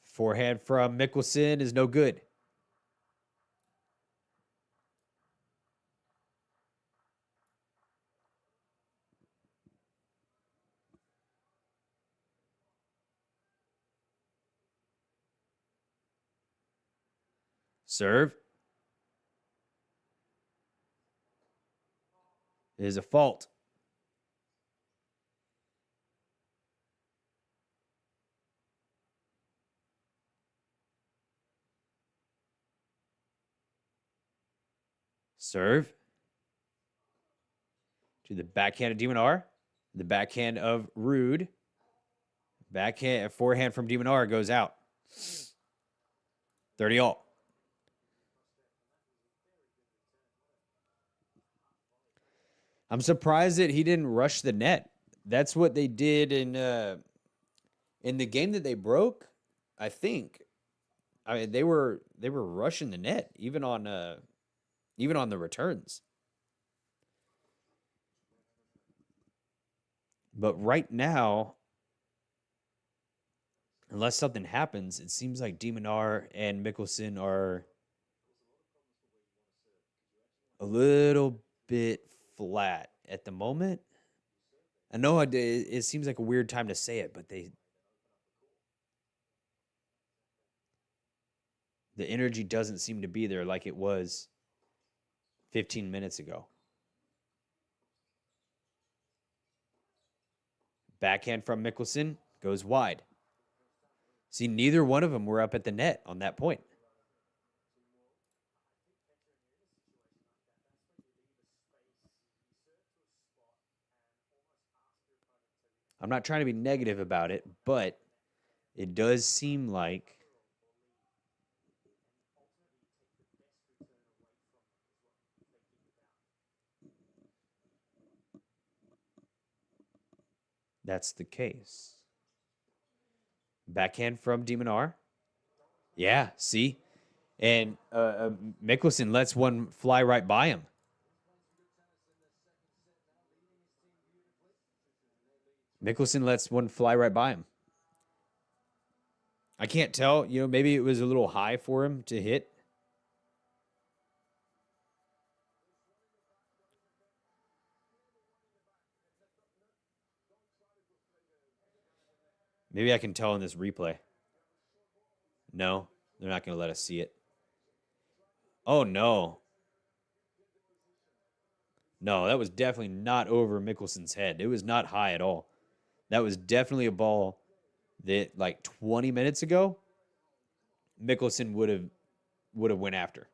Forehand from Michelsen is no good. Serve. It is a fault. Serve. To the backhand of Minaur. The backhand of Ruud. Backhand, forehand from Minaur goes out. 30 all. I'm surprised that he didn't rush the net. That's what they did in the game that they broke. I think. I mean, they were rushing the net even on the returns. But right now, unless something happens, it seems like Minaur and Michelsen are a little bit flat at the moment. I know it seems like a weird time to say it, but the energy doesn't seem to be there like it was 15 minutes ago. Backhand from Michelsen goes wide. See, neither one of them were up at the net on that point. I'm not trying to be negative about it, but it does seem like that's the case. Backhand from Minaur. Yeah, see? And Michelsen lets one fly right by him. Michelsen lets one fly right by him. I can't tell. You know, maybe it was a little high for him to hit. Maybe I can tell in this replay. No, they're not going to let us see it. Oh, no. No, that was definitely not over Michelsen's head. It was not high at all. That was definitely a ball that, like 20 minutes ago, Michelsen would have went after.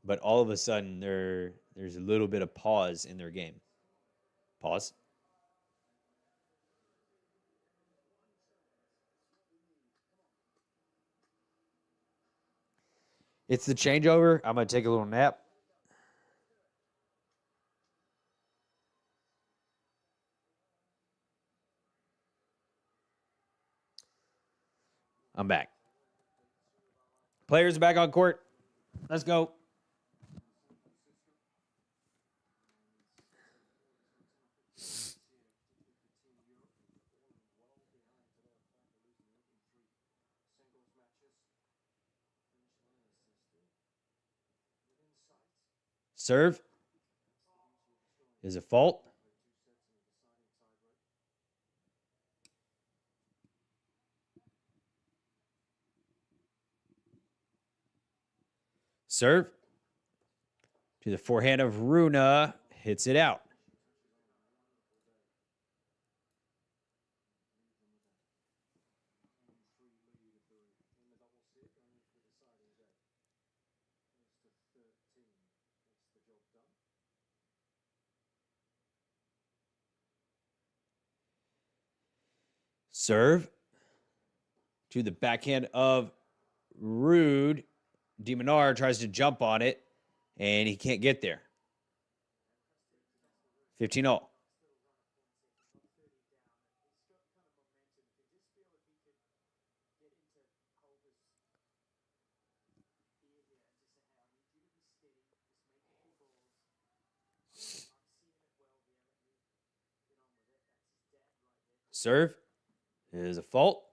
But all of a sudden, there's a little bit of pause in their game. Pause. It's the changeover. I'm going to take a little nap. I'm back. Players are back on court. Let's go. Serve is a fault. Serve to the forehand of Rune. Hits it out. Serve to the backhand of Ruud. Minaur tries to jump on it, and he can't get there. 15-0. Serve is a fault.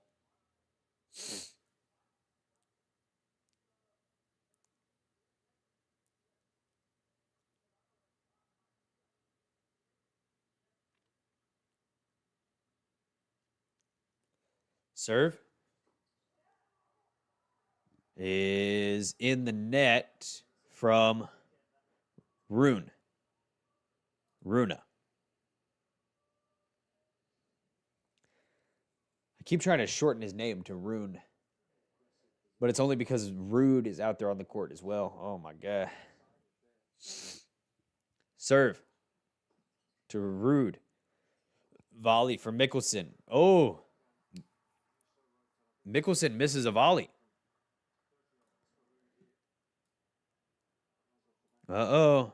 Serve is in the net from Rune. Rune. I keep trying to shorten his name to Rune, but it's only because Ruud is out there on the court as well. Oh, my God. Serve to Ruud. Volley for Michelsen. Oh. Michelsen misses a volley. Uh-oh.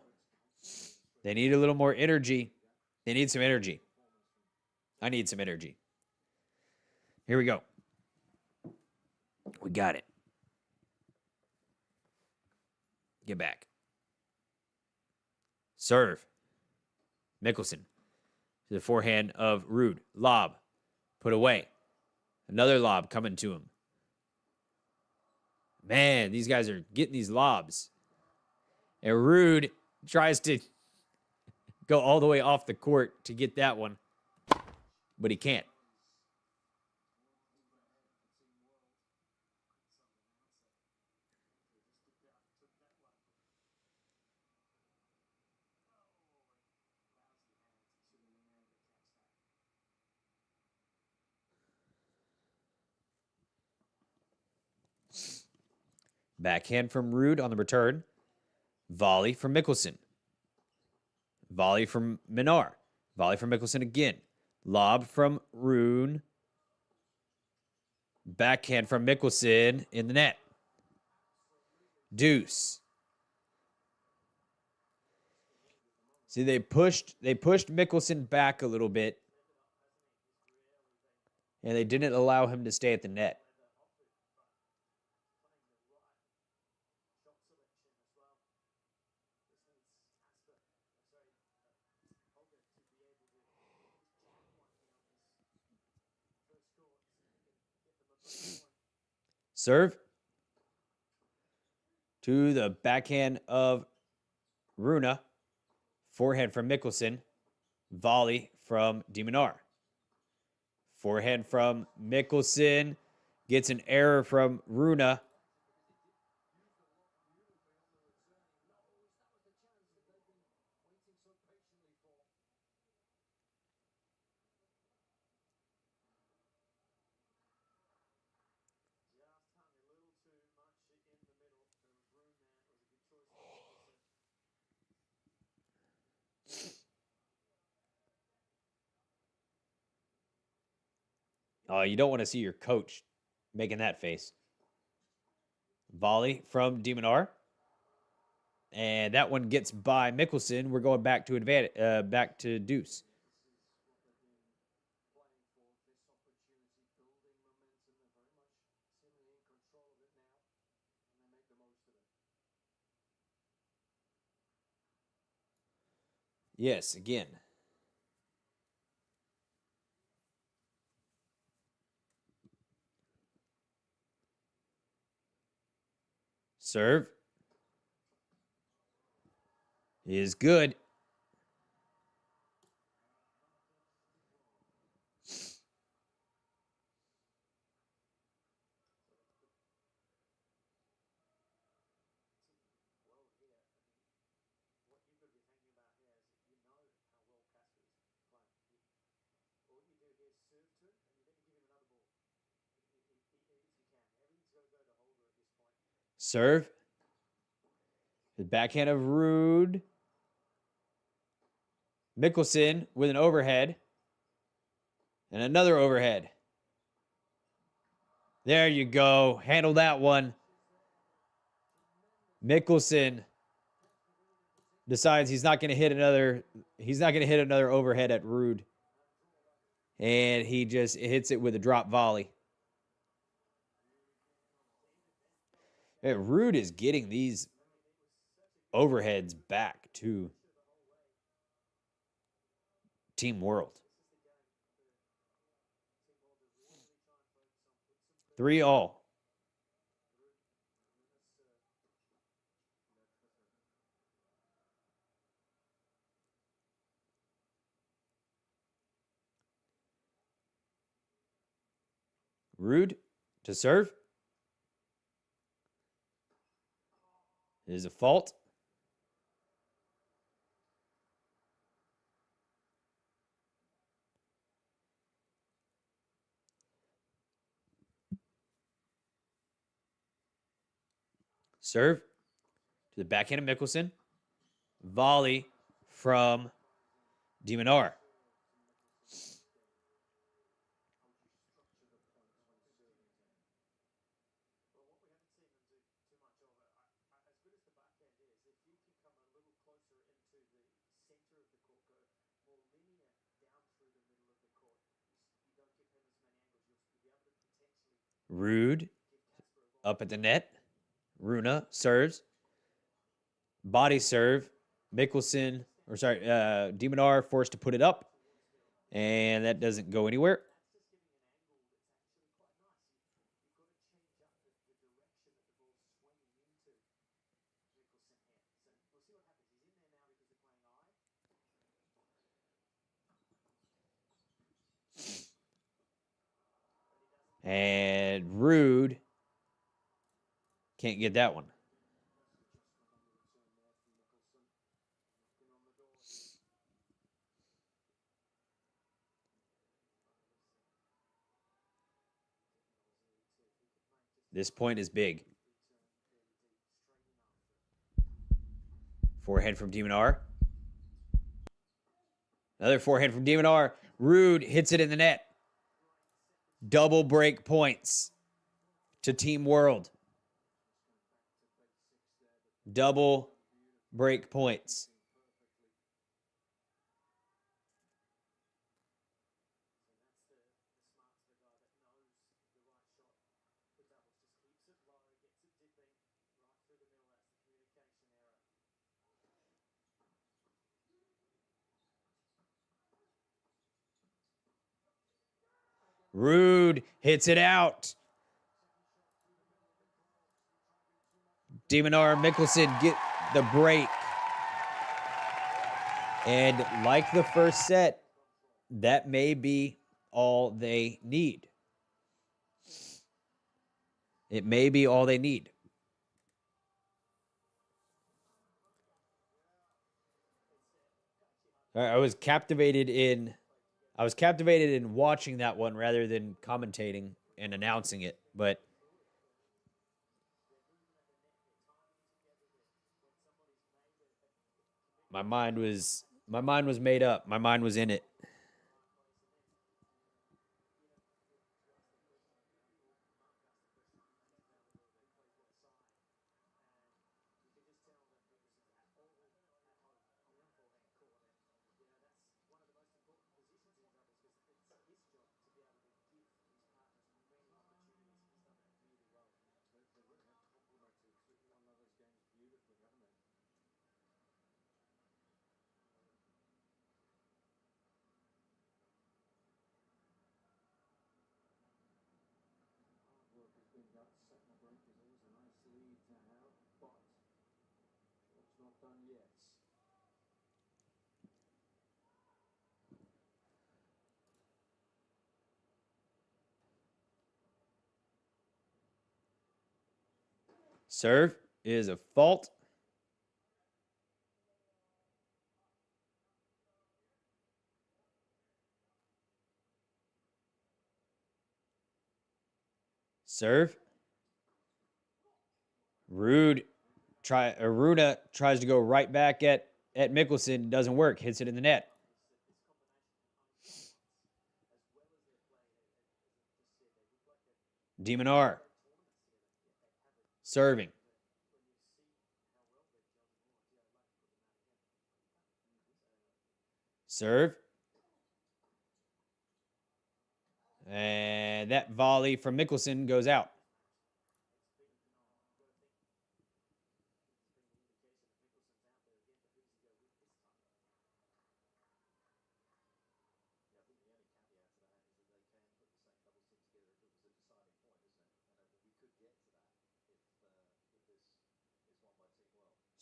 They need a little more energy. They need some energy. I need some energy. Here we go. We got it. Get back. Serve. Michelsen to the forehand of Ruud. Lob. Put away. Another lob coming to him. Man, these guys are getting these lobs. And Ruud tries to go all the way off the court to get that one, but he can't. Backhand from Ruud on the return. Volley from Michelsen. Volley from Minaur. Volley from Michelsen again. Lob from Rune. Backhand from Michelsen in the net. Deuce. See, they pushed Michelsen back a little bit And they didn't allow him to stay at the net. Serve to the backhand of Rune. Forehand from Michelsen. Volley from Minaur. Forehand from Michelsen. Gets an error from Rune. Oh, you don't want to see your coach making that face. Volley from Minaur. And that one gets by Michelsen. We're going back to back to deuce. Yes, again. Serve is good. Serve. The backhand of Ruud. Michelsen with an overhead. And another overhead. There you go. Handle that one. Michelsen decides he's not going to hit another overhead at Ruud. And he just hits it with a drop volley. And Ruud is getting these overheads back to Team World. 3-all. Ruud to serve. It is a fault. Serve to the backhand of Michelsen. Volley from Minaur. Ruud up at the net. Rune serves. Body serve. Michelsen, Minaur forced to put it up. And that doesn't go anywhere. And Ruud can't get that one. This point is big. Forehand from Minaur. Another forehand from Minaur. Ruud hits it in the net. Double break points to Team World. Double break points. Ruud hits it out. Minaur and Michelsen get the break. And like the first set, that may be all they need. It may be all they need. I was captivated in watching that one rather than commentating and announcing it, but my mind was made up. My mind was in it. Serve is a fault. Serve. Rune tries to go right back at Michelsen. Doesn't work. Hits it in the net. Minaur. Serving. Serve. And that volley from Michelsen goes out.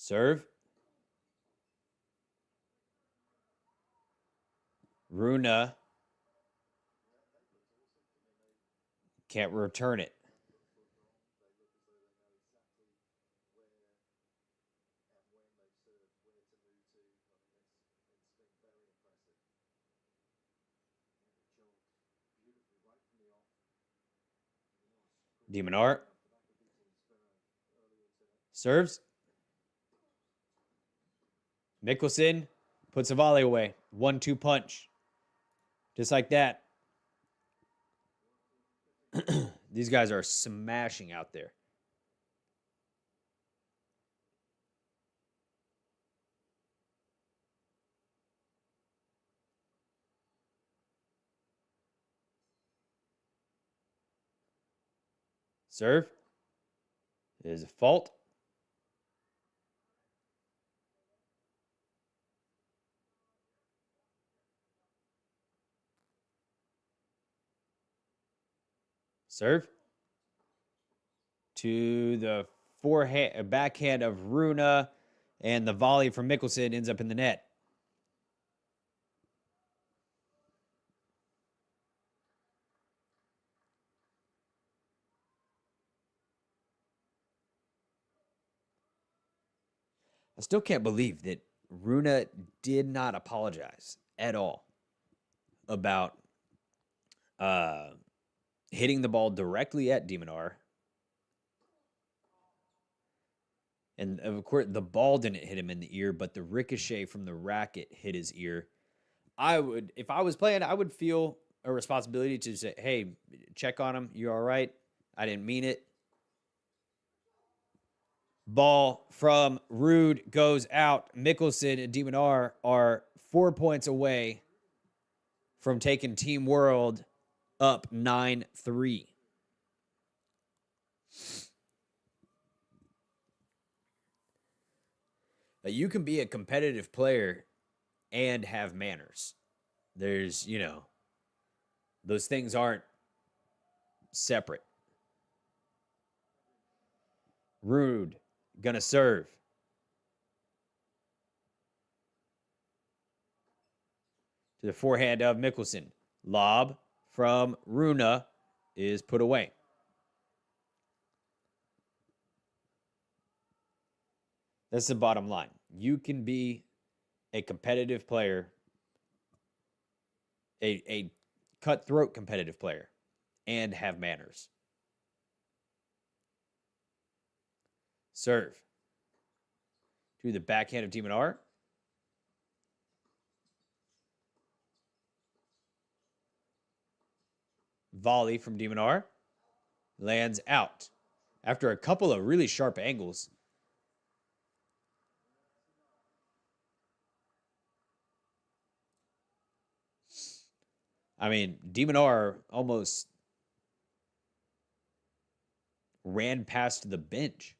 Serve. Rune can't return it. Minaur serves. Michelsen puts a volley away. 1-2 punch. Just like that. These guys are smashing out there. Serve is a fault. Serve to the forehand, backhand of Rune, and the volley from Michelsen ends up in the net. I still can't believe that Rune did not apologize at all about hitting the ball directly at Minaur. And of course, the ball didn't hit him in the ear, but the ricochet from the racket hit his ear. If I was playing, I would feel a responsibility to say, hey, check on him. You all right? I didn't mean it. Ball from Ruud goes out. Michelsen and Minaur are 4 points away from taking Team World up 9-3. You can be a competitive player and have manners. There's, those things aren't separate. Ruud gonna serve. To the forehand of Michelsen. Lob from Rune is put away. That's the bottom line. You can be a competitive player, a cutthroat competitive player, and have manners. Serve. To the backhand of Minaur. Volley from Minaur. Lands out. After a couple of really sharp angles. I mean, Minaur almost ran past the bench.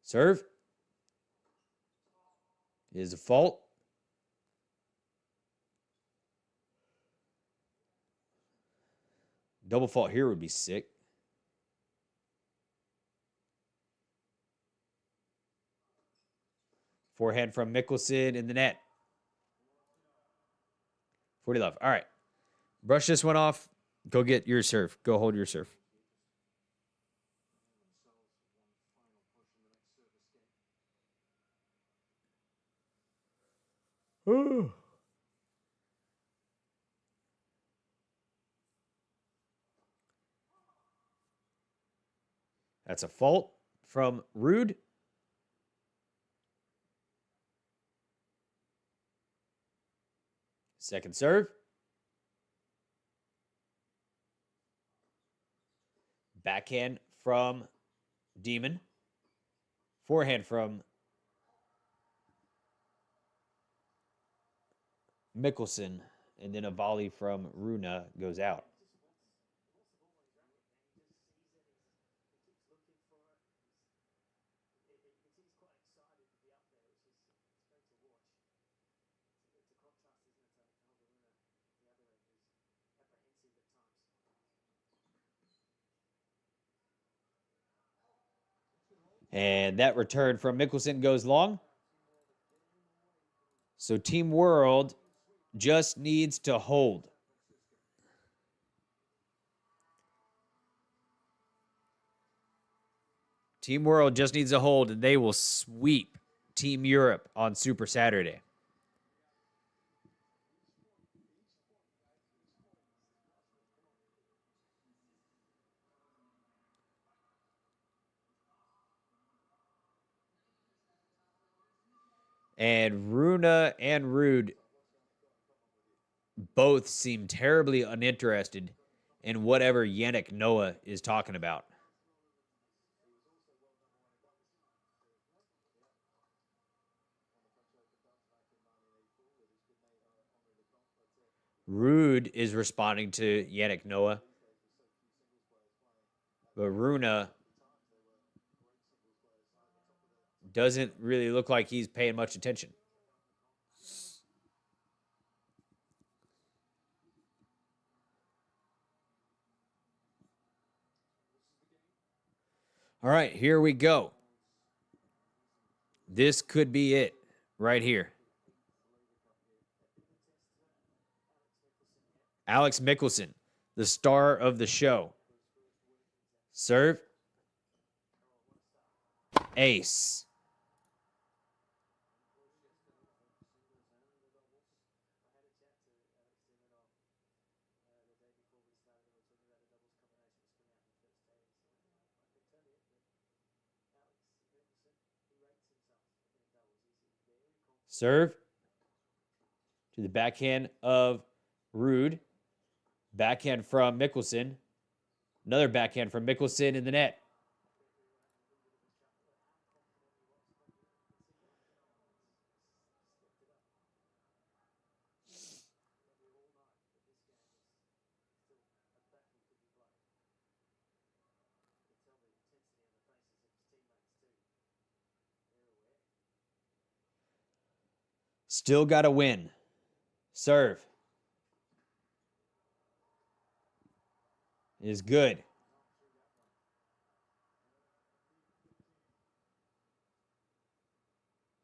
Serve. Is a fault. Double fault here would be sick. Forehand from Michelsen in the net. 40 love. All right. Brush this one off. Go get your serve. Go hold your serve. Ooh. That's a fault from Ruud. Second serve. Backhand from Demon. Forehand from Michelsen. And then a volley from Rune goes out. And that return from Michelsen goes long. So Team World just needs to hold. Team World just needs to hold, and they will sweep Team Europe on Super Saturday. And Rune and Ruud both seem terribly uninterested in whatever Yannick Noah is talking about. Ruud is responding to Yannick Noah, but Rune doesn't really look like he's paying much attention. All right, here we go. This could be it right here. Alex Michelsen, the star of the show. Serve. Ace. Serve. To the backhand of Ruud. Backhand from Michelsen. Another backhand from Michelsen in the net. Still got to win. Serve. is good.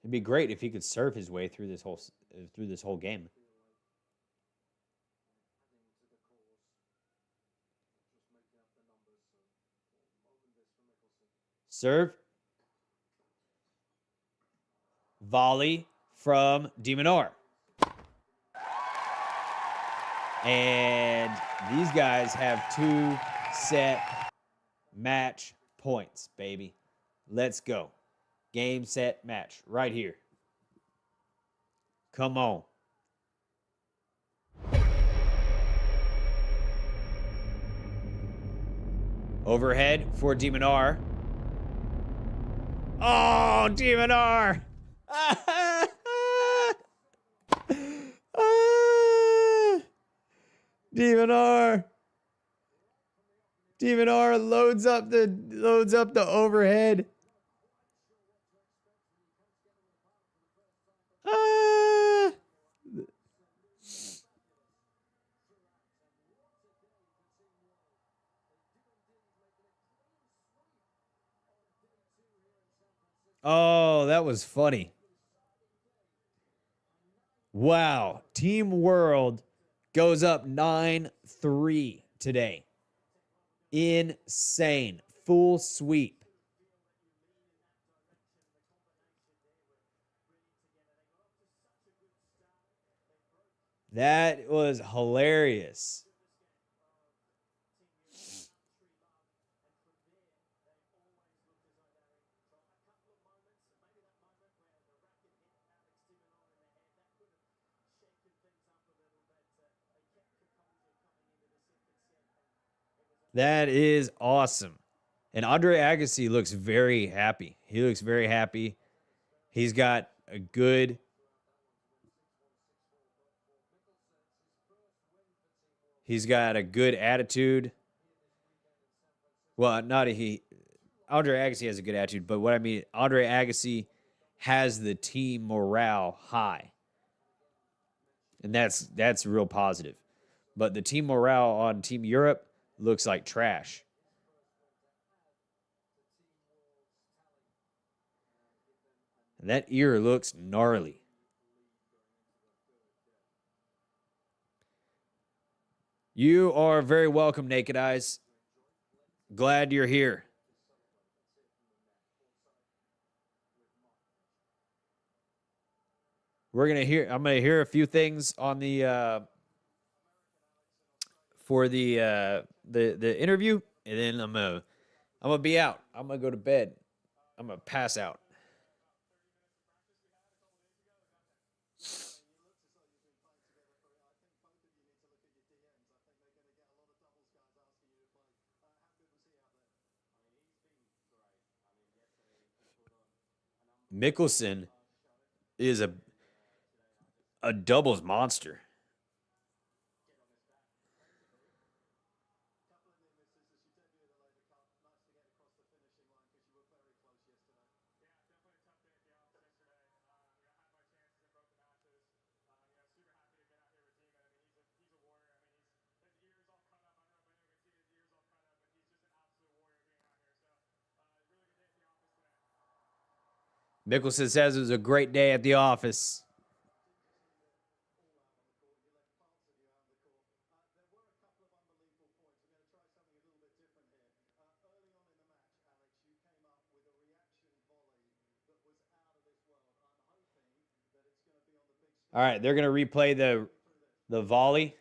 It'd be great if he could serve his way through this whole game. Serve. Volley from Minaur. And these guys have 2 set match points, baby. Let's go. Game, set, match. Right here. Come on. Overhead for Minaur. Oh, Minaur! Minaur loads up the overhead. Oh, that was funny. Wow. Team World goes up 9-3 today. Insane. Full sweep. That was hilarious. That is awesome. And Andre Agassi looks very happy. He looks very happy. He's got a good attitude. Well, not he. Andre Agassi has a good attitude, but what I mean, Andre Agassi has the team morale high, and that's real positive. But the team morale on Team Europe looks like trash. And that ear looks gnarly. You are very welcome, Naked Eyes. Glad you're here. I'm gonna hear a few things on the for the interview, and then I'm gonna be out. I'm gonna go to bed. I'm gonna pass out. Michelsen is a doubles monster. Michelsen says it was a great day at the office. All right, they're gonna replay the volley.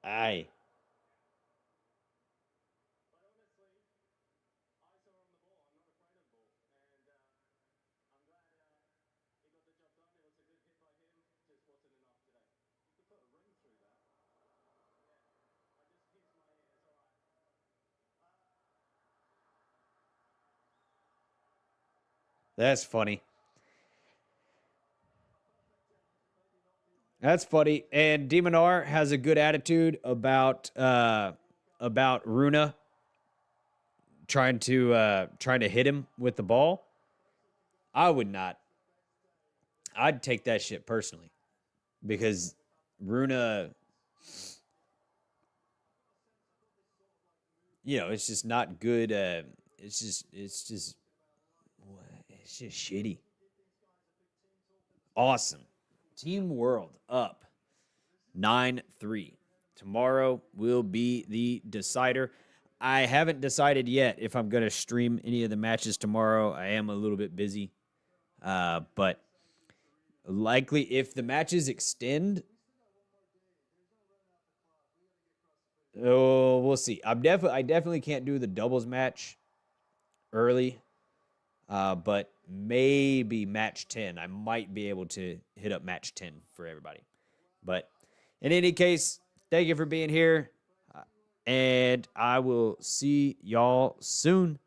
Aye. That's funny. That's funny. And Minaur has a good attitude about Rune trying to hit him with the ball. I would not. I'd take that shit personally because Rune, it's just not good. It's just shitty. Awesome. Team World up 9-3. Tomorrow will be the decider. I haven't decided yet if I'm going to stream any of the matches tomorrow. I am a little bit busy. But likely if the matches extend, we'll see. I definitely can't do the doubles match early. But maybe match 10. I might be able to hit up match 10 for everybody. But in any case, thank you for being here. And I will see y'all soon.